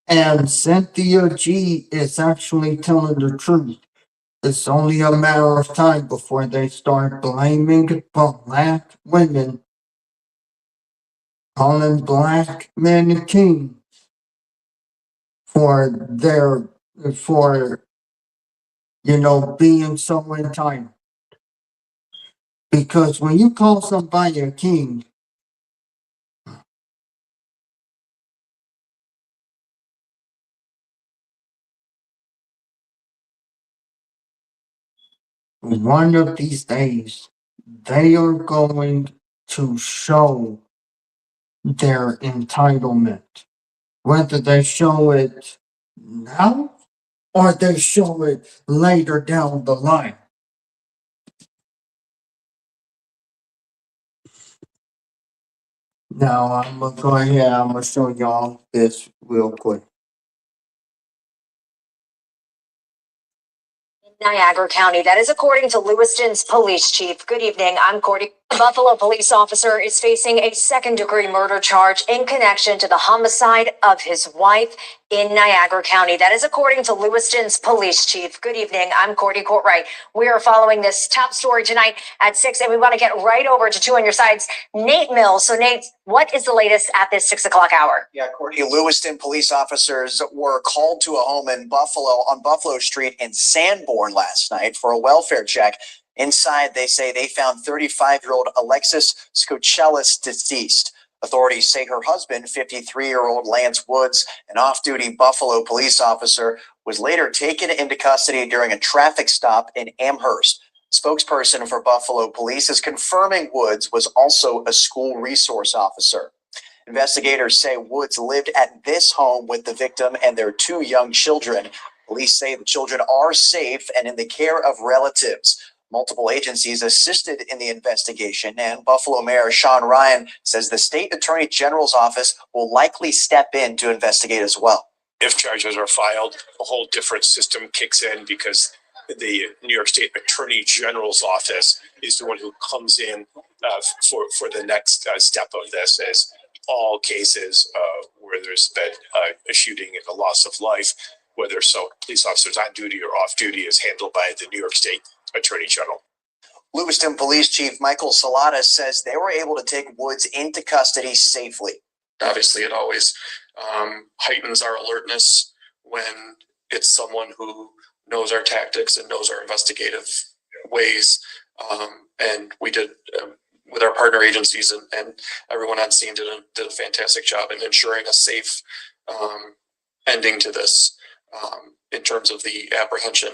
And Cynthia G is actually telling the truth. It's only a matter of time before they start blaming black women, calling black men king for their, for, you know, being so entitled. Because when you call somebody a king, one of these days, they are going to show their entitlement. Whether they show it now or they show it later down the line. Now I'm gonna go ahead, I'm gonna show y'all this real quick. Niagara County. That is according to Lewiston's police chief. Good evening. I'm Cordy. A Buffalo police officer is facing a second-degree murder charge in connection to the homicide of his wife in Niagara County. That is according to Lewiston's police chief. Good evening. I'm Cordy Courtwright. We are following this top story tonight at 6, and we want to get right over to Two on Your Sides, Nate Mills. So, Nate, what is the latest at this 6 o'clock hour? Yeah, Courtney, Lewiston police officers were called to a home in Buffalo on Buffalo Street in Sanborn last night for a welfare check. Inside, they say they found 35-year-old Alexis Scocellis deceased. Authorities say her husband, 53-year-old Lance Woods, an off-duty Buffalo police officer, was later taken into custody during a traffic stop in Amherst. Spokesperson for Buffalo Police is confirming Woods was also a school resource officer. Investigators say Woods lived at this home with the victim and their 2 young children. Police say the children are safe and in the care of relatives. Multiple agencies assisted in the investigation, and Buffalo Mayor Sean Ryan says the state attorney general's office will likely step in to investigate as well. If charges are filed, a whole different system kicks in because the New York State Attorney General's office is the one who comes in for the next step of this. As all cases where there's been a shooting and a loss of life, whether police officers on duty or off duty, is handled by the New York State Attorney General. Lewiston Police Chief Michael Salata says they were able to take Woods into custody safely. Obviously, it always heightens our alertness when it's someone who knows our tactics and knows our investigative ways. And we did, with our partner agencies and everyone on scene did a fantastic job in ensuring a safe ending to this in terms of the apprehension.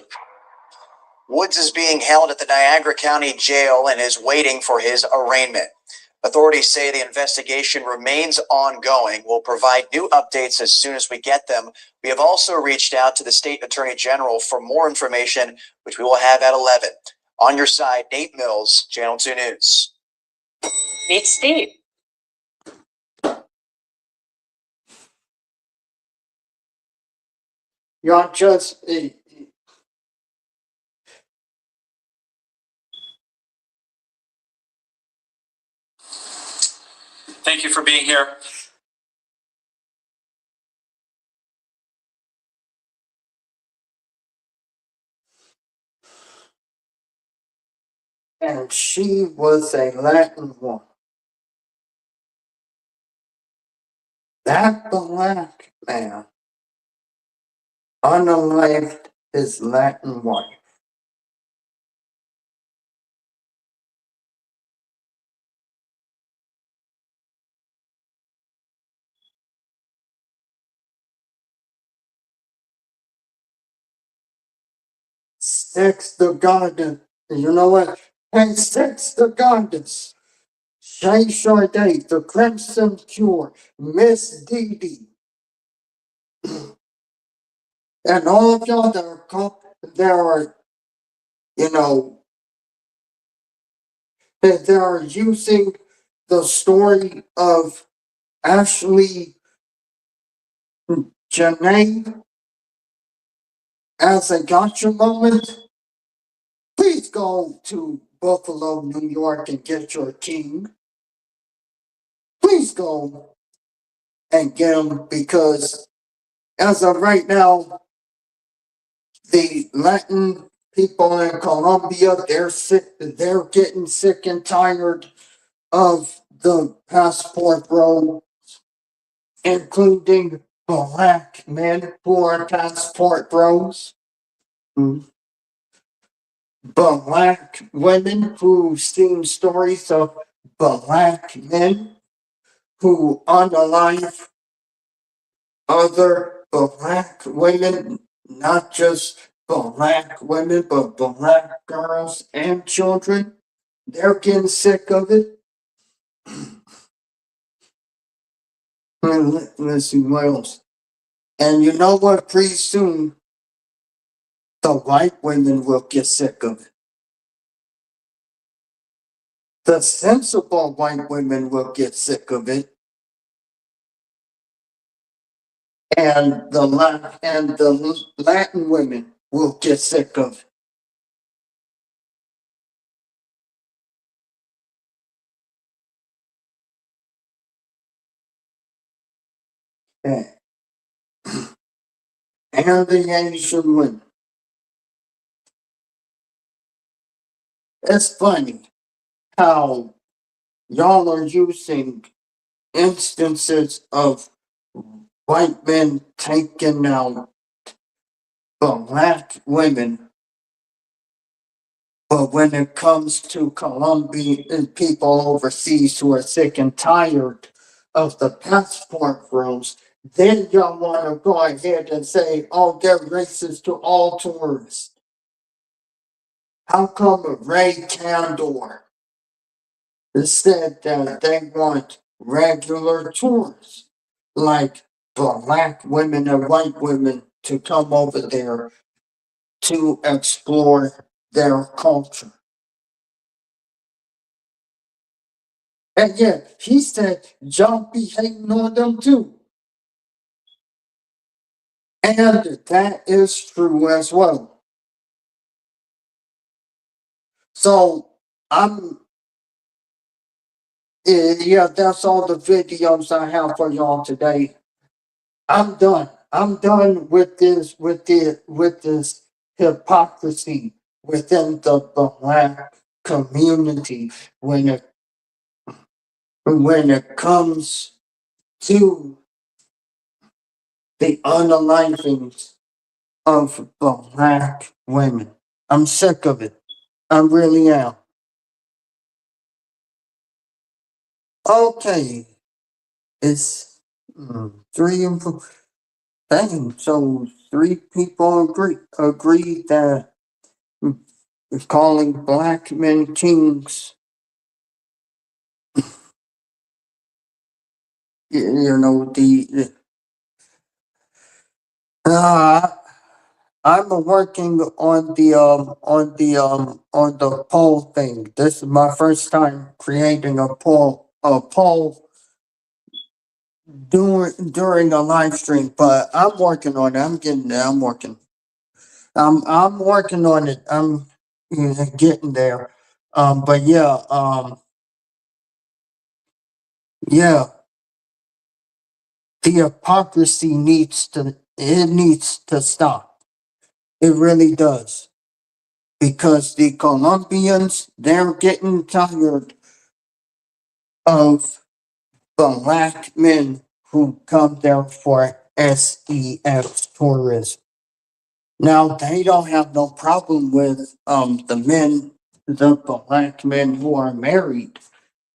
Woods is being held at the Niagara County Jail and is waiting for his arraignment. Authorities say the investigation remains ongoing. We'll provide new updates as soon as we get them. We have also reached out to the State Attorney General for more information, which we will have at 11. On your side, Nate Mills, Channel 2 News. Meet Steve. Y'all just, Thank you for being here. And she was a Latin woman. That black man unalived his Latin wife. Sex the goddess. You know what? And sex the goddess. Shay Sade, the Crimson Cure, Miss Dee Dee. And all of y'all that are, you know, that they are using the story of Ashley Janae as a gotcha moment. Please go to Buffalo, New York and get your king. Please go and get him because as of right now, the Latin people in Colombia, they're sick, they're getting sick and tired of the passport bro, including black men who are passport bros. Black women who've seen stories of black men who unalive other black women, not just black women, but black girls and children. They're getting sick of it. Let's see what else. And you know what? Pretty soon, the white women will get sick of it. The sensible white women will get sick of it. And the Latin women will get sick of it. And the Asian women. It's funny how y'all are using instances of white men taking out black women, but when it comes to Colombian people overseas who are sick and tired of the passport rules, then y'all want to go ahead and say, oh, they're racist to all tourists. How come Ray Candor said that they want regular tourists, like black women and white women, to come over there to explore their culture? And yet, he said, y'all be hating on them too. And that is true as well. So, yeah, that's all the videos I have for y'all today. I'm done. I'm done with this hypocrisy within the black community when it comes to the unalivings of black women. I'm sick of it. I really am. Okay. It's 3 and 4. Dang, so 3 people agree that calling black men kings, you know, I'm working on the poll thing. This is my first time creating a poll during a live stream, but I'm working on it. I'm getting there. I'm working. I'm working on it. I'm getting there. But yeah, Yeah, the hypocrisy needs to stop. It really does. Because the Colombians, they're getting tired of black men who come there for SEX tourism. Now they don't have no problem with the black men who are married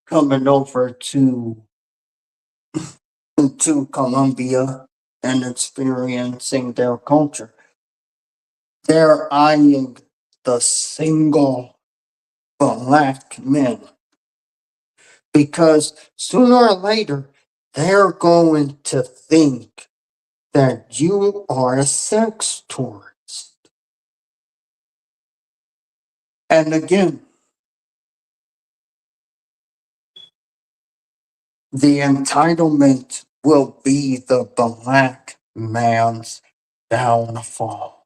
coming over to Colombia and experiencing their culture. They're eyeing the single black men because sooner or later they're going to think that you are a sex tourist. And again, the entitlement will be the black man's downfall.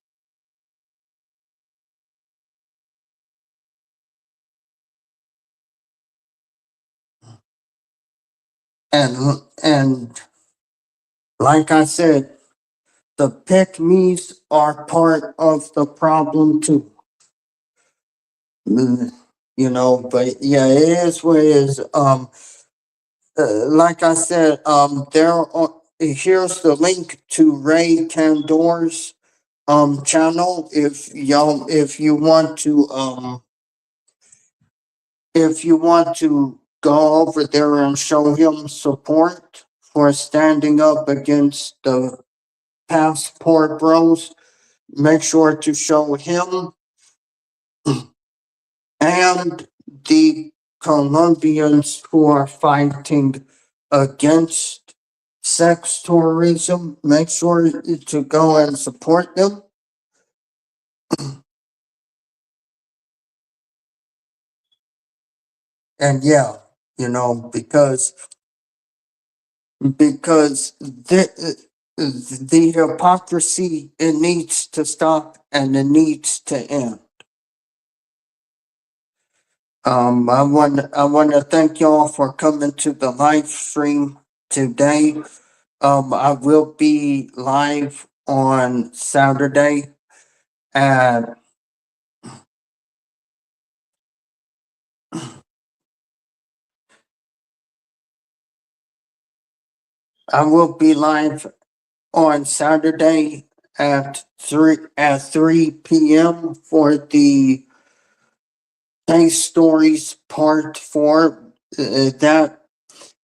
And like I said, the pick-me's are part of the problem too. You know, but yeah, it is what it is. Like I said, here's the link to Ray Candor's channel if you want to go over there and show him support for standing up against the passport bros, make sure to show him and the Colombians who are fighting against sex tourism. Make sure to go and support them. And yeah, you know, because the hypocrisy, it needs to stop and it needs to end. I want to thank y'all for coming to the live stream today. I will be live on Saturday at I will be live on Saturday at 3 p.m. for the Case Stories Part 4. That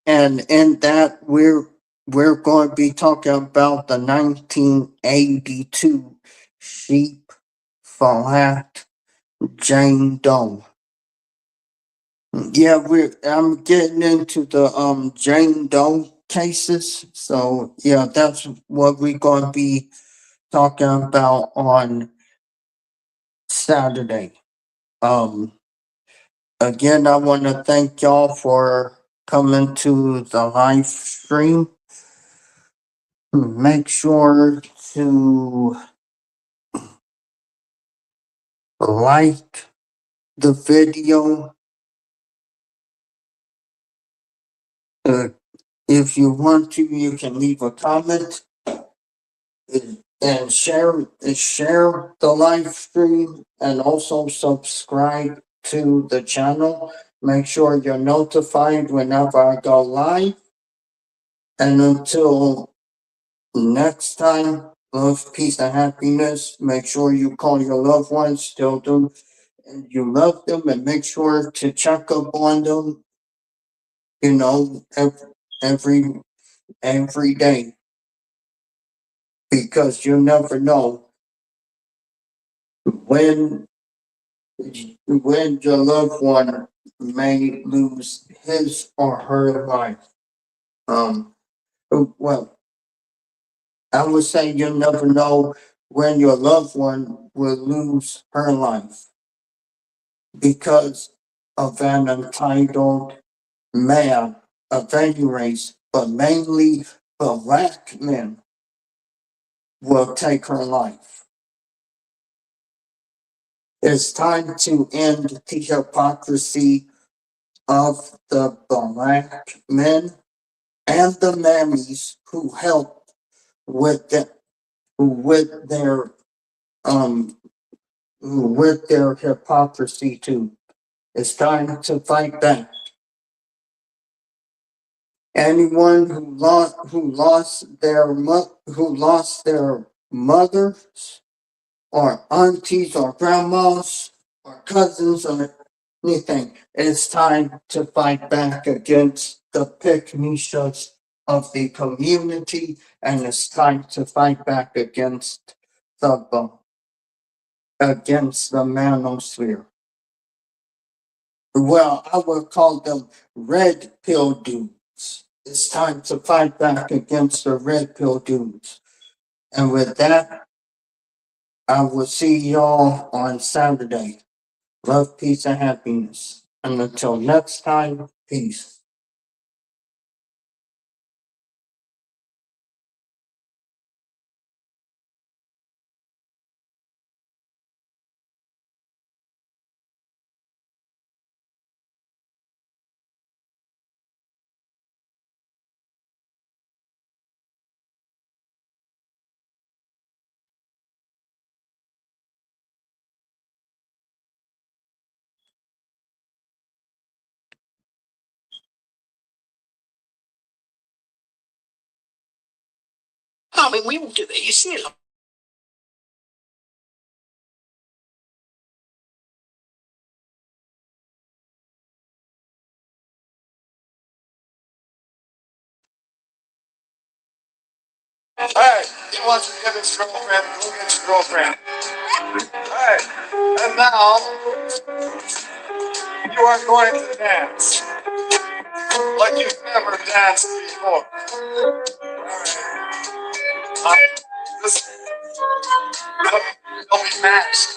and in that we're going to be talking about the 1982 sheep flat Jane Doe. Yeah, I'm getting into the Jane Doe cases. So yeah, that's what we're gonna be talking about on Saturday. Again, I want to thank y'all for coming to the live stream. Make sure to like the video. If you want to, you can leave a comment and share the live stream and also subscribe to the channel. Make sure you're notified whenever I go live. And until next time, love, peace, and happiness. Make sure you call your loved ones, tell them you love them, and make sure to check up on them, you know, every day. Because you never know when your loved one may lose his or her life. Well, I would say you never know when your loved one will lose her life because of an entitled man of any race, but mainly black men will take her life. It's time to end the hypocrisy of the black men and the mammies who helped with the, with their with their hypocrisy too. It's time to fight back. Anyone who lost their mothers or aunties or grandmas or cousins or anything, it's time to fight back against the pick-me-shows of the community, and it's time to fight back against the manosphere. Well, I would call them red pill dudes. It's time to fight back against the red pill dudes. And with that, I will see y'all on Saturday. Love, peace, and happiness. And until next time, peace. I mean, we won't do that. You see it. Hey, he wants to get his girlfriend. Go get his girlfriend. Hey, and now you are going to dance like you've never danced before. Listen, don't be matched.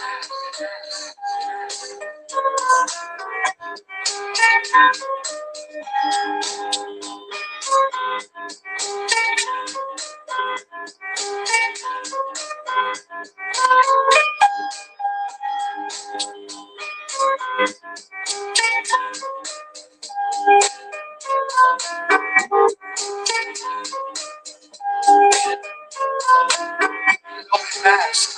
Don't be matched.